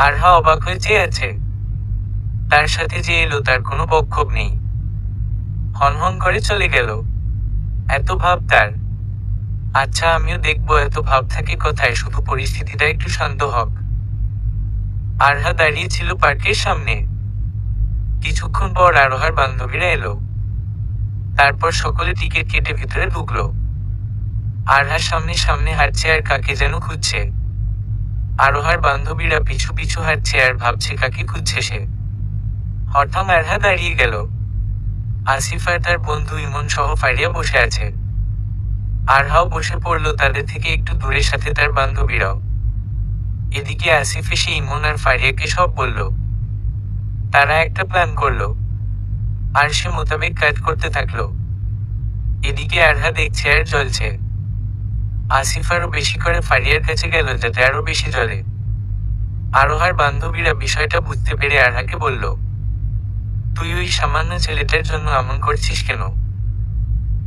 আরহা অবাক হয়ে চেয়ে আছে। তার সাথে যে এলো তার কোনো বকক্ষোভ নেই, হনহন করে চলে গেল। এত ভাব তার। আচ্ছা, আমিও দেখবো এত ভাব থাকে কোথায়, শুধু পরিস্থিতিটা একটু শান্ত হোক। আরহা দাঁড়িয়ে ছিল পার্কের সামনে। কিছুক্ষণ পর আরোহার বান্ধবীরা এলো। তারপর সকলে টিকিট কেটে ভিতরে ঢুকলো। আরহা সামনে সামনে হাঁটছে আর কাকে যেন খুঁজছে। আরোহার বান্ধবীরা পিছু পিছু হাঁটছে আর ভাবছে কাকে খুঁজছে সে। হঠাৎ আরহা দাঁড়িয়ে গেল। আসিফ আর তার বন্ধু ইমন সহ ফারিয়া বসে আছে। আরহাও বসে পড়লো তাদের থেকে একটু দূরে, সাথে তার বান্ধবীরাও। এদিকে আসিফ এসে ইমন আর ফারিয়াকে সব বলল। তারা একটা প্ল্যান করলো আর সে মোতাবেক কাজ করতে থাকলো। এদিকে আরহা দেখছে আর জ্বলছে। আসিফ আরো বেশি করে ফারিয়ার কাছে গেল যাতে আরো বেশি জ্বলে। আরোহার বান্ধবীরা বিষয়টা বুঝতে পেরে আরহাকে বলল, তুই ওই সামান্য ছেলেটার জন্য এমন করছিস কেন?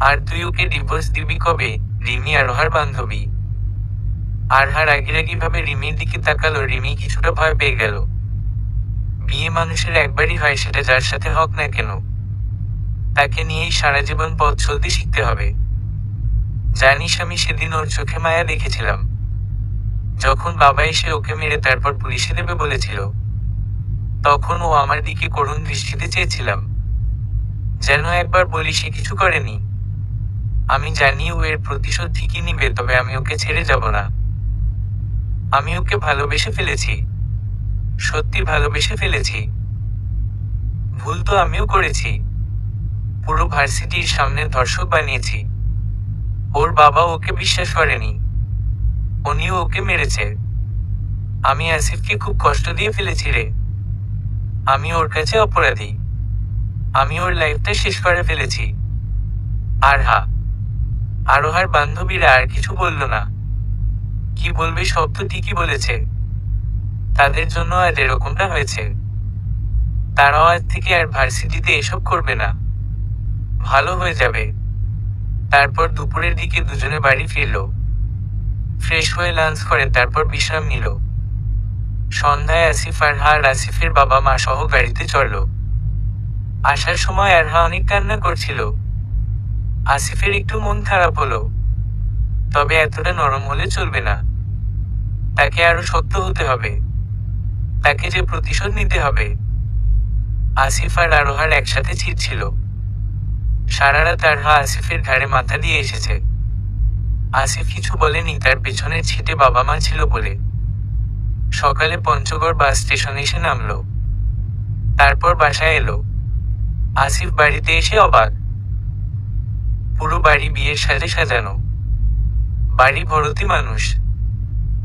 আর তুই ওকে ডিভোর্স দিবি কবে? রিমি আরোহার বান্ধবী। আরহা রাগিরাগি ভাবে রিমির দিকে তাকালো। রিমি কিছুটা ভয় পেয়ে গেল। বিয়ে মানুষের একবারই হয়, সেটা যার সাথে হোক না কেন। তাকে নিয়েই সারা জীবন পথ চলতে শিখতে হবে। জানিস, আমি সেদিন ওর চোখে মায়া দেখেছিলাম, যখন বাবা এসে ওকে মেরে তারপর পুলিশে দেবে বলেছিল। তখন ও আমার দিকে করুণ দৃষ্টিতে চেয়েছিলাম, যেন একবার বলি সে কিছু করেনি। আমি জানি ও এর প্রতিশোধ ঠিকই নিবে, তবে আমি ওকে ছেড়ে যাব না। আমি ওকে ভালোবেসে ফেলেছি, সত্যি ভালোবেসে ফেলেছি। ভুল তো আমিও করেছি, পুরো ভার্সিটির সামনে ধর্ষক বানিয়েছি। ওর বাবা ওকে বিশ্বাস করেনি, উনিও ওকে মেরেছে। আমি আসিফকে খুব কষ্ট দিয়ে ফেলেছি রে। আমি ওর কাছে অপরাধী। আমি ওর লাইফটা শেষ করে ফেলেছি। আরোহার বান্ধবীরা আর কিছু বলল না। কি বলবে, সব তো ঠিকই বলেছে। তাদের জন্য আজ এরকমটা হয়েছে। তারাও আজ থেকে আর ভার্সিটিতে এসব করবে না। ভালো হয়ে যাবে। তারপর দুপুরের দিকে দুজনে বাড়ি ফিরল। ফ্রেশ হয়ে লাঞ্চ করে তারপর বিশ্রাম নিল। সন্ধ্যায় আসিফ আরহা আর আসিফের বাবা মা সহ গাড়িতে চড়ল। আসার সময় আরহা অনেক কান্না করছিল। আসিফের একটু মন খারাপ হলো। তবে এতটা নরম হলে চলবে না। তাকে আরো শক্ত হতে হবে। তাকে যে প্রতিশোধ নিতে হবে। আসিফ আর আরোহার একসাথে ছিল। সারা রাত আরহা আসিফের ঘাড়ে মাথা দিয়ে এসেছে। আসিফ কিছু বলেনি, তার পেছনের ছিটে বাবা মা ছিল বলে। সকালে পঞ্চগড় বাস স্টেশনে এসে নামলো। তারপর বাসায় এলো। আসিফ বাড়িতে এসে অবাক। পুরো বাড়ি বিয়ের সাজে সাজানো। বাড়ি ভর্তি মানুষ।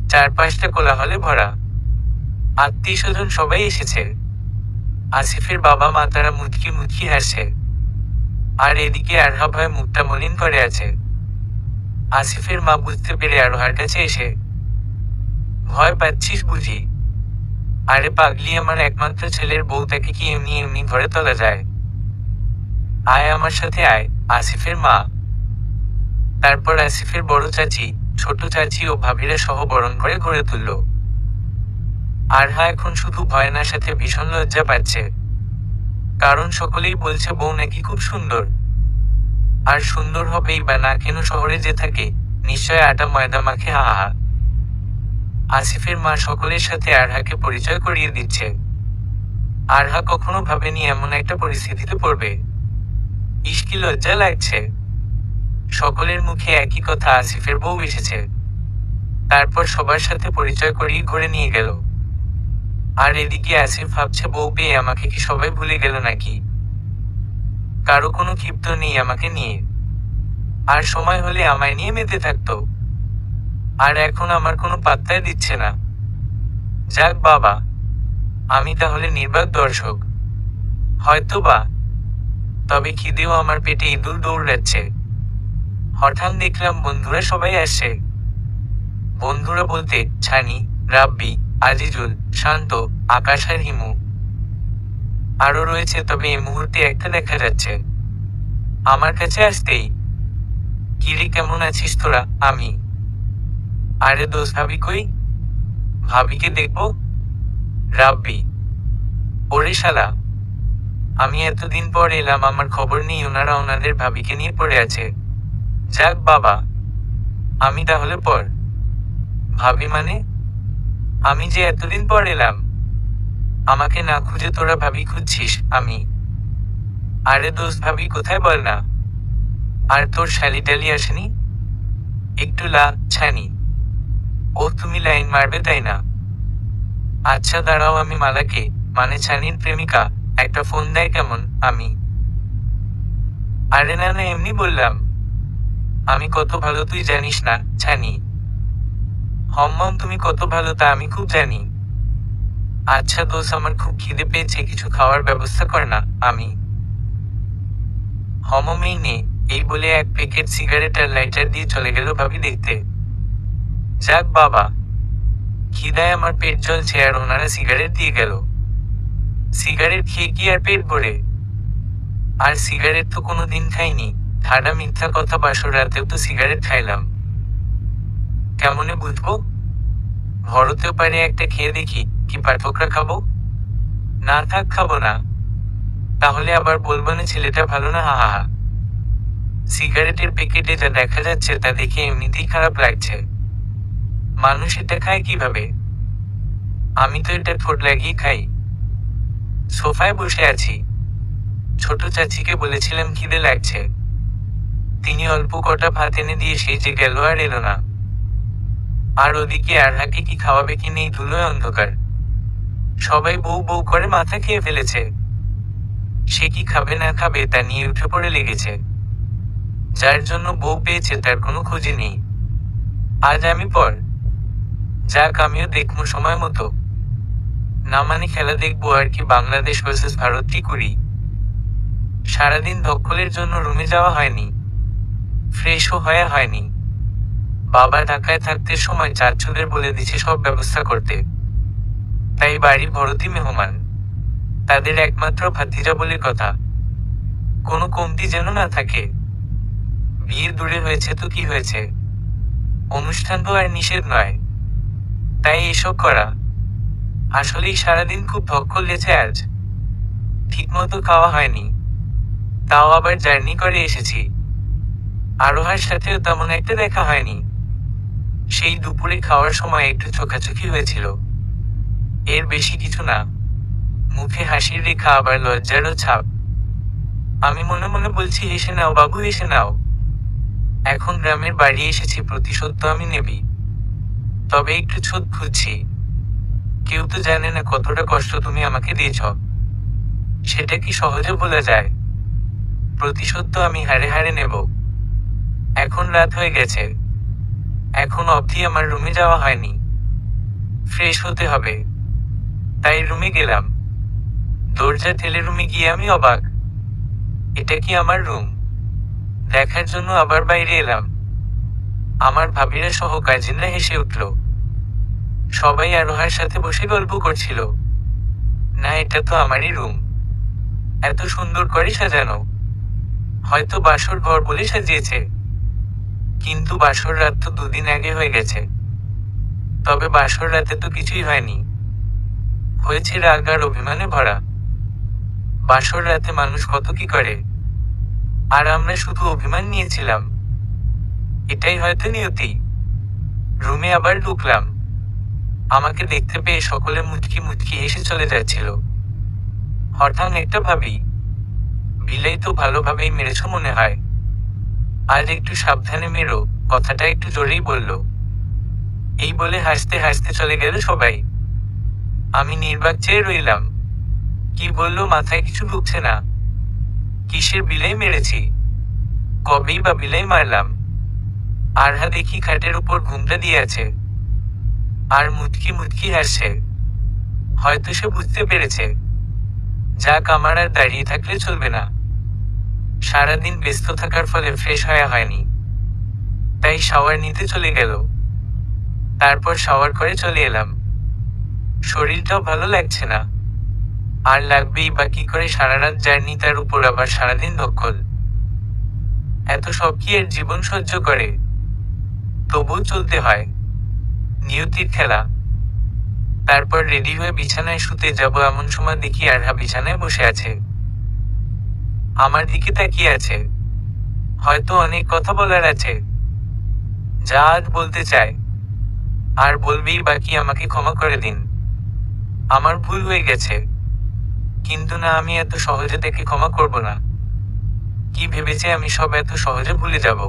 চারপাশটা কোলাহলে ভরা। আত্মীয় স্বজন সবাই এসেছে। আসিফের বাবা মা তারা মুচকি মুচকি হাসছে। আর এদিকে আরহা ভয় মুখটা মলিন করে আছে। আসিফের মা বুঝতে পেরে আরোহার কাছে এসে, ভয় পাচ্ছিস বুঝি? আরে পাগলি, আমার একমাত্র ছেলের বউ, তাকে কি এমনি এমনি ঘরে তোলা যায়? আয় আমার সাথে আয়। আসিফের মা, তারপর আসিফের বড় চাচি, ছোট চাচি ও ভাবিরা সহ বরণ করে ঘরে তুলল। আরহা এখন শুধু ভয় না, সাথে ভীষণ লজ্জা পাচ্ছে। কারণ সকলেই বলছে বউ নাকি খুব সুন্দর। আর সুন্দর হবেই বা না কেন, শহরে যে থাকে নিশ্চয় আটা ময়দা মাখে। হা। আসিফের মা সকলের সাথে আরহাকে পরিচয় করিয়ে দিচ্ছে। আরহা কখনো ভাবেনি এমন একটা পরিস্থিতিতে পড়বে। ইশকি লজ্জা লাগছে। সকলের মুখে একই কথা, আসিফের বউ এসেছে। তারপর সবার সাথে পরিচয় করিয়ে ঘরে নিয়ে গেল। আর এদিকে আসিফ ভাবছে, বউ পেয়ে আমাকে কি সবাই ভুলে গেল নাকি? কারো কোনো ক্ষিপ্ত নেই আমাকে নিয়ে। আর সময় হলে আমায় নিয়ে মেতে থাকতো। আর এখন আমার কোনো পাত্তাই দিচ্ছে না। যাক বাবা, আমি তাহলে নির্বাক দর্শক। হয়তো বা। তবে খিদেও আমার পেটে ইঁদুর দৌড়াচ্ছে। হঠাৎ দেখলাম বন্ধুরা সবাই আসছে। বন্ধুরা বলতে ছানি, রাব্বি, আজিজুল, শান্ত, আকাশ আর হিমু। আরো রয়েছে, তবে এই মুহূর্তে একটা দেখা যাচ্ছে। আমার কাছে আসতেই, কিরে কেমন আছিস তোরা? আমি, আরে দোষ ভাবি কই? ভাবিকে দেখবো? রাব্বি, ওরে শালা, আমি এতদিন পর এলাম, আমার খবর নেই ওনারা ওনাদের ভাবিকে নিয়ে পড়ে আছে। যাক বাবা, আমি তাহলে পর। ভাবি মানে? আমি যে এতদিন পর এলাম, আমাকে না খুঁজে তোরা ভাবি খুঁজছিস? আমি, আরে দোস্ত ভাবি কোথায় বল না। আর তোর শালি টালি আসেনি? একটু ছানি। ও তুমি লাইন মারবে তাই না? আচ্ছা দাঁড়াও, আমি মালাকে, মানে ছানির প্রেমিকা, একটা ফোন দেয় কেমন? আমি, আরে না না, এমনি বললাম। আমি কত ভালো তুই জানিস না ছানি। হম্মম, তুমি কত ভালো তা আমি খুব জানি। আচ্ছা দোষ, আমার খুব খিদে পেয়েছে, কিছু খাওয়ার ব্যবস্থা কর না। আমি, হমমেই নে। এই বলে এক প্যাকেট সিগারেট আর লাইটার দিয়ে চলে গেল ভাবি দেখতে। যাক বাবা, খিদায় আমার পেট জ্বলছে আর ওনারা সিগারেট দিয়ে গেল। সিগারেট খেয়ে কি আর পেট ভরে? আর সিগারেট তো কোনোদিন খাইনি। ঠাডা মিথ্যা কথা, বাসর রাতেও তো সিগারেট খাইলাম। কেমনে বুঝবো? ভরতেও পারে, একটা খেয়ে দেখি, কি পাঠকরা খাবো? না থাক, খাবো না। তাহলে আবার বলবো না ছেলেটা ভালো না। হা। সিগারেটের প্যাকেটে যা দেখা যাচ্ছে তা দেখে এমনিতেই খারাপ লাগছে। মানুষ এটা খায় কিভাবে? আমি তো এটা ঠোঁট লাগিয়ে খাই। সোফায় বসে আছি। ছোট চাচিকে বলেছিলাম খিদে লাগছে। তিনি অল্প কটা ভাত এনে দিয়ে সেই যে গেল আর এলো না। আর ওদিকে আরহাকে কি খাওয়াবে কি নেই ধুলোয় অন্ধকার। সবাই বউ বউ করে মাথা খেয়ে ফেলেছে। সে কি খাবে না খাবে তা নিয়ে উঠে পড়ে লেগেছে। যার জন্য বউ পেয়েছে তার কোনো খোঁজে নেই। আজ আমি পর। যাক, আমিও দেখবো সময় মতো। না মানে খেলা দেখবো আর কি, বাংলাদেশ ভার্সেস ভারত। কি করি? সারাদিন ধকলের জন্য রুমে যাওয়া হয়নি, ফ্রেশও হয়ে হয়নি। বাবা ঢাকায় থাকতে সময় চাচুদের বলে দিছে সব ব্যবস্থা করতে। তাই বাড়ি ভর্তি মেহমান, তাদের একমাত্র ভাতিজা বলে কথা, কোনো কমতি যেন না থাকে। বিয়ে দূরে হয়েছে তো কি হয়েছে, অনুষ্ঠান তো আর নিষেধ নয়, তাই এসব করা। আসলেই সারাদিন খুব ধকল গেছে আজ, ঠিকমতো খাওয়া হয়নি, তাও আবার জার্নি করে এসেছি। আরোহার সাথেও তেমন একটা দেখা হয়নি। সেই দুপুরে খাওয়ার সময় একটু চোখাচোখি হয়েছিল, এর বেশি কিছু না। মুখে হাসির রেখা, আবার লজ্জারও ছাপ। আমি মনে মনে বলছি, হেসে নাও বাবু, হেসে নাও। এখন গ্রামের বাড়ি এসেছি, প্রতিশোধ তো আমি নেবই, তবে একটু ছোট খুঁজছি। কেউ তো জানে না কতটা কষ্ট তুমি আমাকে দিয়েছ, সেটা কি সহজে বলা যায়? প্রতিশোধ তো আমি হারে হারে নেব। এখন রাত হয়ে গেছে, এখন অবধি আমার রুমে যাওয়া হয়নি, ফ্রেশ হতে হবে। তাই রুমে গেলাম। দরজা ঠেলে রুমে গিয়ে আমি অবাক, এটা কি আমার রুম? দেখার জন্য আবার বাইরে এলাম। আমার ভাবিরা সহ কাজিনরা হেসে উঠল। সবাই আরোহার সাথে বসে গল্প করছিল। না, এটা তো আমারই রুম, এত সুন্দর করে সাজানো। হয়তো বাসর ঘর বলে সাজিয়েছে, কিন্তু বাসর রাত তো 2 দিন আগে হয়ে গেছে। তবে বাসর রাতে তো কিছুই হয়নি, হয়েছে রাগ আর অভিমানে ভরা। বাসর রাতে মানুষ কত কি করে, আর আমরা শুধু অভিমান নিয়েছিলাম। এটাই হয়তো নিয়তি। রুমে আবার ঢুকলাম। আমাকে দেখতে পেয়ে সকলে মুচকি মুচকি হেসে চলে যাচ্ছিল। হঠাৎ একটা ভাবি, বিলাই তো ভালোভাবেই মেরেছ মনে হয়, আজ একটু সাবধানে মেরো, কথাটা একটু জোরেই বলল। এই বলে হাসতে হাসতে চলে গেল সবাই। আমি নির্বাক চেয়ে রইলাম। কি বললো মাথায় কিছু ঢুকছে না। কিসের বিলাই মেরেছি, কবেই বা বিলাই মারলাম? আরহা দেখি খাটের উপর ঘুমটা দিয়ে আছে, আর মুচকি মুচকি হাসছে। হয়তো সে বুঝতে পেরেছে, যাক, আমার আর দাঁড়িয়ে থাকলে চলবে না। সারাদিন ব্যস্ত থাকার ফলে ফ্রেশ হয়ে হয়নি, তাই শাওয়ার নিতে চলে গেল। তারপর শাওয়ার করে চলে এলাম। শরীরটাও ভালো লাগছে না, আর লাগবেই বা কি করে, সারা রাত জার্নি, তার উপর আবার সারাদিন ধকল। এত সব কি এর জীবন সহ্য করে? তবুও চলতে হয়, নিয়তির খেলা। তারপর রেডি হয়ে বিছানায় শুতে যাব, এমন সময় দেখি আরহা বিছানায় বসে আছে, আমার দিকে তাকিয়ে আছে। হয়তো অনেক কথা বলার আছে, যা আজ বলতে চায়। আর বলবেই বাকি, আমাকে ক্ষমা করে দিন, আমার ভুল হয়ে গেছে। কিন্তু না, আমি এত সহজে তাকে ক্ষমা করব না। কি ভেবেছে আমি সব এত সহজে ভুলে যাব?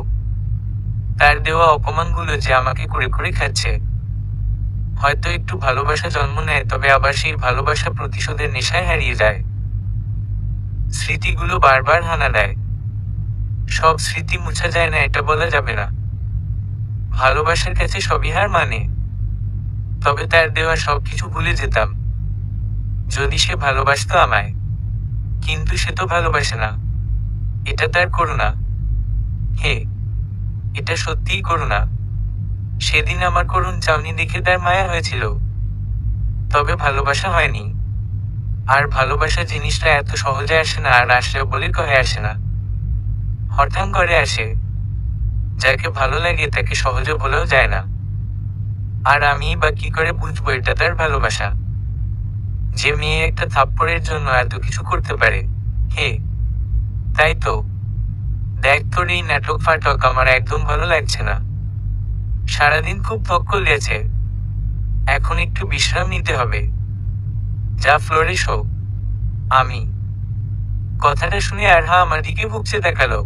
তার দেওয়া অপমানগুলো যে আমাকে করে করে খাচ্ছে। হয়তো একটু ভালোবাসা জন্ম নেয়, তবে আবার সেই ভালোবাসা প্রতিশোধের নেশায় হারিয়ে যায়। স্মৃতিগুলো বারবার হানা দেয়। সব স্মৃতি মুছা যায় না, এটা বলা যাবে না। ভালোবাসার কাছে সবই হার মানে। তবে তার দেওয়া সবকিছু ভুলে যেতাম, যদি সে ভালোবাসতো আমায়। কিন্তু সে তো ভালোবাসে না, এটা তার করুণা। হে, এটা সত্যিই করুণা। সেদিন আমার করুণ চাউনি দেখে তার মায়া হয়েছিল, তবে ভালোবাসা হয়নি। আর ভালোবাসা জিনিসটা এত সহজে আসে না, আর আসলেও বলে কয়ে আসে না, হঠাৎ করে আসে। যাকে ভালো লাগে তাকে সহজে বলেও যায় না। আর আমি বা কি করে বুঝবো এটা তার ভালোবাসা, যে মেয়ে একটা থাপ্পড়ের জন্য এত কিছু করতে পারে? হে, তাই তো। দেখ, তোর এই নাটক ফাটক আমার একদম ভালো লাগছে না। সারাদিন খুব ধকল গেছে, এখন একটু বিশ্রাম নিতে হবে। যা ফ্লোরে শো। আমি কথাটা শুনে আরহা আমার দিকে ভুকছে দেখালো।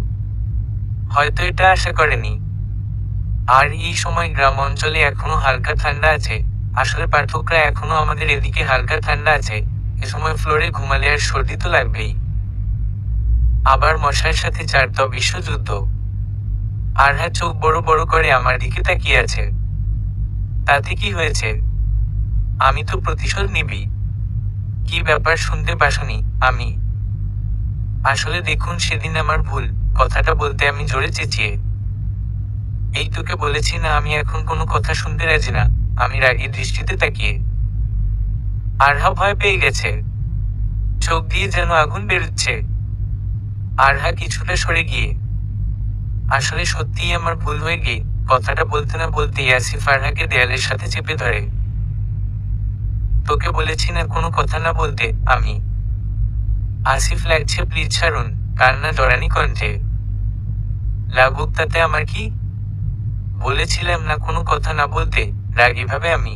হয়তো এটা আশা করেনি। আর এই সময় গ্রাম অঞ্চলে এখনো হালকা ঠান্ডা আছে। আসলে পাঠকরা, এখনো আমাদের এদিকে হালকা ঠান্ডা আছে। এ সময় ফ্লোরে ঘুমালে আর সর্দি তো লাগবেই। আবার মশার সাথে চারটা বিশ্বযুদ্ধ। আরহা চোখ বড় বড় করে আমার দিকে তাকিয়ে আছে। তাতে কি হয়েছে? আমি তো প্রতিশোধ নিবি। কি ব্যাপার, শুনতে পাসনি? আমি আসলে দেখুন সেদিন আমার ভুল, কথাটা বলতে আমি জোরে চেঁচিয়ে। এই তোকে বলেছি না আমি এখন কোনো কথা শুনতে রাজি না, আমি রাগী দৃষ্টিতে তাকিয়ে। আরহা ভয় পেয়ে গেছে, চোখ দিয়ে যেন আগুন বেরোচ্ছে। আরহা কিছুটা সরে গিয়ে, আসলে সত্যিই আমার ভুল হয়ে গিয়ে, কথাটা বলতে না বলতেই আসিফ আরহাকে দেয়ালের সাথে চেপে ধরে। তোকে বলেছি না কোনো কথা না বলতে, আমি। আসিফ লাগছে, প্লিজ ছাড়ুন, কান্না জড়ানি কণ্ঠে। লাগুক তাতে আমার কি? বলেছিলাম না কোনো কথা না বলতে, রাগীভাবে আমি।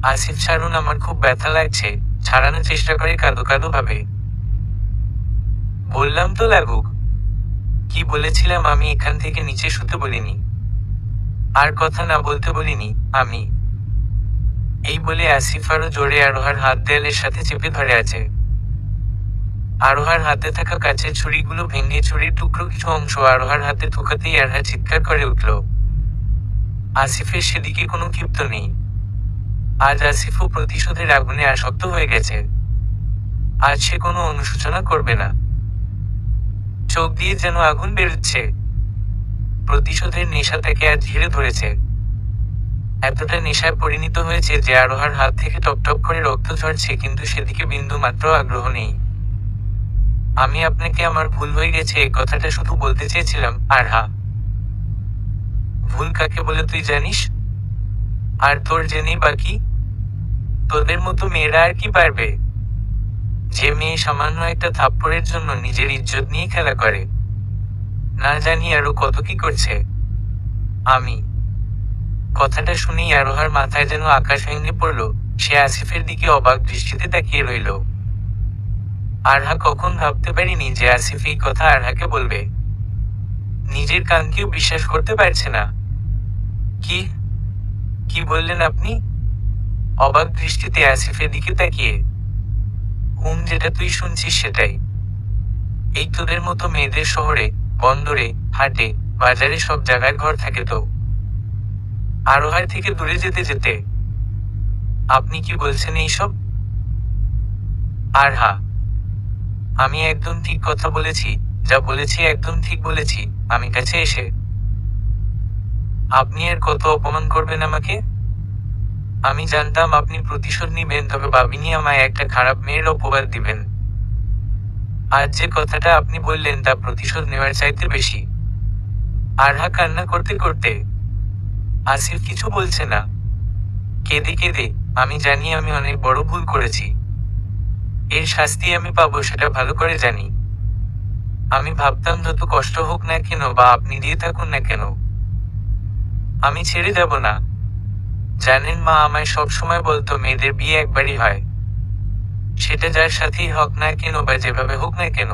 আসিফ ছাড়ুন, আমার খুব ব্যথা লাগছে, ছাড়ানোর চেষ্টা করে কাঁদো কাঁদো ভাবে। বললাম তো লাগুক। কি বলেছিলাম আমি এখান থেকে নিচে শুতে বলিনি। আর কথা না বলতে বলিনি, আমি। এই বলে আসিফ আরো জোরে আরোহার হাত দেয়ালের সাথে চেপে ধরে আছে। আরোহার হাতে থাকা কাচের ছুরিগুলো ভেঙে ছুরির টুকরো কিছু অংশ আরোহার হাতে ঠোকাতেই আরহা চিৎকার করে উঠল। আসিফের সেদিকে কোনো ক্ষিপ্ত নেই। আজ আসিফও প্রতিশোধের আগুনে আসক্ত হয়ে গেছে। আজ সে কোনো অনুশোচনা করবে না। চোখ দিয়ে যেন আগুন বেরোচ্ছে। প্রতিশোধের নেশা তাকে আজ ঘিরে ধরেছে। এতটা নেশায় পরিণত হয়েছে যে আরোহার হাত থেকে টপটপ করে রক্ত ঝরছে, কিন্তু সেদিকে বিন্দু মাত্র আগ্রহ নেই। আমি আপনাকে আমার ভুল হয়ে গেছে এই কথাটা শুধু বলতে চেয়েছিলাম, আরহা। ভুল কাকে বলে তুই জানিস? আর তোর জেনেই বাকি? তোদের মতো মেয়েরা আর কি পারবে? যে মেয়ে সামান্য একটা থাপ্পড়ের জন্য নিজের ইজ্জত নিয়ে খেলা করে, না জানি আরো কত কি করছে। আমি। কথাটা শুনেই আরোহার মাথায় যেন আকাশ ভেঙে পড়ল। সে আসিফের দিকে অবাক দৃষ্টিতে তাকিয়ে রইল। আরহা কখন ভাবতে পারিনি যে আসিফ এই কথা আরহাকে বলবে। নিজের কানকেও বিশ্বাস করতে পারছে না। কি কি বললেন আপনি? অবাক দৃষ্টিতে আসিফের দিকে তাকিয়ে। যেটা তুই শুনছিস সেটাই। এই তোদের মতো মেয়েদের শহরে, বন্দরে, হাটে, বাজারে সব জায়গায় ঘর থাকে তো। আরোহার থেকে দূরে যেতে যেতে। আপনি কি বলছেন এইসব? আরহা, আমি একদম ঠিক কথা বলেছি, যা বলেছি একদম ঠিক বলেছি। আমি কাছে এসে আপনি আর কত অপমান করবেন আমাকে? আমি জানতাম আপনি প্রতিশোধ নিবেন, তবে ভাবিনি আমায় একটা খারাপ মেয়ের অপবাদ দিবেন। আজ যে কথাটা আপনি বললেন তা প্রতিশোধ নেওয়ার চাইতে বেশি। আরহা কান্না করতে করতে। আসিফ কিছু বলছে না। কেঁদে কেঁদে, আমি জানি আমি অনেক বড় ভুল করেছি। এর শাস্তি আমি পাবো সেটা ভালো করে জানি। আমি ভাবতাম যত কষ্ট হোক না কেন বা আপনি দিয়ে থাকুন না কেন, আমি ছেড়ে যাব না। জানেন মা আমায় সবসময় বলতো মেয়েদের বিয়ে একবারই হয়। সেটা যার সাথেই হোক না কেন বা যেভাবে হোক না কেন,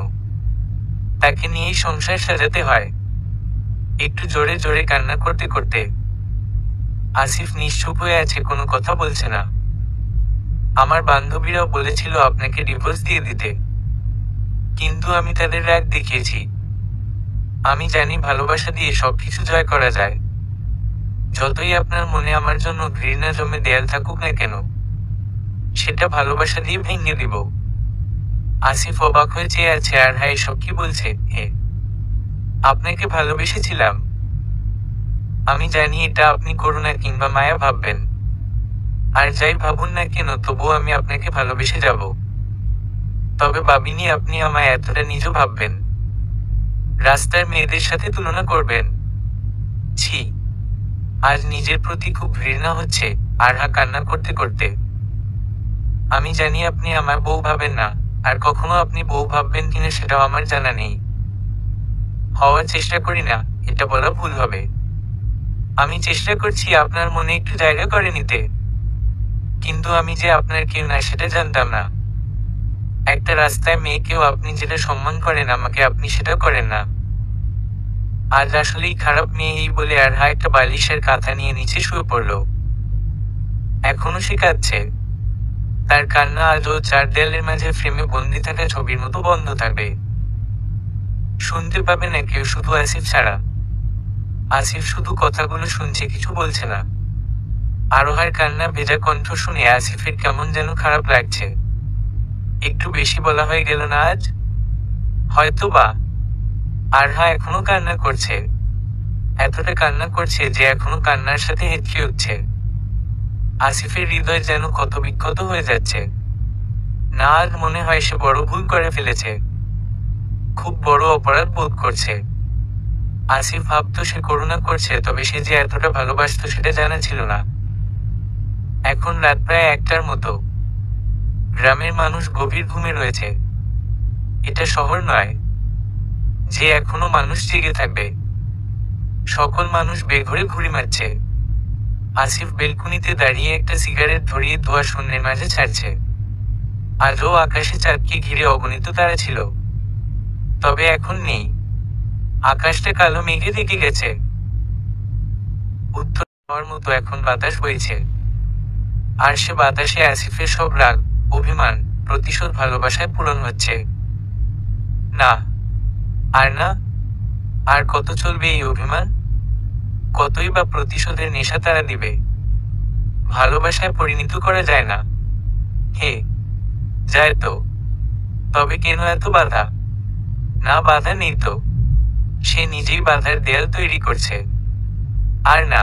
তাকে নিয়েই সংসার সাজাতে হয়। একটু জোরে জোরে কান্না করতে করতে আসিফ নিশ্চুপ হয়ে আছে, কোনো কথা বলছে না। আমার বান্ধবীরাও বলেছিল আপনাকে ডিভোর্স দিয়ে দিতে, কিন্তু আমি তাদের রাগ দেখিয়েছি। আমি জানি ভালোবাসা দিয়ে সবকিছু জয় করা যায়। যতই আপনার মনে আমার জন্য ঘৃণা জমে দেয়াল থাকুক না কেন, সেটা ভালোবাসা দিয়ে ভেঙে দিব। আসিফ অবাক হয়ে চেয়ে আছে আরহা এসব কি বলছে। হে, আপনাকে ভালোবেসেছিলাম। আমি জানি এটা আপনি করুণা কিংবা মায়া ভাববেন। আর যাই ভাবুন না কেন তবুও আমি আপনাকে ভালোবেসে যাব। তবে ভাবিনি আপনি আমায় এতটা নিজ ভাববেন, রাস্তার মেয়েদের সাথে তুলনা করবেন। ছি, আজ নিজের প্রতি খুব ঘৃণা হচ্ছে। আরহা কান্না করতে করতে। আমি জানি আপনি আমার বউ ভাবেন না, আর কখনো আপনি বউ ভাববেন কিনা সেটাও আমার জানা নেই। হওয়ার চেষ্টা করি না, এটা বলা ভুল হবে। আমি চেষ্টা করছি আপনার মনে একটু জায়গা করে নিতে, কিন্তু আমি যে আপনার কেউ না সেটা জানতাম না। একটা রাস্তায় মেয়েকেও আপনি যেটা সম্মান করেন আমাকে আপনি সেটা করেন না। আজ আসলেই খারাপ মেয়ে। এই বলে আরহা একটা বালিশের কাঁথা নিয়ে নিচে শুয়ে পড়ল। এখনো সে কাঁদছে। তার কান্না আজও চার দেয়ালের মাঝে ফ্রেমে বন্দি থাকা ছবির মতো বন্ধ থাকবে। শুনতে পাবে না কেউ, শুধু আসিফ ছাড়া। আসিফ শুধু কথাগুলো শুনছে, কিছু বলছে না। আরোহার কান্না ভেজা কণ্ঠ শুনে আসিফের কেমন যেন খারাপ লাগছে। একটু বেশি বলা হয়ে গেল না আজ? হয়তোবা আরহা এখনো কান্না করছে, এতটা কান্না করছে যে এখনো কান্নার সাথে হেঁচকে উঠছে। আসিফের হৃদয় যেন ক্ষতবিক্ষত হয়ে যাচ্ছে। না, আজ মনে হয় সে বড় ভুল করে ফেলেছে, খুব বড় অপরাধ বোধ করছে। আসিফ ভাবতো সে করুণা করছে, তবে সে যে এতটা ভালোবাসতো সেটা জানা ছিল না। এখন রাত প্রায় 1টার মতো। গ্রামের মানুষ গভীর ঘুমে রয়েছে। এটা শহর নয় যে এখনো মানুষ জেগে থাকবে। সকল মানুষ বেঘরে ঘুরে মারছে। আসিফ বেলকুনিতে দাঁড়িয়ে একটা সিগারেট ধরিয়ে ধোঁয়া শূন্যের মাঝে ছাড়ছে। আজও আকাশে চাঁদকে ঘিরে অগণিত তারা ছিল, তবে এখন নেই। আকাশটা কালো মেঘে ঢেকে গেছে। উত্তর হওয়ার মতো এখন বাতাস বইছে, আর সে বাতাসে আসিফের সব রাগ, অভিমান, প্রতিশোধ ভালোবাসায় পূরণ হচ্ছে। না, আর না, আর কত চলবে এই অভিমান? কতই বা প্রতিশোধের নেশা তারা দিবে? ভালোবাসায় পরিণত করা যায় না। হে, যায় তো, তবে কেন এত বাধা? না, বাধা নেই তো, সে নিজেই বাধার দেয়াল তৈরি করছে। আর না,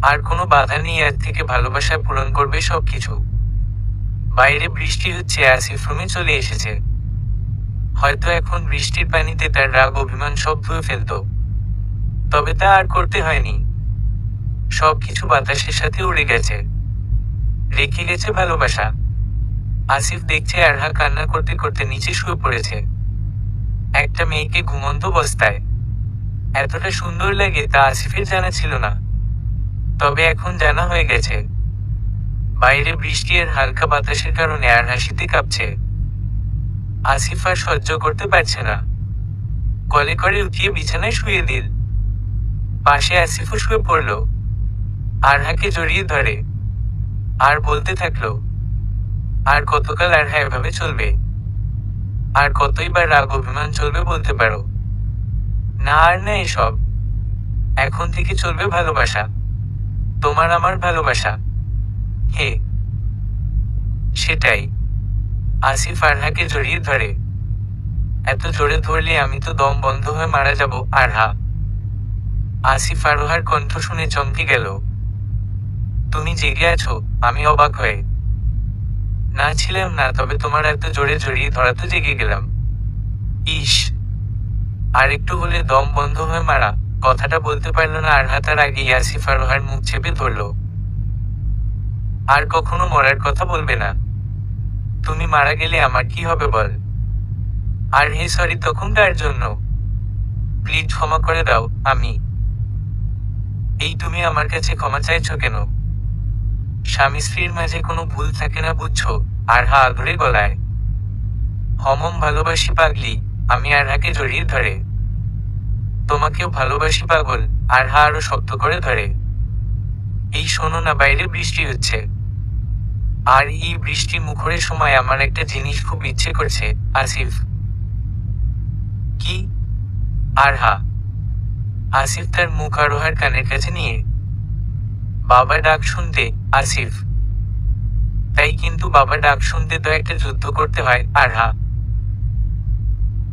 আর কোনো বাধা নেই এর থেকে ভালোবাসায় পূরণ করবে সবকিছু। বাইরে বৃষ্টি হচ্ছে, আসিফ রুমে চলে এসেছে। হয়তো এখন বৃষ্টির পানিতে তার রাগ অভিমান সব ধুয়ে ফেলত, তবে তা আর করতে হয়নি। সবকিছু বাতাসের সাথে উড়ে গেছে, রেখে গেছে ভালোবাসা। আসিফ দেখছে আরহা কান্না করতে করতে নিচে শুয়ে পড়েছে। একটা মেয়েকে ঘুমন্ত অবস্থায় এতটা সুন্দর লাগে তা আসিফের জানা ছিল না, তবে এখন জানা হয়ে গেছে। বাইরে বৃষ্টি আর হালকা বাতাসের কারণে আরহা শীতে কাঁপছে। আসিফ আর সহ্য করতে পারছে না, কলে করে উঠিয়ে বিছানায় শুয়ে দিল। পাশে আসিফও শুয়ে পড়ল, আরহাকে জড়িয়ে ধরে, আর বলতে থাকলো, আর কতকাল আরহা এভাবে চলবে? আর কতই বা রাগ অভিমান চলবে বলতে পারো? না, আর না এসব। এখন থেকে চলবে ভালোবাসা, তোমার আমার ভালোবাসা। হে, সেটাই। আসিফ আরহাকে জড়িয়ে ধরে। এত জোরে ধরলে আমি তো দম বন্ধ হয়ে মারা যাব। আরহা। আসিফ আরোহার কণ্ঠ শুনে চমকে গেল। তুমি জেগে আছো? আমি অবাক হয়ে। না, ছিলাম না, তবে তোমার এত জোরে জড়িয়ে ধরাতে জেগে গেলাম। ইস, আর একটু হলে দম বন্ধ হয়ে মারা। কথাটা বলতে পারল না আরহা, তার আগেই আসিফ আরোহার মুখ চেপে ধরল। আর কখনো মরার কথা বলবে না। তুমি মারা গেলে আমার কি হবে বল? আর হে সরি তখন তার জন্য। প্লিজ ক্ষমা করে দাও। আমি এই তুমি আমার কাছে ক্ষমা চাইছো কেন? স্বামী স্ত্রীর মাঝে কোনো ভুল থাকে না বুঝছো? আরহা আদরে গলায়। হমম ভালোবাসি পাগলি। আমি আরহাকে জড়িয়ে ধরে। তোমাকেও ভালোবাসি পাগল। আরহা আরো শক্ত করে ধরে। এই শোনো না, বাইরে বৃষ্টি হচ্ছে, আর এই বৃষ্টি মুখরের সময় আমার একটা জিনিস খুব ইচ্ছে করছে। আসিফ। কি? আরহা। আসিফ তার মুখ আরোহার কানের কাছে নিয়ে। বাবা ডাক শুনতে? আসিফ। তাই, কিন্তু বাবা ডাক শুনতে তো একটা যুদ্ধ করতে হয়। আরহা।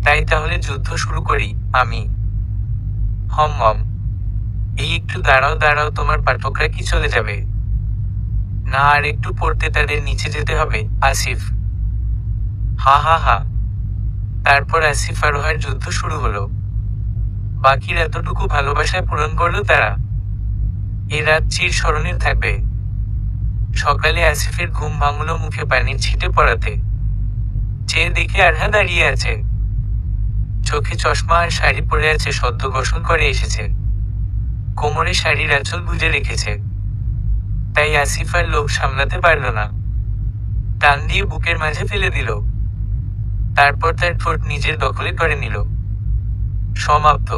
তাই তাহলে যুদ্ধ শুরু করি। আমি। হম। এই একটু দাঁড়াও দাঁড়াও, তোমার পাঠকরা কি চলে যাবে? না, আর একটু পড়তে তাদের নিচে যেতে হবে। আসিফ। হা হা হা। তারপর আসিফ আরোহার যুদ্ধ শুরু হলো। বাকির এতটুকু ভালোবাসায় পূরণ করলো তারা। এ রাত চির স্মরণে থাকবে। সকালে আসিফের ঘুম ভাঙল মুখে পানির ছিটে পড়াতে। চেয়ে দেখে আরহা দাঁড়িয়ে আছে। চোখে চশমা আর শাড়ি পরে আছে, সদ্য গোসল করে এসেছে। কোমরে শাড়ির আঁচল গুজে রেখেছে। তাই আসিফ আর লোভ সামলাতে পারল না, টান দিয়ে বুকের মাঝে ফেলে দিল। তারপর তার ঠোঁট নিজের দখলে করে নিল। সমাপ্ত।